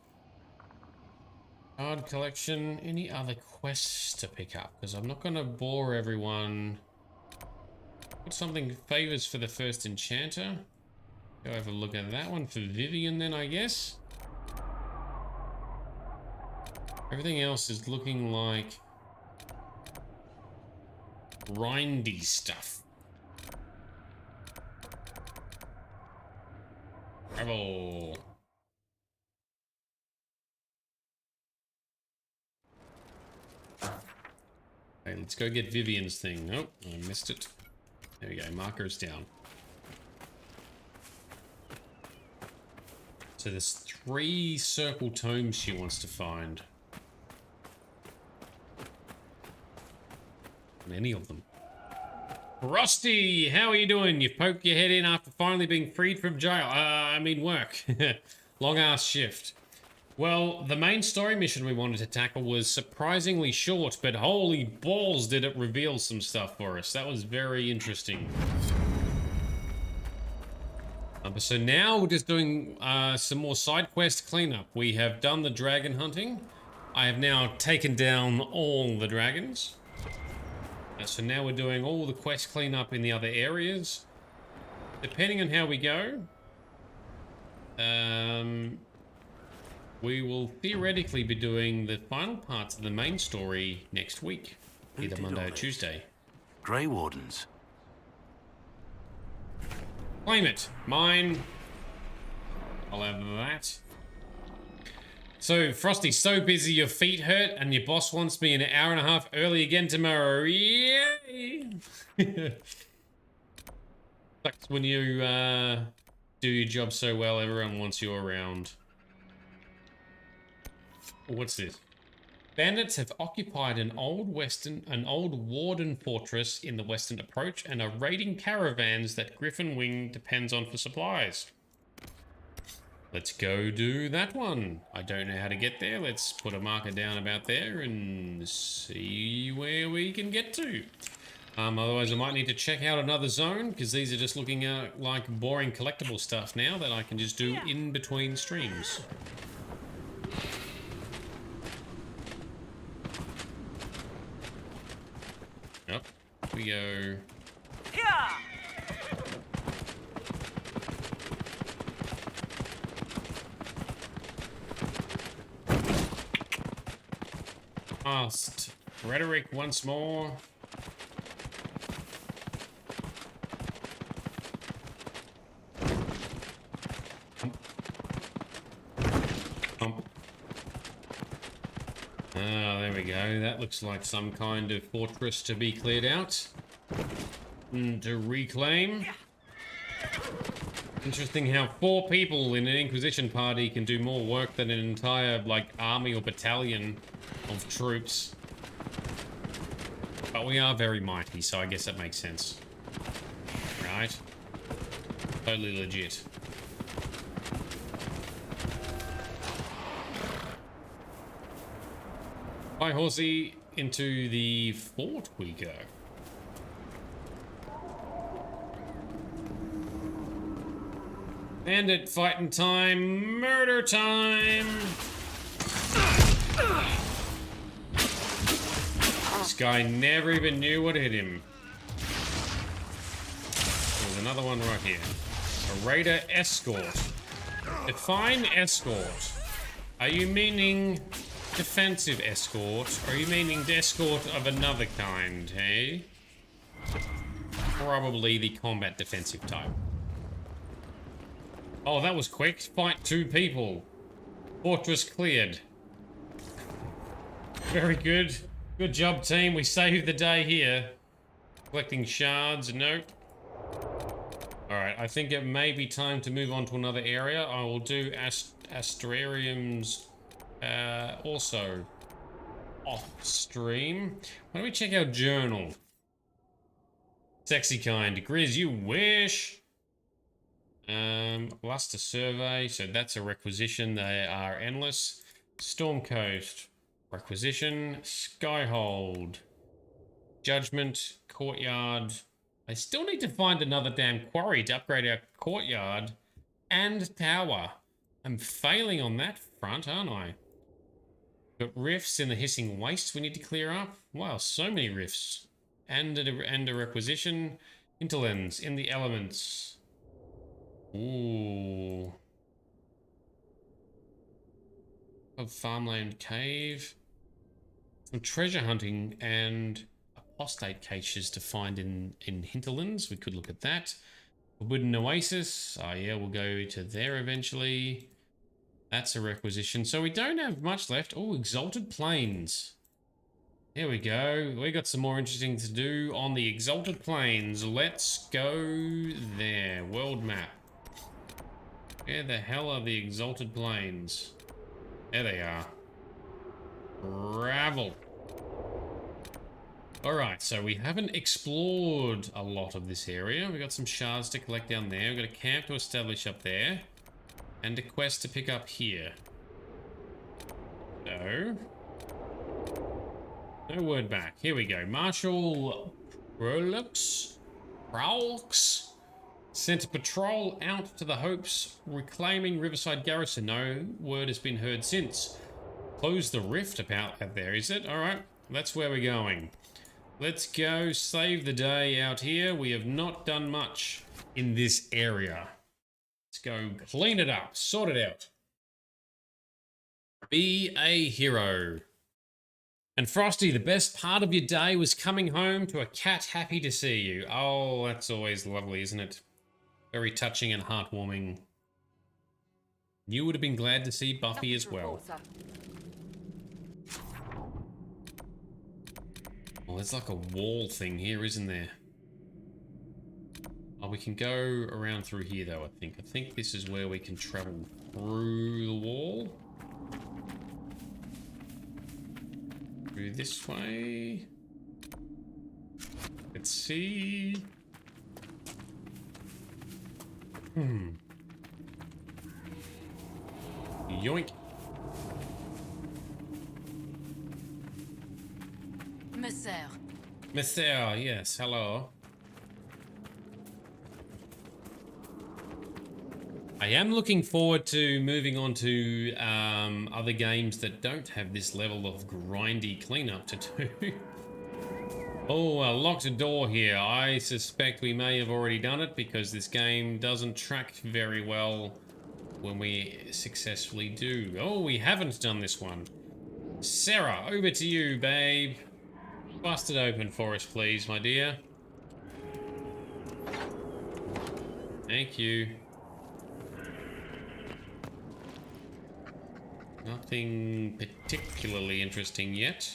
Shard collection. Any other quests to pick up? Because I'm not going to bore everyone. Put something favors for the first enchanter. Go have a look at that one for Vivian then, I guess. Everything else is looking like grindy stuff. Travel. Okay, let's go get Vivian's thing. Oh, I missed it. There we go, markers down. So there's 3 circle tomes she wants to find. Many of them. Frosty, how are you doing? You've poked your head in after finally being freed from jail. I mean work. Long ass shift. Well, the main story mission we wanted to tackle was surprisingly short, but holy balls did it reveal some stuff for us. That was very interesting. So now we're just doing some more side quest cleanup. We have done the dragon hunting. I have now taken down all the dragons. So now we're doing all the quest cleanup in the other areas. Depending on how we go, we will theoretically be doing the final parts of the main story next week, either Monday or Tuesday. Grey Wardens. Claim it. Mine. I'll have that. So, Frosty, so busy your feet hurt and your boss wants me an hour and a half early again tomorrow. Yay! Sucks when you do your job so well, everyone wants you around. What's this? Bandits have occupied an old warden fortress in the western approach and are raiding caravans that Griffin Wing depends on for supplies. Let's go do that one. I don't know how to get there. Let's put a marker down about there and see where we can get to. Otherwise I might need to check out another zone because these are just looking like boring collectible stuff now that I can just do in between streams. Up we go. Past rhetoric once more. There we go. That looks like some kind of fortress to be cleared out. To reclaim. Interesting how 4 people in an Inquisition party can do more work than an entire, like, army or battalion of troops. But we are very mighty, so I guess that makes sense. Right? Totally legit. Hi, horsey. Into the fort we go. Bandit fighting time. Murder time. This guy never even knew what hit him. There's another one right here. A raider escort. Define escort. Are you meaning Defensive escort? Are you meaning escort of another kind, hey? Probably the combat defensive type. Oh, that was quick. Fight 2 people. Fortress cleared. Very good. Good job, team. We saved the day here. Collecting shards. Nope. Alright, I think it may be time to move on to another area. I will do astrariums also off stream. Why don't we check our journal? Sexy kind. Grizz, you wish. Luster survey, so that's a requisition. They are endless. Storm Coast, requisition. Skyhold, Judgment, Courtyard. I still need to find another damn quarry to upgrade our courtyard and tower. I'm failing on that front, aren't I? Got rifts in the hissing waste we need to clear up. Wow, so many rifts. And a requisition. Hinterlands in the elements. Ooh. Of farmland cave. Some treasure hunting and apostate caches to find in Hinterlands. We could look at that. Wooden Oasis. Oh yeah, we'll go to there eventually. That's a requisition. So we don't have much left. Oh, Exalted Plains. Here we go. We got some more interesting to do on the Exalted Plains. Let's go there. World map. Where the hell are the Exalted Plains? There they are. Travel. Alright, so we haven't explored a lot of this area. We've got some shards to collect down there. We've got a camp to establish up there. And a quest to pick up here. So... no word back. Here we go. Marshal Prolux sent a patrol out to the Hopes, reclaiming Riverside Garrison. No word has been heard since. Close the rift about there, is it? Alright, that's where we're going. Let's go save the day out here. We have not done much in this area. Let's go clean it up, sort it out. Be a hero. And Frosty, the best part of your day was coming home to a cat happy to see you. Oh, that's always lovely, isn't it? Very touching and heartwarming. You would have been glad to see Buffy as well. Oh, there's like a wall thing here, isn't there? Oh, we can go around through here, though, I think. I think this is where we can travel through the wall. Through this way. Let's see. Yoink. Monsieur. Monsieur, yes, hello. I am looking forward to moving on to other games that don't have this level of grindy cleanup to do. Oh, a locked door here. I suspect we may have already done it because this game doesn't track very well when we successfully do. Oh, we haven't done this one. Sarah, over to you, babe. Bust it open for us, please, my dear. Thank you. Nothing particularly interesting yet.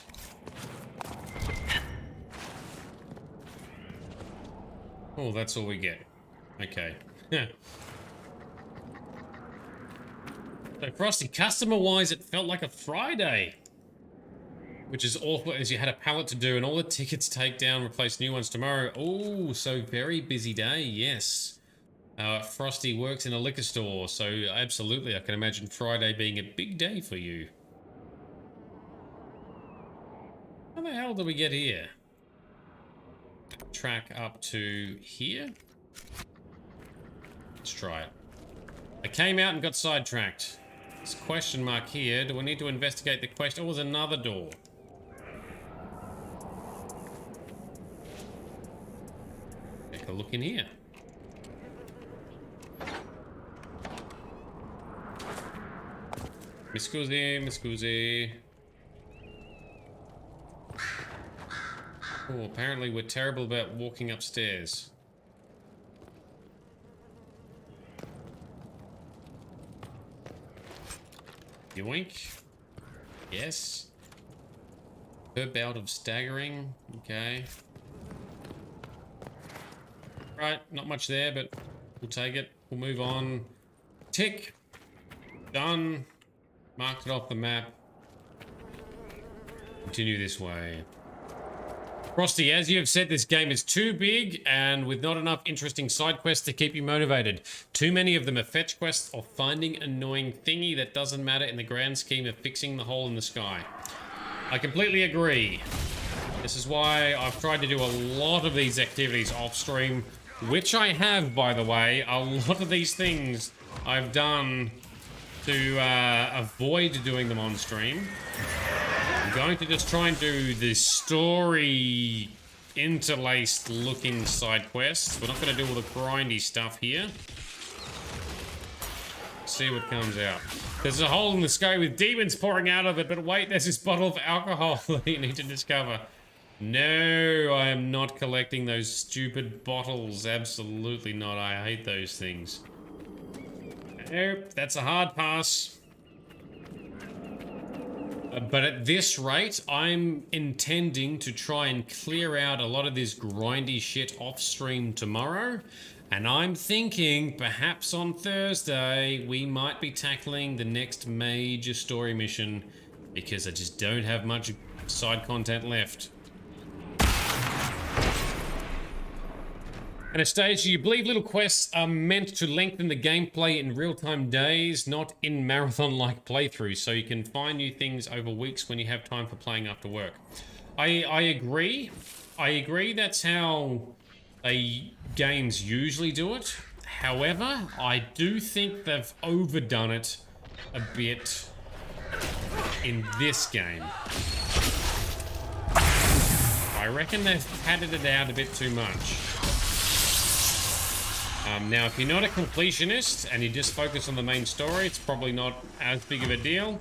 Oh, that's all we get. Okay. So Frosty, customer-wise, it felt like a Friday. Which is awful, as you had a pallet to do and all the tickets take down, replace new ones tomorrow. Oh, so very busy day, yes. Frosty works in a liquor store, so absolutely, I can imagine Friday being a big day for you. How the hell do we get here? Track up to here? Let's try it. I came out and got sidetracked. There's a question mark here. Do I need to investigate the question? Oh, there's another door. Take a look in here. Mi scusi, mi scusi. Oh, apparently we're terrible about walking upstairs. Yoink. Yes. Per bout of staggering. Okay. Right, not much there, but we'll take it. We'll move on. Tick. Done. Marked it off the map. Continue this way. Frosty, as you have said, this game is too big and with not enough interesting side quests to keep you motivated. Too many of them are fetch quests or finding an annoying thingy that doesn't matter in the grand scheme of fixing the hole in the sky. I completely agree. This is why I've tried to do a lot of these activities off stream, which I have, by the way. A lot of these things I've done to avoid doing them on stream. I'm going to just try and do the story interlaced looking side quests. We're not going to do all the grindy stuff here. See what comes out. There's a hole in the sky with demons pouring out of it, but wait, there's this bottle of alcohol that you need to discover. No, I am not collecting those stupid bottles. Absolutely not. I hate those things. Nope, that's a hard pass. But at this rate, I'm intending to try and clear out a lot of this grindy shit off stream tomorrow. And I'm thinking perhaps on Thursday, we might be tackling the next major story mission because I just don't have much side content left. Anastasia, you believe little quests are meant to lengthen the gameplay in real-time days, not in marathon-like playthroughs, so you can find new things over weeks when you have time for playing after work. I agree. I agree that's how games usually do it. However, I do think they've overdone it a bit in this game. I reckon they've padded it out a bit too much. Now, if you're not a completionist and you just focus on the main story, it's probably not as big of a deal.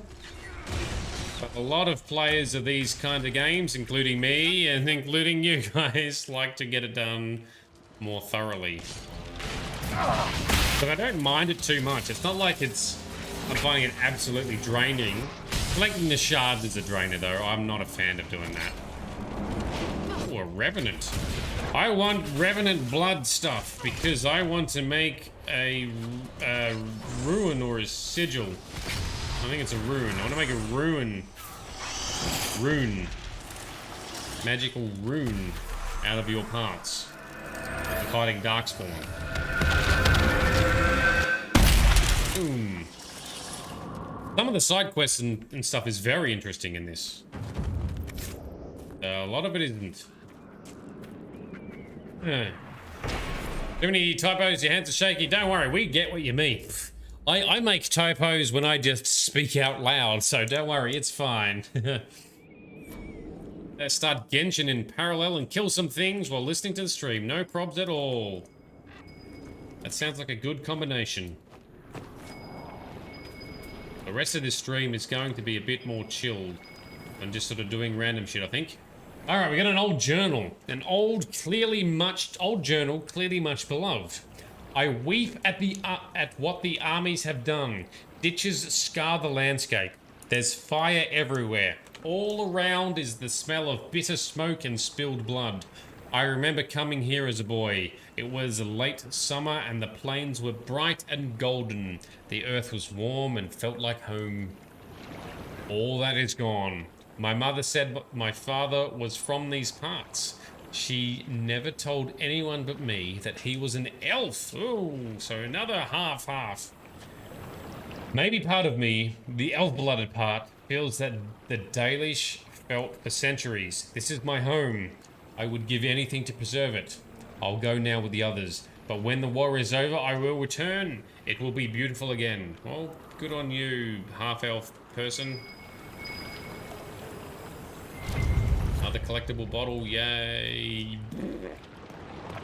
But a lot of players of these kind of games, including me and including you guys, like to get it done more thoroughly. But I don't mind it too much. It's not like I'm finding it absolutely draining. Collecting the shards is a drainer, though. I'm not a fan of doing that. Oh, a Revenant. I want Revenant blood stuff because I want to make a ruin or a sigil. I think it's a rune. I want to make a rune. Magical rune out of your parts. For fighting Darkspawn. Boom. Some of the side quests and stuff is very interesting in this. A lot of it isn't. Too many typos, your hands are shaky. Don't worry, we get what you mean. I make typos when I just speak out loud, so don't worry, it's fine. Let's start Genshin in parallel and kill some things while listening to the stream. No probs at all. That sounds like a good combination. The rest of this stream is going to be a bit more chilled and just sort of doing random shit, I think. All right, we got an old journal. An old journal, clearly much beloved. I weep at what the armies have done. Ditches scar the landscape. There's fire everywhere. All around is the smell of bitter smoke and spilled blood. I remember coming here as a boy. It was late summer and the plains were bright and golden. The earth was warm and felt like home. All that is gone. My mother said my father was from these parts. She never told anyone but me that he was an elf. Oh, so another half-half. Maybe part of me, the elf-blooded part, feels that the Dalish felt for centuries. This is my home. I would give anything to preserve it. I'll go now with the others. But when the war is over, I will return. It will be beautiful again. Well, good on you, half-elf person. Another collectible bottle, yay.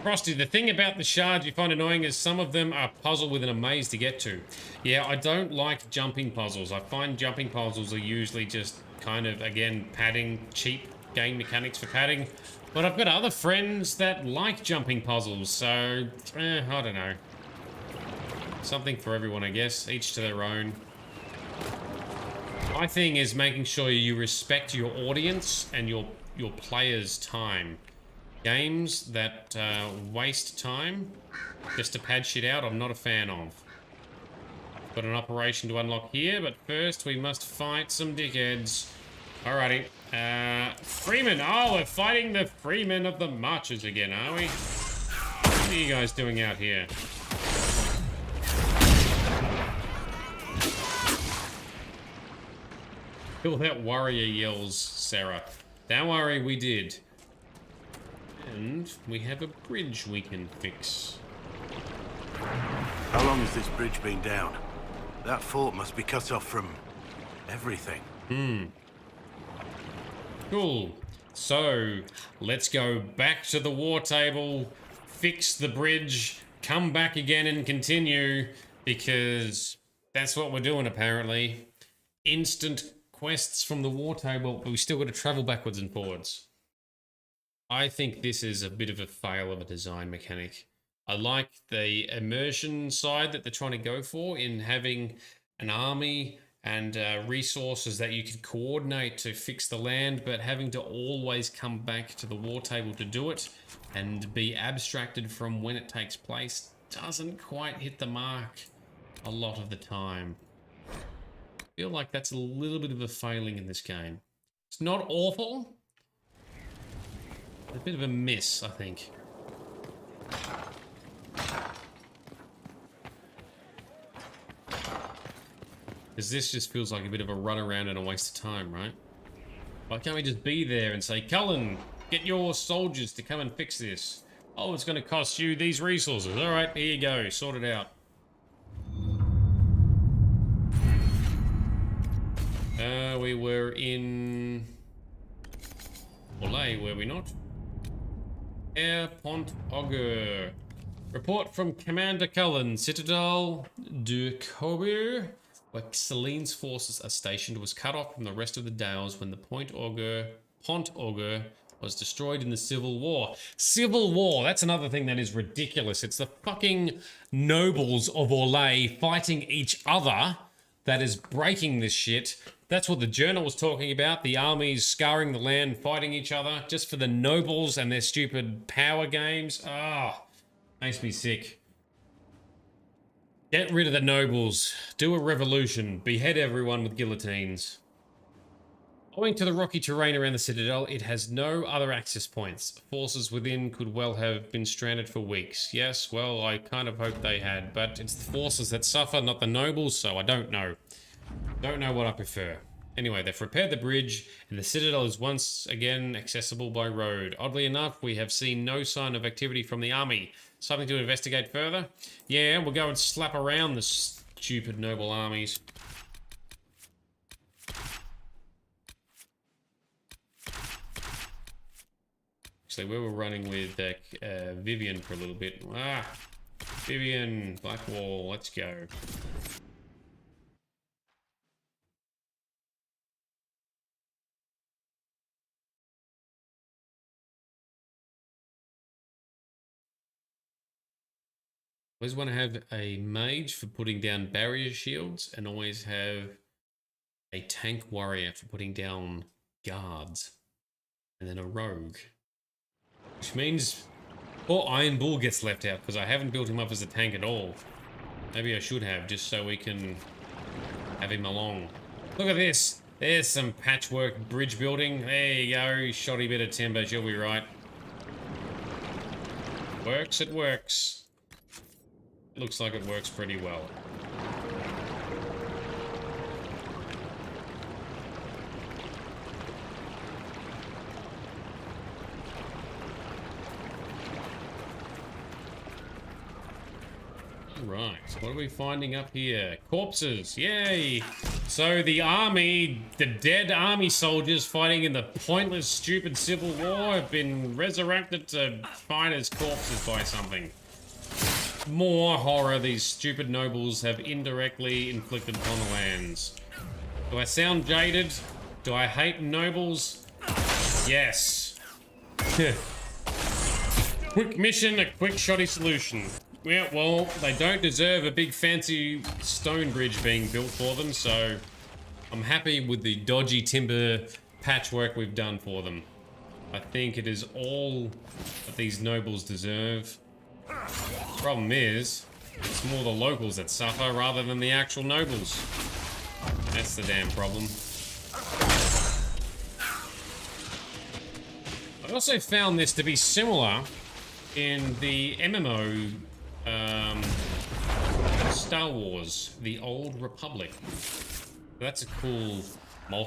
Frosty, the thing about the shards you find annoying is some of them are puzzle within a maze to get to. Yeah, I don't like jumping puzzles. I find jumping puzzles are usually just kind of, again, padding, cheap game mechanics for padding. But I've got other friends that like jumping puzzles, so I don't know. Something for everyone, I guess. Each to their own. My thing is making sure you respect your audience and your players' time. Games that waste time just to pad shit out, I'm not a fan of. Got an operation to unlock here, but first we must fight some dickheads. Alrighty. Freeman. Oh, we're fighting the Freeman of the Marches again, are we? What are you guys doing out here? Kill that warrior, yells Sarah. Don't worry, we did. And we have a bridge we can fix. How long has this bridge been down? That fort must be cut off from everything. Cool. So, let's go back to the war table, fix the bridge, come back again and continue, because that's what we're doing apparently. Instant quests from the war table, but we still got to travel backwards and forwards. I think this is a bit of a fail of a design mechanic. I like the immersion side that they're trying to go for in having an army and resources that you can coordinate to fix the land, but having to always come back to the war table to do it and be abstracted from when it takes place doesn't quite hit the mark a lot of the time. I feel like that's a little bit of a failing in this game. It's not awful. A bit of a miss, I think. Because this just feels like a bit of a runaround and a waste of time, right? Why can't we just be there and say, Cullen, get your soldiers to come and fix this. Oh, it's going to cost you these resources. All right, here you go. Sort it out. We were in Olay, were we not? Air Pont Augur. Report from Commander Cullen, Citadel de Coburg, where Celine's forces are stationed, was cut off from the rest of the Dales when the Pont Augur was destroyed in the Civil War. Civil War, that's another thing that is ridiculous. It's the fucking nobles of Orlais fighting each other that is breaking this shit. That's what the journal was talking about. The armies scouring the land, fighting each other, just for the nobles and their stupid power games. Ah, makes me sick. Get rid of the nobles. Do a revolution. Behead everyone with guillotines. Owing to the rocky terrain around the Citadel, it has no other access points. Forces within could well have been stranded for weeks. Yes, well, I kind of hope they had, but it's the forces that suffer, not the nobles, so I don't know. Don't know what I prefer. Anyway, they've repaired the bridge, and the Citadel is once again accessible by road. Oddly enough, we have seen no sign of activity from the army. Something to investigate further? Yeah, we'll go and slap around the stupid noble armies. Actually, we were running with Vivian for a little bit. Ah, Vivian, Blackwall, let's go. Always want to have a mage for putting down barrier shields, and always have a tank warrior for putting down guards, and then a rogue. Which means poor Iron Bull gets left out because I haven't built him up as a tank at all. Maybe I should have, just so we can have him along. Look at this. There's some patchwork bridge building. There you go. Shoddy bit of timber. She'll be right. Works, it works. Looks like it works pretty well. Right, what are we finding up here? Corpses, yay! So the army, the dead army soldiers fighting in the pointless, stupid civil war have been resurrected to fight as corpses by something. More horror these stupid nobles have indirectly inflicted upon the lands. Do I sound jaded? Do I hate nobles? Yes. Quick mission, a quick shoddy solution. Yeah, well, they don't deserve a big fancy stone bridge being built for them, so I'm happy with the dodgy timber patchwork we've done for them. I think it is all that these nobles deserve. Problem is, it's more the locals that suffer rather than the actual nobles. That's the damn problem. I also found this to be similar in the MMO Star Wars, The Old Republic. That's a cool,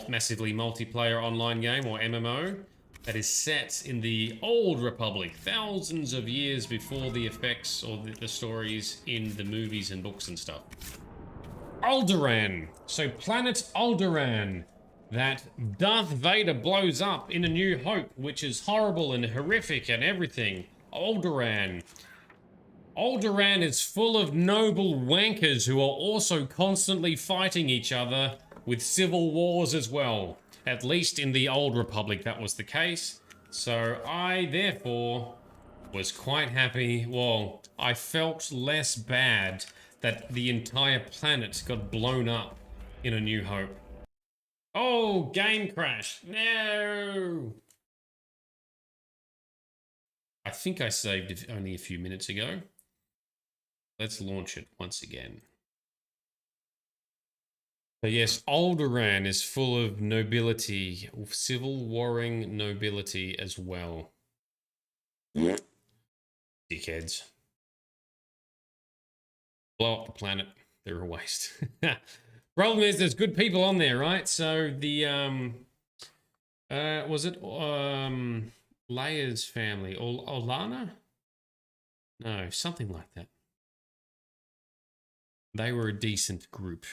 massively multiplayer online game, or MMO, that is set in the Old Republic, thousands of years before the effects or the stories in the movies and books and stuff. Alderaan. So planet Alderaan, that Darth Vader blows up in A New Hope, which is horrible and horrific and everything. Alderaan. Alderaan is full of noble wankers who are also constantly fighting each other with civil wars as well. At least in the Old Republic that was the case. So I, therefore, was quite happy. Well, I felt less bad that the entire planet got blown up in A New Hope. Oh, game crash. No! I think I saved it only a few minutes ago. Let's launch it once again. So yes, Alderaan is full of nobility, civil warring nobility as well. Dickheads. Blow up the planet. They're a waste. Problem is, there's good people on there, right? So the was it Leia's family or Olana? No, something like that. They were a decent group.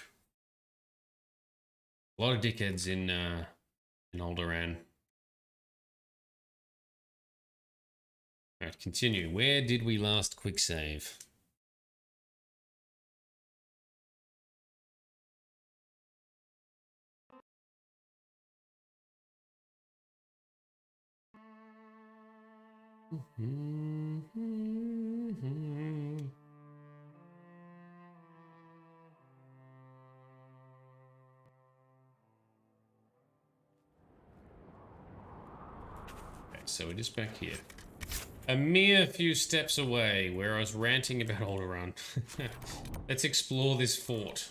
A lot of dickheads in Alderaan. Alright, continue. Where did we last quick save? So it is back here. A mere few steps away, where I was ranting about Alderaan. Let's explore this fort.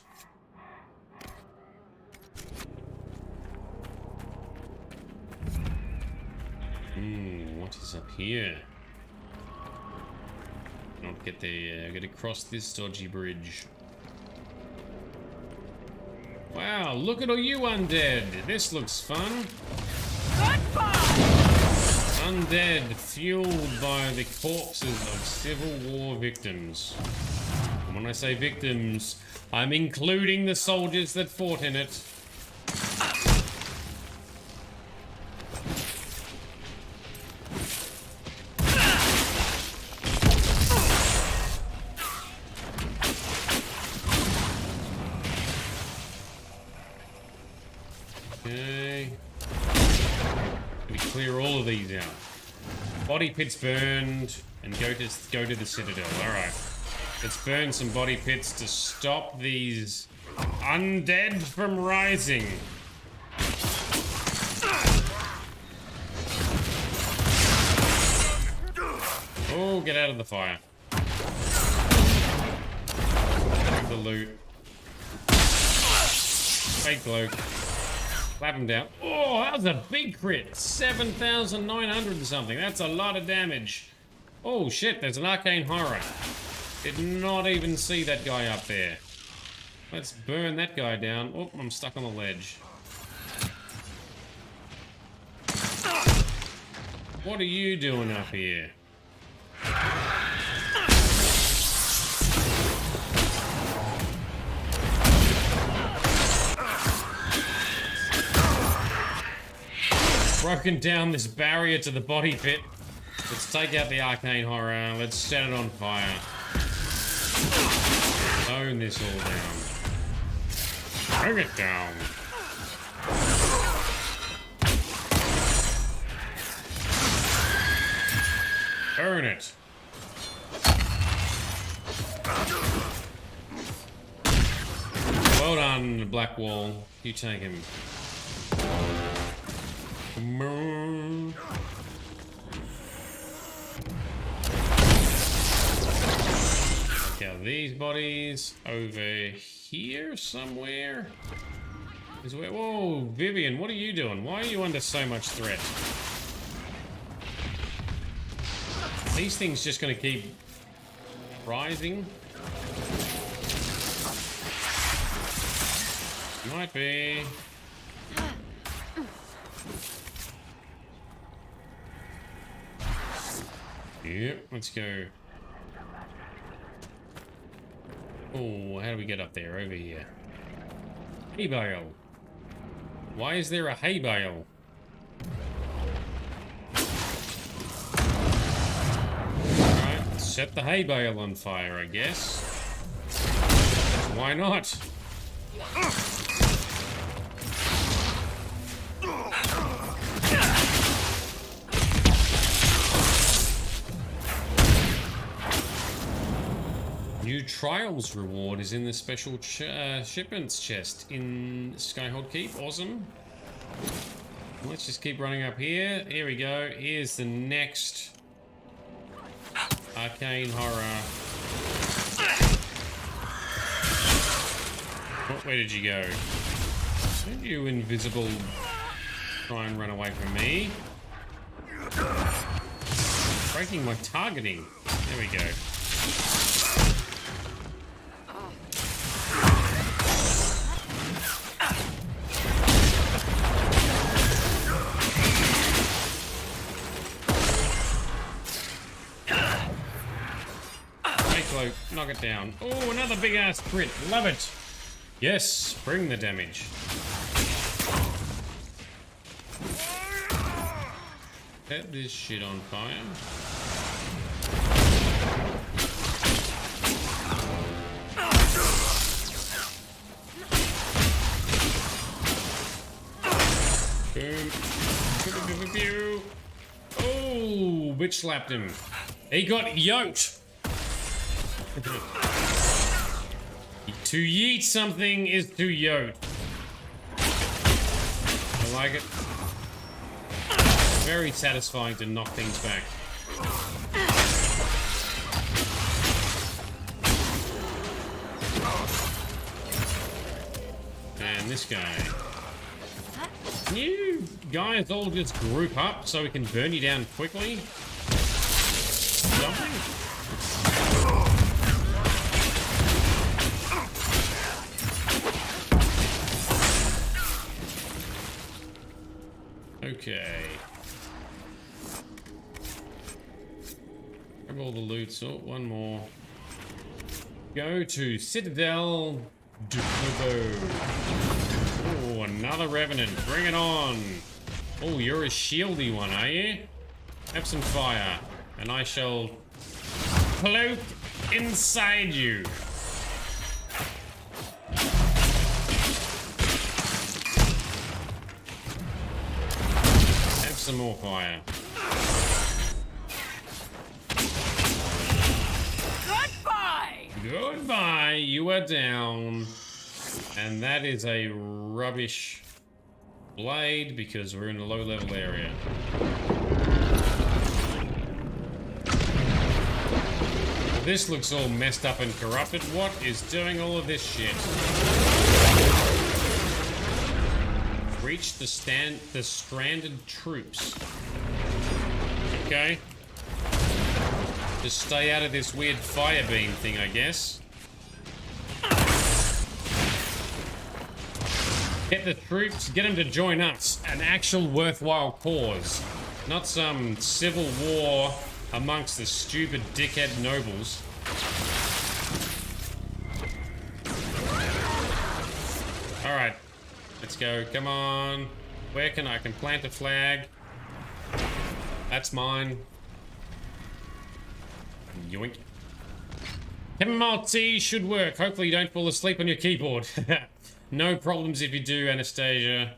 What is up here? Not get there. I gotta cross this dodgy bridge. Wow, look at all you undead. This looks fun. Undead, fueled by the corpses of Civil War victims. And when I say victims, I'm including the soldiers that fought in it. Okay. We clear all of these out. Body pits burned, and go to the Citadel. Alright. Let's burn some body pits to stop these undead from rising. Oh, get out of the fire. Grab the loot. Fake bloke. Slap him down. Oh, that was a big crit. 7,900 and something. That's a lot of damage. Oh shit, there's an arcane horror. Did not even see that guy up there. Let's burn that guy down. Oh, I'm stuck on the ledge. What are you doing up here? Broken down this barrier to the body pit. Let's take out the arcane horror. Let's set it on fire. Burn this all down. Bring it down. Burn it. Well done, Black Wall. You take him. Come on. Take out these bodies over here somewhere. Is where, whoa, Vivian, what are you doing? Why are you under so much threat? These things just gonna keep rising. Might be. Yep, let's go. Oh, how do we get up there? Over here. Hay bale. Why is there a hay bale? Alright, set the hay bale on fire, I guess. Why not? New Trials reward is in the special shipments chest in Skyhold Keep. Awesome. Let's just keep running up here. Here we go. Here's the next arcane horror. Oh, where did you go? Don't you invisible try and run away from me. Breaking my targeting. There we go. Knock it down. Oh, another big ass crit. Love it. Yes, bring the damage. Set this shit on fire. Boom. Oh, bitch slapped him. He got yoked. To yeet something is to yote. I like it. Very satisfying to knock things back. And this guy. Can you guys all just group up so we can burn you down quickly? Something? Okay. Grab all the loot. So one more. Go to Citadel Ducobo. Oh, another Revenant. Bring it on. Oh, you're a shieldy one, are you? Have some fire, and I shall float inside you. Some more fire. Goodbye! Goodbye, you are down. And that is a rubbish blade because we're in a low level area. This looks all messed up and corrupted. What is doing all of this shit? Reach the stranded troops. Okay. Just stay out of this weird fire beam thing, I guess. Get the troops, get them to join us. An actual worthwhile cause. Not some civil war amongst the stupid dickhead nobles. Alright. Let's go. Come on. Where can I can plant a flag? That's mine. Yoink. MLT should work. Hopefully you don't fall asleep on your keyboard. No problems if you do, Anastasia.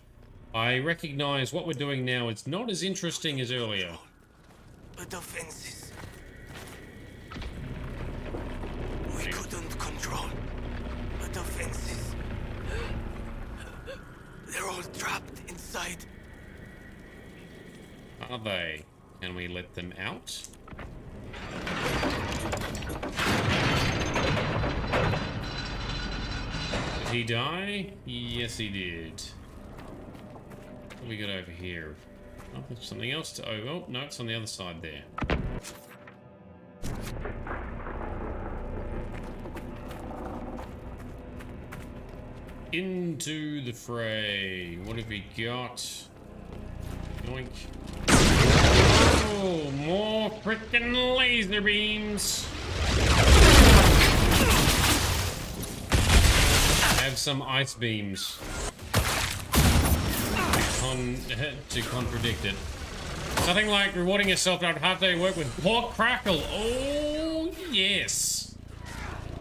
I recognize what we're doing now is not as interesting as earlier. But offenses inside. Are they? Can we let them out? Did he die? Yes, he did. What do we got over here? Oh, there's something else to... Oh, no, it's on the other side there. Into the fray. What have we got? Yoink. Oh, more freaking laser beams. Have some ice beams. To contradict it. Nothing like rewarding yourself after half-day work with pork crackle. Oh, yes.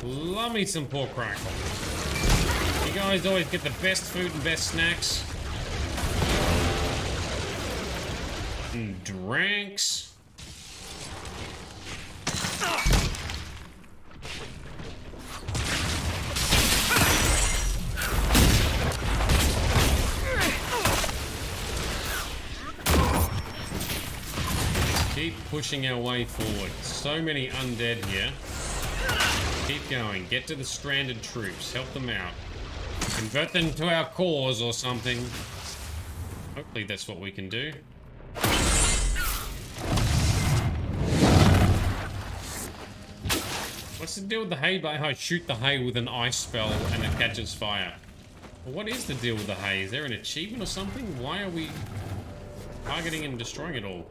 Love me some pork crackle. You guys always get the best food and best snacks. And drinks. Keep pushing our way forward. So many undead here. Keep going. Get to the stranded troops. Help them out. Convert them to our cause or something. Hopefully that's what we can do. What's the deal with the hay? I shoot the hay with an ice spell and it catches fire. Well, what is the deal with the hay? Is there an achievement or something? Why are we targeting and destroying it all?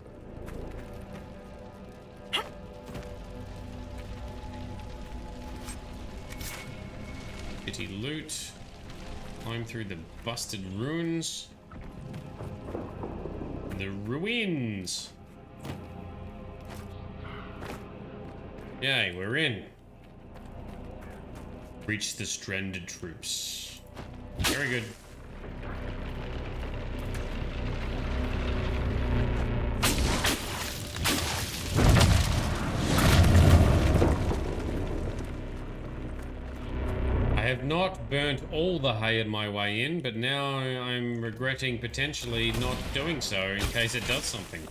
Pity loot. Climb through the busted ruins. The ruins. Yay, we're in. Reach the stranded troops. Very good. I have not burnt all the hay on my way in, but now I'm regretting potentially not doing so in case it does something.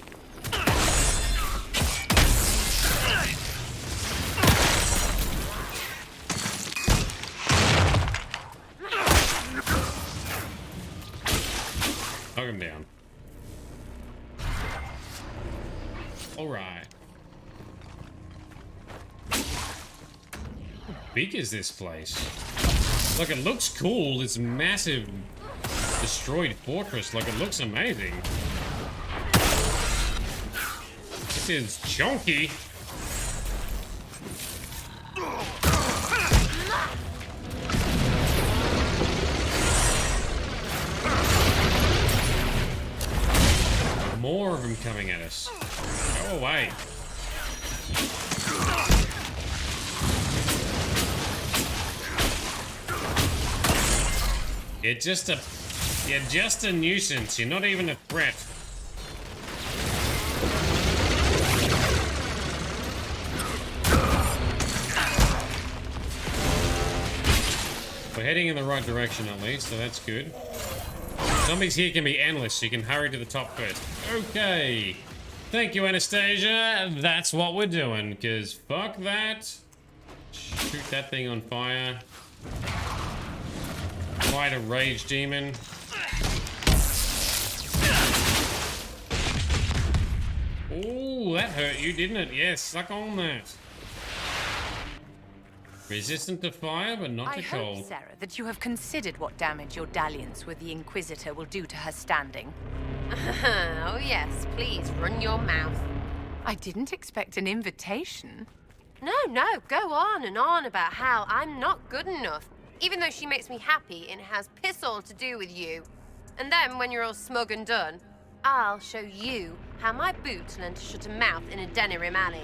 Knock him down. All right. How big is this place? Like, it looks cool, this massive destroyed fortress. Like, it looks amazing. This is chunky. More of them coming at us. Go away. You're just a nuisance. You're not even a threat. We're heading in the right direction at least, so that's good. Zombies here can be endless, so you can hurry to the top first. Okay. Thank you, Anastasia. That's what we're doing, because fuck that. Shoot that thing on fire. Fight a rage demon. Ooh, that hurt you, didn't it? Yes, suck on that. Resistant to fire, but not to cold. I hope, Sarah, that you have considered what damage your dalliance with the Inquisitor will do to her standing. Oh yes, please, run your mouth. I didn't expect an invitation. No, go on and on about how I'm not good enough. Even though she makes me happy and has piss all to do with you. And then, when you're all smug and done, I'll show you how my boots learn to shut a mouth in a Denerim alley.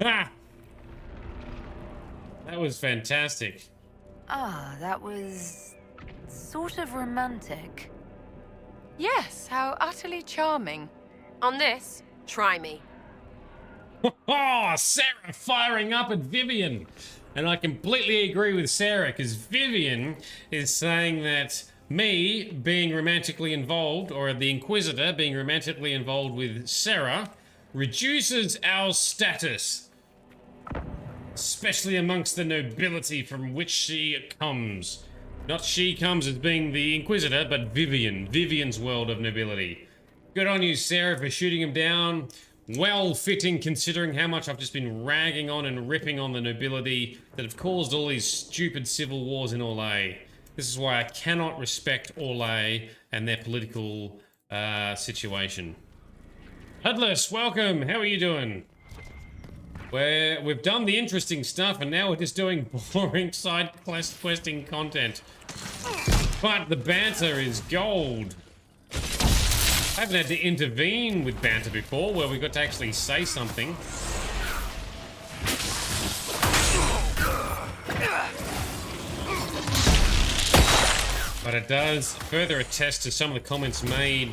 Ha! That was fantastic. Ah, that was sort of romantic. Yes, how utterly charming. On this, try me. Oh, Sarah firing up at Vivian. And I completely agree with Sarah, because Vivian is saying that me being romantically involved, or the Inquisitor being romantically involved with Sarah, reduces our status. Especially amongst the nobility from which she comes. Not she comes as being the Inquisitor, but Vivian. Vivian's world of nobility. Good on you, Sarah, for shooting him down. Well fitting, considering how much I've just been ragging on and ripping on the nobility that have caused all these stupid civil wars in Orlais. This is why I cannot respect Orlais and their political situation. Hudless, welcome. How are you doing? We've done the interesting stuff, and now we're just doing boring side questing content. But the banter is gold. I haven't had to intervene with banter before, where we got to actually say something. But it does further attest to some of the comments made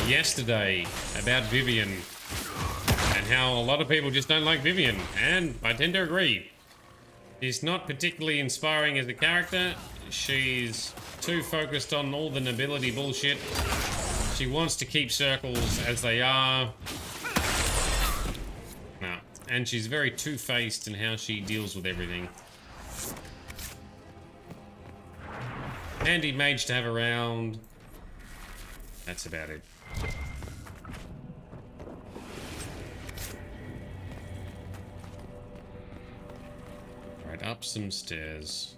yesterday about Vivian, and how a lot of people just don't like Vivian, and I tend to agree. She's not particularly inspiring as a character. She's too focused on all the nobility bullshit. She wants to keep circles as they are. No. And she's very two-faced in how she deals with everything. Handy mage to have around. That's about it. Right, up some stairs.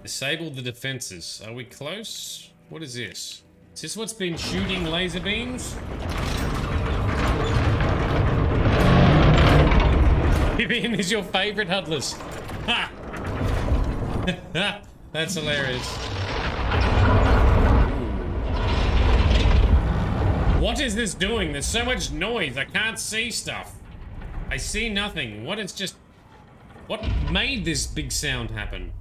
Disable the defenses. Are we close? What is this? Is this what's been shooting laser beams? Vivian is your favorite, Hudless. Ha! That's hilarious. What is this doing? There's so much noise. I can't see stuff. I see nothing. What made this big sound happen?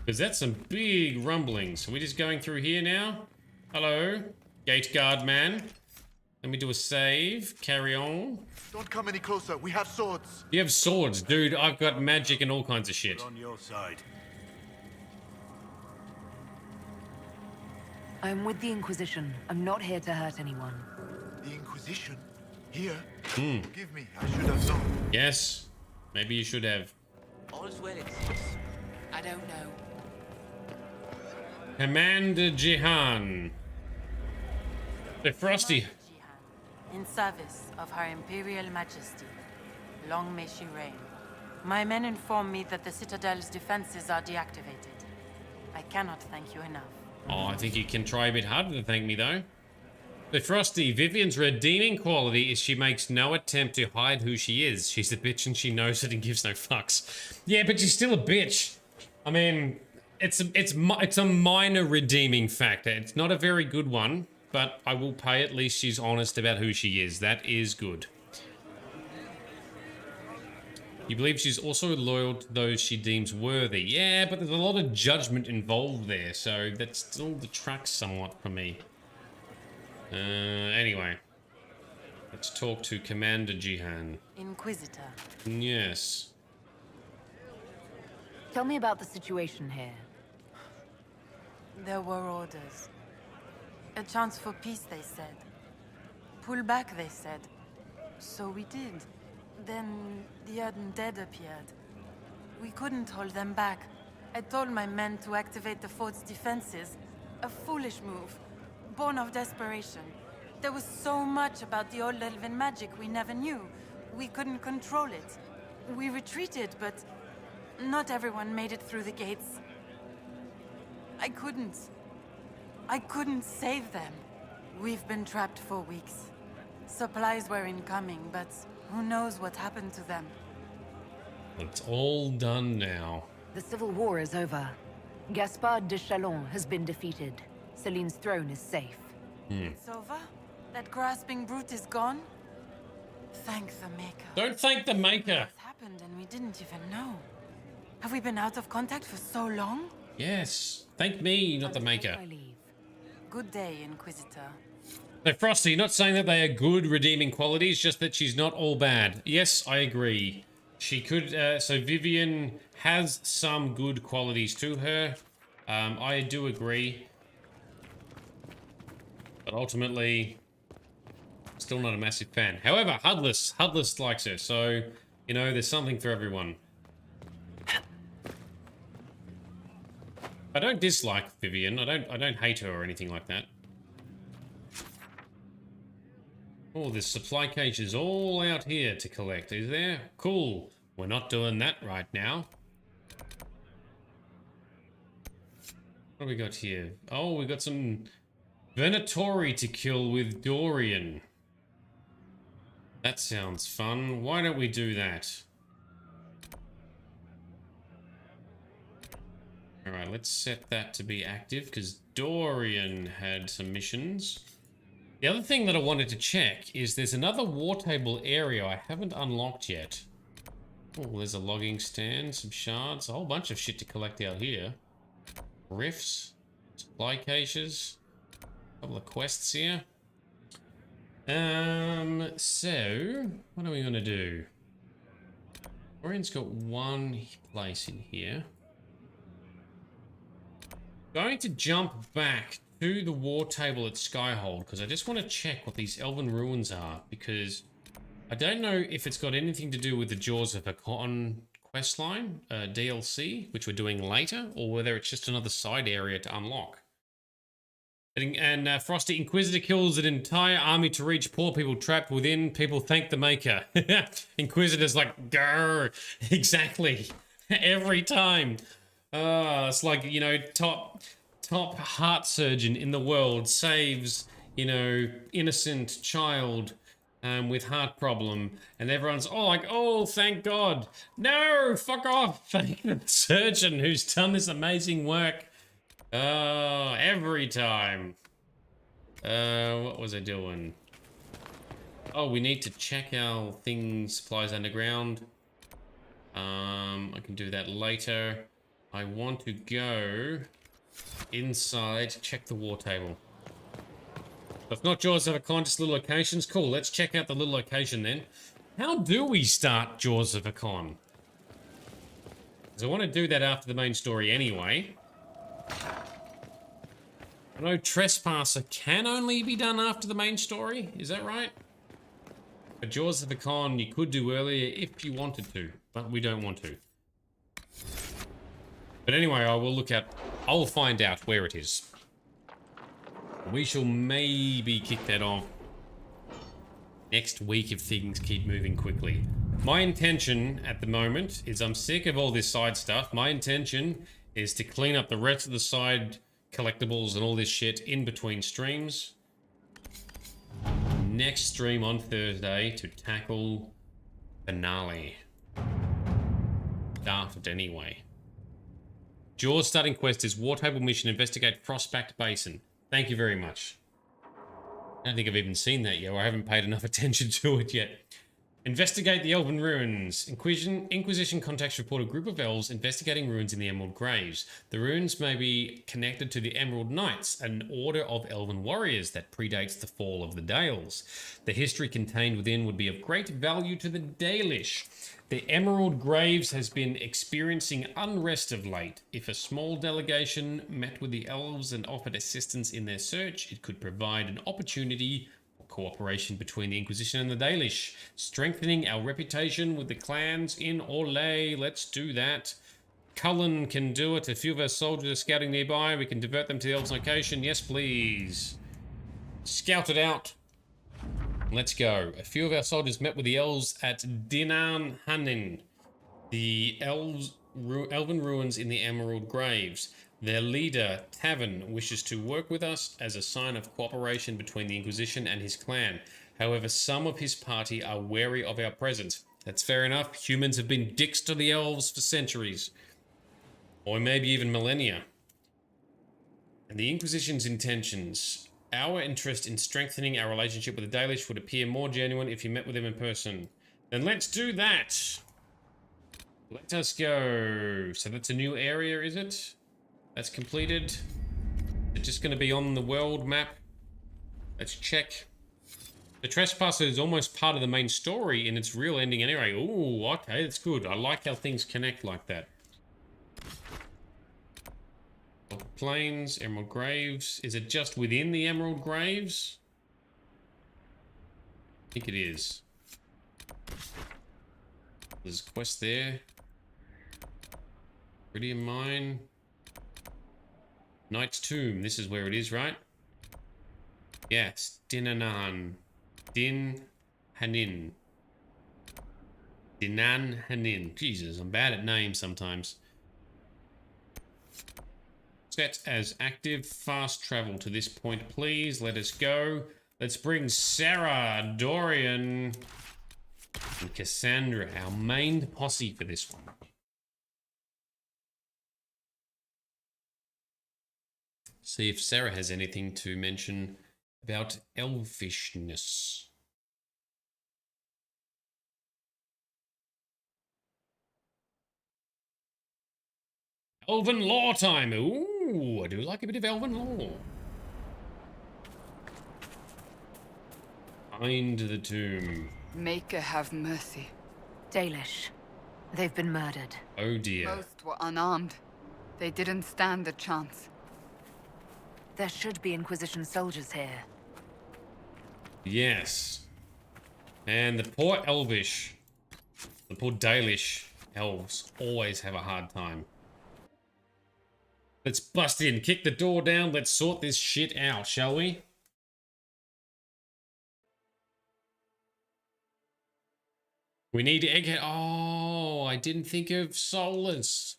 Because that's some big rumblings. Are we just going through here now? Hello, gate guard man. Let me do a save. Carry on. Don't come any closer. We have swords. You have swords, dude. I've got magic and all kinds of shit. We're on your side. I'm with the Inquisition. I'm not here to hurt anyone. The Inquisition? Here? Hmm. Forgive me. I should have known. Yes. Maybe you should have. All is well, it seems. I don't know. Commander Jihan. The Frosty. In service of Her Imperial Majesty, long may she reign. My men inform me that the Citadel's defenses are deactivated. I cannot thank you enough. Oh, I think you can try a bit harder to thank me, though. The Frosty, Vivian's redeeming quality is she makes no attempt to hide who she is. She's a bitch and she knows it and gives no fucks. Yeah, but she's still a bitch. I mean, it's a minor redeeming factor. It's not a very good one, but I will pay at least she's honest about who she is. That is good. You believe she's also loyal to those she deems worthy. Yeah, but there's a lot of judgment involved there, so that still detracts somewhat from me. Anyway. Let's talk to Commander Jihan. Inquisitor. Yes. Tell me about the situation here. There were orders. A chance for peace, they said. Pull back, they said. So we did. Then the undead appeared. We couldn't hold them back. I told my men to activate the fort's defenses. A foolish move, born of desperation. There was so much about the old elven magic we never knew. We couldn't control it. We retreated, but not everyone made it through the gates. I couldn't save them. We've been trapped for weeks. Supplies were incoming, but who knows what happened to them. It's all done now. The civil war is over. Gaspard de Chalon has been defeated. Celine's throne is safe. It's over? That grasping brute is gone? Thank the Maker. Don't thank the Maker. What's happened and we didn't even know. Have we been out of contact for so long? Yes. Thank me, not the Maker. Good day, Inquisitor. So, Frosty, not saying that they are good redeeming qualities, just that she's not all bad. Yes, I agree. She could, so Vivian has some good qualities to her. I do agree. But ultimately, still not a massive fan. However, Hudless likes her, so, you know, there's something for everyone. I don't dislike Vivian. I don't hate her or anything like that. Oh, there's supply caches all out here to collect, is there? Cool. We're not doing that right now. What do we got here? Oh, we got some Venatori to kill with Dorian. That sounds fun. Why don't we do that? Alright, let's set that to be active, because Dorian had some missions. The other thing that I wanted to check is there's another war table area I haven't unlocked yet. Oh, there's a logging stand, some shards, a whole bunch of shit to collect out here. Rifts, supply caches, a couple of quests here. So, what are we gonna do? Dorian's got one place in here. Going to jump back to the war table at Skyhold because I just want to check what these Elven ruins are, because I don't know if it's got anything to do with the Jaws of Hakkon questline, DLC, which we're doing later, or whether it's just another side area to unlock. And Frosty, Inquisitor kills an entire army to reach poor people trapped within. People thank the Maker. Inquisitor's like, grrr. Exactly. Every time. It's like, you know, top heart surgeon in the world saves, you know, innocent child with heart problem, and everyone's like, oh, thank God. No, fuck off. Thank the surgeon who's done this amazing work. Every time. What was I doing? Oh, we need to check our supplies underground. I can do that later. I want to go inside, check the war table. If not Jaws of Hakkon, just little locations. Cool, let's check out the little location then. How do we start Jaws of Hakkon? Because I want to do that after the main story anyway. I know Trespasser can only be done after the main story, is that right? But Jaws of Hakkon you could do earlier if you wanted to, but we don't want to. But anyway, I will find out where it is. We shall maybe kick that off next week if things keep moving quickly. My intention at the moment is I'm sick of all this side stuff. My intention is to clean up the rest of the side collectibles and all this shit in between streams. Next stream on Thursday to tackle finale. Daft anyway. Jaws starting quest is War Table Mission, investigate Frostback Basin. Thank you very much. I don't think I've even seen that yet, or I haven't paid enough attention to it yet. Investigate the Elven ruins. Inquisition contacts report a group of elves investigating ruins in the Emerald Graves. The ruins may be connected to the Emerald Knights, an order of elven warriors that predates the fall of the Dales. The history contained within would be of great value to the Dalish. The Emerald Graves has been experiencing unrest of late. If a small delegation met with the elves and offered assistance in their search, it could provide an opportunity for cooperation between the Inquisition and the Dalish, strengthening our reputation with the clans in Orlais. Let's do that. Cullen can do it. A few of our soldiers are scouting nearby. We can divert them to the elves' location. Yes, please. Scout it out. Let's go. A few of our soldiers met with the elves at Dinan Hanin, the elven ruins in the Emerald Graves. Their leader, Tavern, wishes to work with us as a sign of cooperation between the Inquisition and his clan. However, some of his party are wary of our presence. That's fair enough. Humans have been dicks to the elves for centuries. Or maybe even millennia. And the Inquisition's intentions. Our interest in strengthening our relationship with the Dalish would appear more genuine if you met with them in person. Then let's do that. Let us go. So that's a new area, is it? That's completed. It's just going to be on the world map. Let's check. The Trespasser is almost part of the main story in its real ending anyway. Ooh, okay, that's good. I like how things connect like that. Plains, Emerald Graves. Is it just within the Emerald Graves? I think it is. There's a quest there. Iridium Mine. Knight's Tomb. This is where it is, right? Yes. Dinanan. Din Hanin. Dinan Hanin. Jesus, I'm bad at names sometimes. Set as active. Fast travel to this point, please. Let us go. Let's bring Sarah, Dorian, and Cassandra, our main posse for this one. See if Sarah has anything to mention about elfishness. Elven lore time. Ooh, I do like a bit of Elven lore. Find the tomb. Maker have mercy. Dalish. They've been murdered. Oh dear. Most were unarmed. They didn't stand a chance. There should be Inquisition soldiers here. Yes. And the poor Elvish, the poor Dalish elves always have a hard time. Let's bust in, kick the door down, let's sort this shit out, shall we? We need egghead. Oh, I didn't think of Solus.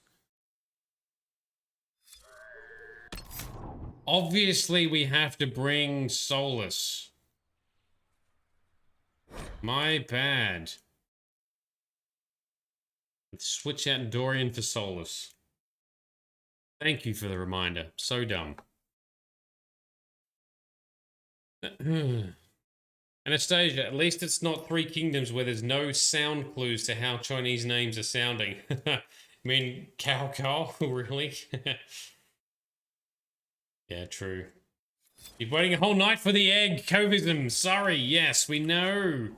Obviously, we have to bring Solus. My bad. Let's switch out Dorian for Solus. Thank you for the reminder. So dumb. Anastasia, at least it's not Three Kingdoms where there's no sound clues to how Chinese names are sounding. I mean, cow cow, really? Yeah, true. You're waiting a whole night for the egg. Covism, sorry, yes, we know.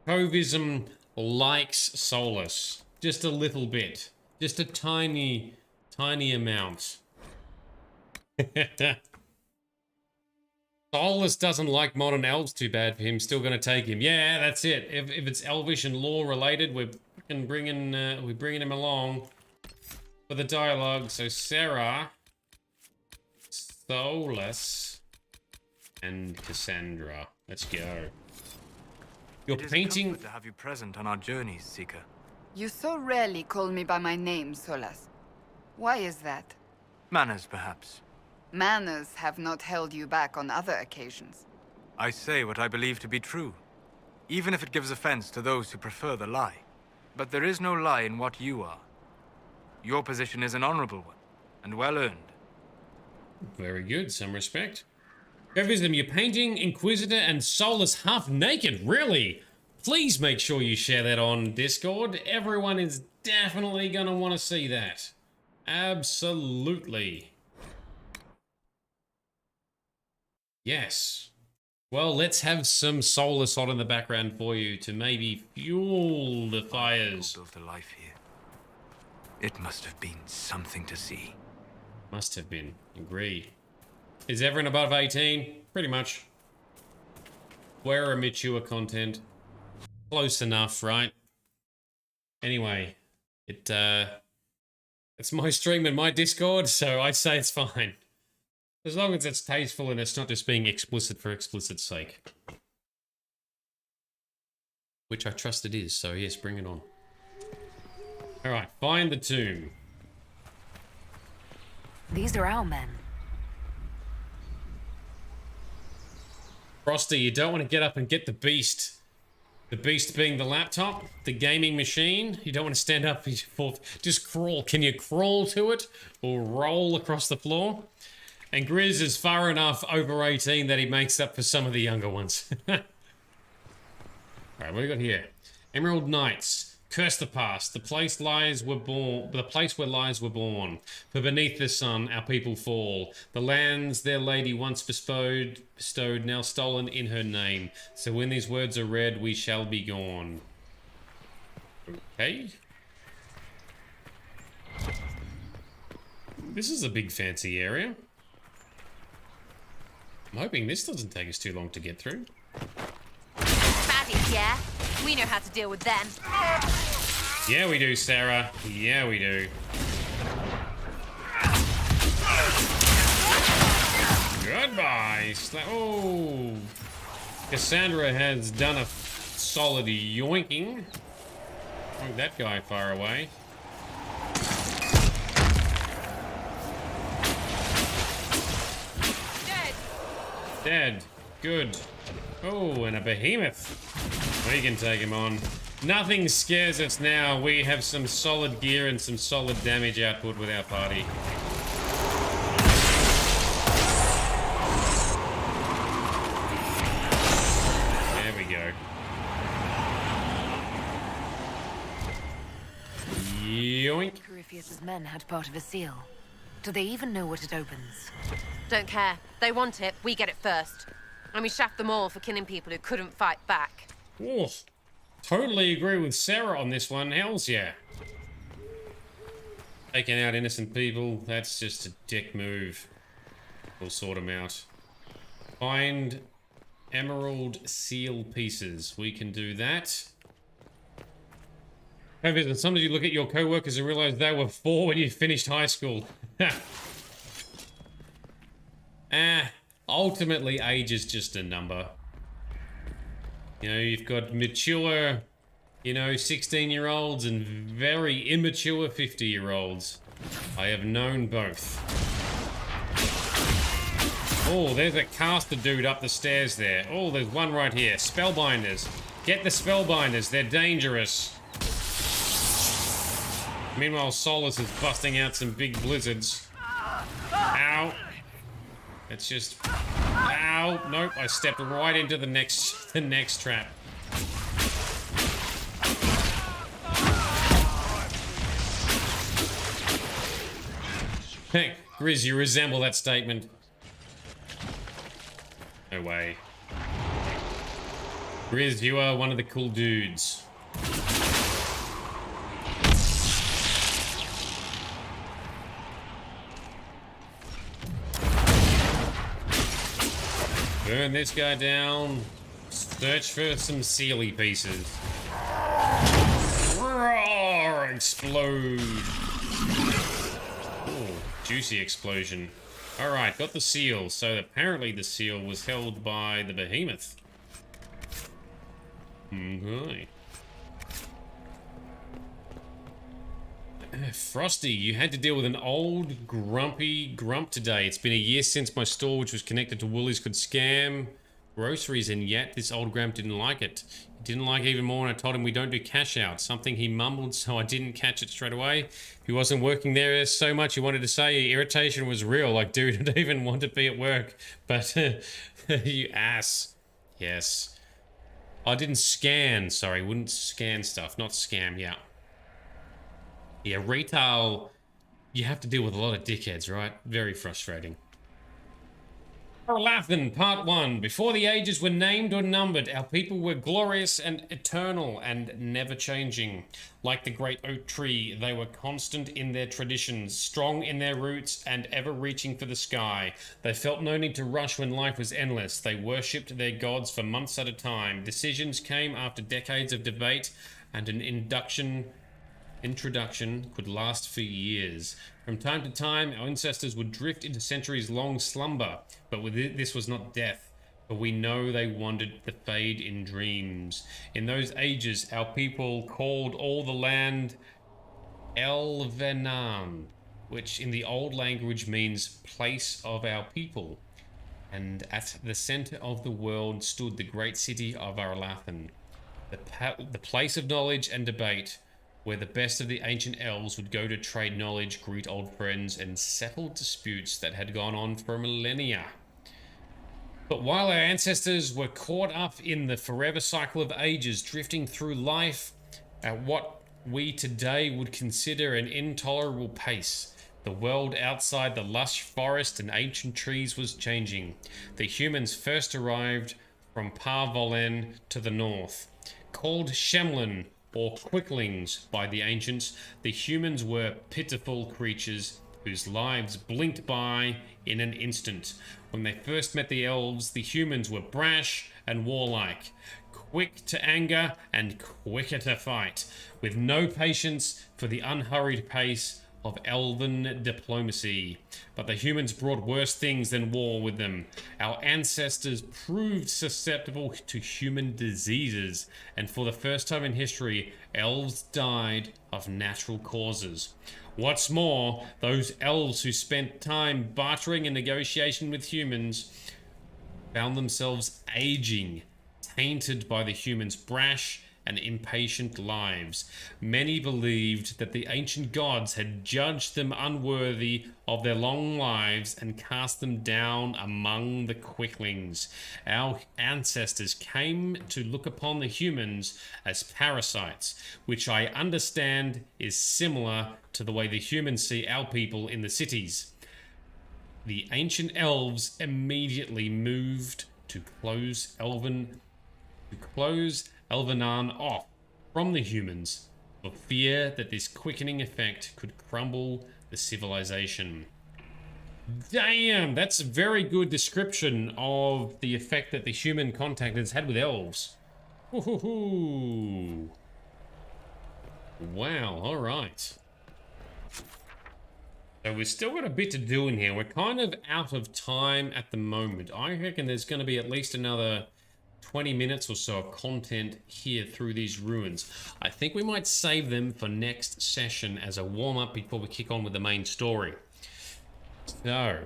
Covism likes Solus. Just a little bit. Just a tiny amount. Solus doesn't like modern elves too bad for him. Still going to take him. Yeah, that's it. If it's elvish and lore related, we're bringing him along for the dialogue. So Sarah, Solus, and Cassandra. Let's go. You're painting. It is a comfort to have you present on our journeys, Seeker. You so rarely call me by my name, Solus. Why is that? Manners, perhaps. Manners have not held you back on other occasions. I say what I believe to be true, even if it gives offense to those who prefer the lie. But there is no lie in what you are. Your position is an honorable one, and well earned. Very good, some respect. Covism, you're painting Inquisitor and Solus half naked, really? Please make sure you share that on Discord. Everyone is definitely gonna want to see that. Absolutely. Yes. Well, let's have some Solus on in the background for you to maybe fuel the fires. Built a life here. It must have been something to see. Must have been. Agreed. Is everyone above 18? Pretty much. We're a mature content. Close enough, right? Anyway, it's my stream and my Discord, so I say it's fine. As long as it's tasteful and it's not just being explicit for explicit's sake. Which I trust it is, so yes, bring it on. Alright, find the tomb. These are our men. Frosty, you don't want to get up and get the beast. The beast being the laptop, the gaming machine. You don't want to stand up, just crawl. Can you crawl to it or roll across the floor? And Grizz is far enough over 18 that he makes up for some of the younger ones. Alright, what do we got here? Emerald Knights. Curse the past, the place where lies were born. For beneath the sun our people fall. The lands their lady once bestowed, now stolen in her name. So when these words are read, we shall be gone. Okay. This is a big fancy area. I'm hoping this doesn't take us too long to get through. Baddies, yeah? We know how to deal with them. Yeah, we do, Sarah. Yeah, we do. Goodbye. Oh. Cassandra has done a solid yoinking. Oh, that guy far away. Dead. Good. Oh, and a behemoth. We can take him on. Nothing scares us now. We have some solid gear and some solid damage output with our party. There we go. Yoink. Corypheus's men had part of a seal. Do they even know what it opens? Don't care. They want it, we get it first. And we shaft them all for killing people who couldn't fight back. Oh, totally agree with Sarah on this one. Hells yeah. Taking out innocent people, that's just a dick move. We'll sort them out. Find emerald seal pieces. We can do that. However, sometimes you look at your co-workers and realize they were 4 when you finished high school. Ultimately, age is just a number. You know, you've got mature, 16-year-olds and very immature 50-year-olds. I have known both. Oh, there's a caster dude up the stairs there. Oh, there's one right here. Spellbinders. Get the spellbinders. They're dangerous. Meanwhile, Solus is busting out some big blizzards. Ow. It's just... Ow. Nope, I stepped right into the next trap. Hey, Grizz, you resemble that statement. No way. Grizz, you are one of the cool dudes. Burn this guy down. Search for some sealy pieces. Roar! Explode. Oh, juicy explosion. Alright, got the seal. So apparently the seal was held by the behemoth. Okay. Frosty, you had to deal with an old, grumpy grump today. It's been a year since my store, which was connected to Woolies, could scam groceries, and yet this old grump didn't like it. He didn't like it even more when I told him we don't do cash out. Something he mumbled, so I didn't catch it straight away. He wasn't working there so much he wanted to say. Irritation was real. Like, dude, I don't even want to be at work. But, you ass. Yes. I didn't scan, sorry. Wouldn't scan stuff. Not scam, yeah. Yeah, retail, you have to deal with a lot of dickheads, right? Very frustrating. Alathan, Part 1. Before the ages were named or numbered, our people were glorious and eternal and never changing. Like the great oak tree, they were constant in their traditions, strong in their roots, and ever reaching for the sky. They felt no need to rush when life was endless. They worshipped their gods for months at a time. Decisions came after decades of debate, and an introduction could last for years. From time to time, our ancestors would drift into centuries-long slumber, but this was not death, for we know they wandered the fade in dreams. In those ages, our people called all the land Elvenan, which in the old language means place of our people. And at the center of the world stood the great city of Alathan, the place of knowledge and debate, where the best of the ancient elves would go to trade knowledge, greet old friends, and settle disputes that had gone on for millennia. But while our ancestors were caught up in the forever cycle of ages, drifting through life at what we today would consider an intolerable pace. The world outside the lush forest and ancient trees was changing. The humans first arrived from Parvolen to the north. Called Shemlin, or Quicklings by the ancients, the humans were pitiful creatures whose lives blinked by in an instant. When they first met the elves, the humans were brash and warlike, quick to anger and quicker to fight, with no patience for the unhurried pace of elven diplomacy. But the humans brought worse things than war with them. Our ancestors proved susceptible to human diseases, and for the first time in history, elves died of natural causes. What's more, those elves who spent time bartering and negotiation with humans found themselves aging, tainted by the humans' brash and impatient lives. Many believed that the ancient gods had judged them unworthy of their long lives and cast them down among the quicklings. Our ancestors came to look upon the humans as parasites, which I understand is similar to the way the humans see our people in the cities. The ancient elves immediately moved to close Elvenan off from the humans for fear that this quickening effect could crumble the civilization. Damn, that's a very good description of the effect that the human contact has had with elves. Woohoo! Wow, alright. So we've still got a bit to do in here. We're kind of out of time at the moment. I reckon there's going to be at least another 20 minutes or so of content here through these ruins. I think we might save them for next session as a warm-up before we kick on with the main story. So,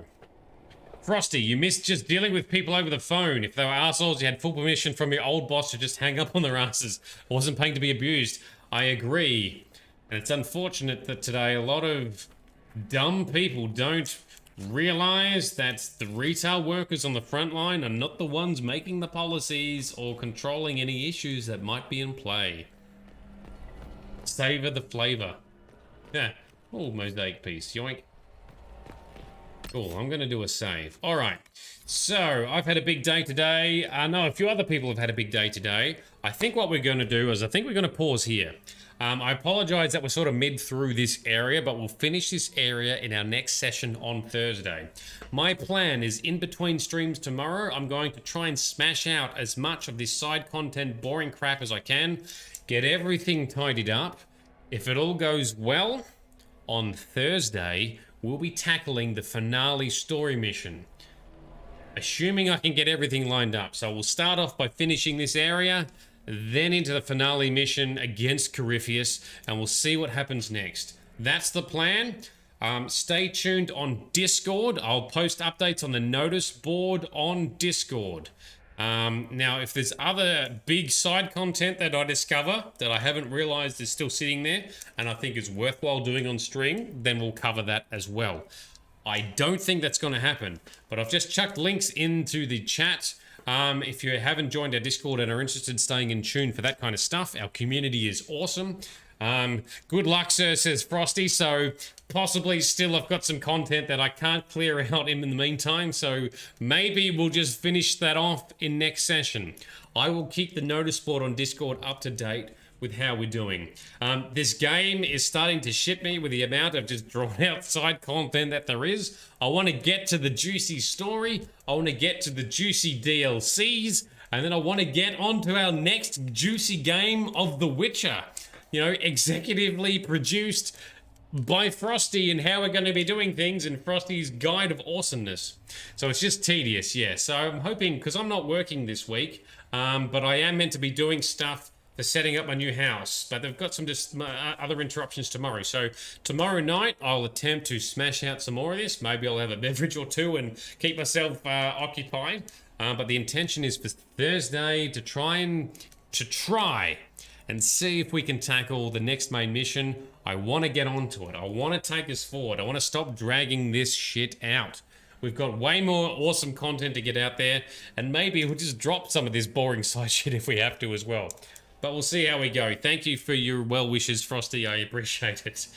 Frosty, you missed just dealing with people over the phone. If they were assholes, you had full permission from your old boss to just hang up on their asses. I wasn't paying to be abused. I agree. And it's unfortunate that today a lot of dumb people don't realize that the retail workers on the front line are not the ones making the policies or controlling any issues that might be in play. Savor the flavor. Yeah. Oh, mosaic piece. Yoink. Cool. I'm going to do a save. All right. So, I've had a big day today. I know a few other people have had a big day today. I think what we're going to do is I think we're going to pause here. I apologize that we're sort of mid through this area, but we'll finish this area in our next session on Thursday. My plan is in between streams tomorrow, I'm going to try and smash out as much of this side content, boring crap as I can, get everything tidied up. If it all goes well, on Thursday, we'll be tackling the finale story mission. Assuming I can get everything lined up. So we'll start off by finishing this area, then into the finale mission against Corypheus, and we'll see what happens next. That's the plan. Stay tuned on Discord. I'll post updates on the notice board on Discord. Now, if there's other big side content that I discover that I haven't realized is still sitting there and I think is worthwhile doing on stream, then we'll cover that as well. I don't think that's going to happen, but I've just chucked links into the chat. If you haven't joined our Discord and are interested in staying in tune for that kind of stuff, our community is awesome. Good luck, sir, says Frosty. So possibly still I've got some content that I can't clear out in the meantime. So maybe we'll just finish that off in next session. I will keep the notice board on Discord up to date with how we're doing. This game is starting to ship me with the amount of just drawn out side content that there is. I want to get to the juicy story. I want to get to the juicy DLCs. And then I want to get on to our next juicy game of The Witcher. You know, executively produced by Frosty and how we're going to be doing things in Frosty's Guide of Awesomeness. So it's just tedious, yeah. So I'm hoping, because I'm not working this week, but I am meant to be doing stuff for setting up my new house, but they've got some just other interruptions tomorrow. So tomorrow night, I'll attempt to smash out some more of this. Maybe I'll have a beverage or two and keep myself occupied. But the intention is for Thursday to try and see if we can tackle the next main mission. I want to get onto it. I want to take us forward. I want to stop dragging this shit out. We've got way more awesome content to get out there, and maybe we'll just drop some of this boring side shit if we have to as well. But we'll see how we go. Thank you for your well wishes, Frosty. I appreciate it.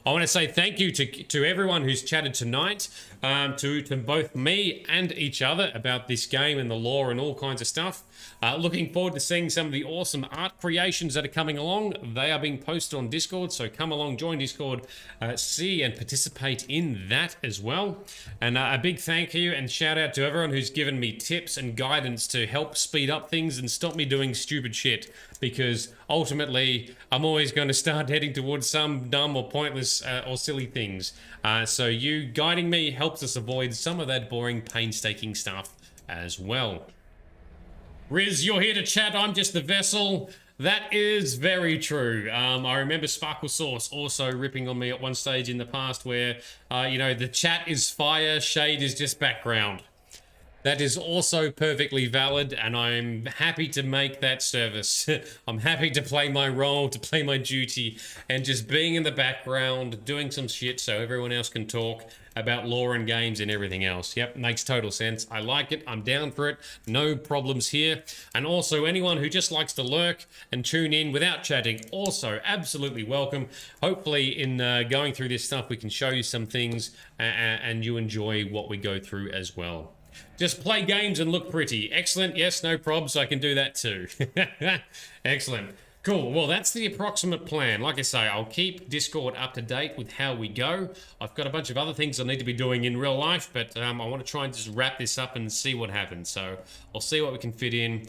I want to say thank you to everyone who's chatted tonight, to both me and each other about this game and the lore and all kinds of stuff. Looking forward to seeing some of the awesome art creations that are coming along. They are being posted on Discord, so come along, join Discord, see and participate in that as well. And a big thank you and shout out to everyone who's given me tips and guidance to help speed up things and stop me doing stupid shit, because ultimately I'm always going to start heading towards some dumb or pointless or silly things. So you guiding me helps us avoid some of that boring, painstaking stuff as well. Riz, you're here to chat, I'm just the vessel. That is very true. I remember Sparkle Sauce also ripping on me at one stage in the past where, you know, the chat is fire, shade is just background. That is also perfectly valid, and I'm happy to make that service. I'm happy to play my role, to play my duty, and just being in the background, doing some shit so everyone else can talk about lore and games and everything else. Yep, makes total sense. I like it. I'm down for it. No problems here. And also, anyone who just likes to lurk and tune in without chatting, also absolutely welcome. Hopefully, in going through this stuff, we can show you some things and you enjoy what we go through as well. Just play games and look pretty. Excellent. Yes, no probs. I can do that too. Excellent. Cool. Well, that's the approximate plan. Like I say, I'll keep Discord up to date with how we go. I've got a bunch of other things I need to be doing in real life, but I want to try and just wrap this up and see what happens. So I'll see what we can fit in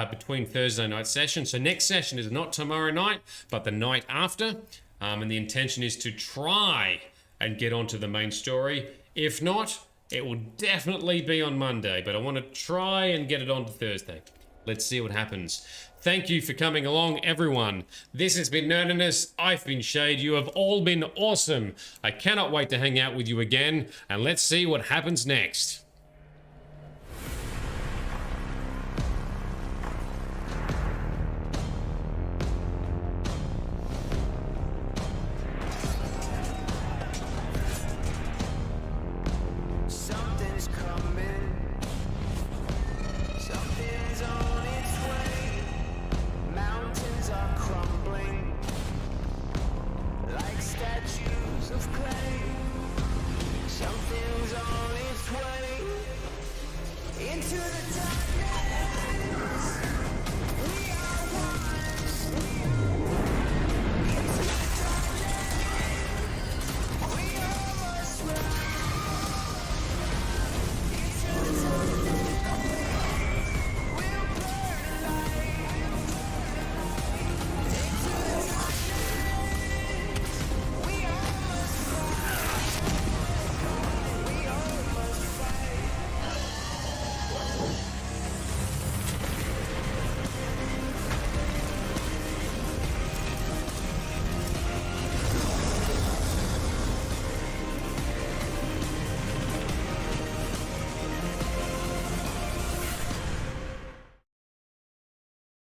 between Thursday night sessions. So next session is not tomorrow night, but the night after. And the intention is to try and get onto the main story. If not, it will definitely be on Monday, but I want to try and get it on to Thursday. Let's see what happens. Thank you for coming along, everyone. This has been Nerdedness. I've been Shade. You have all been awesome. I cannot wait to hang out with you again, and let's see what happens next.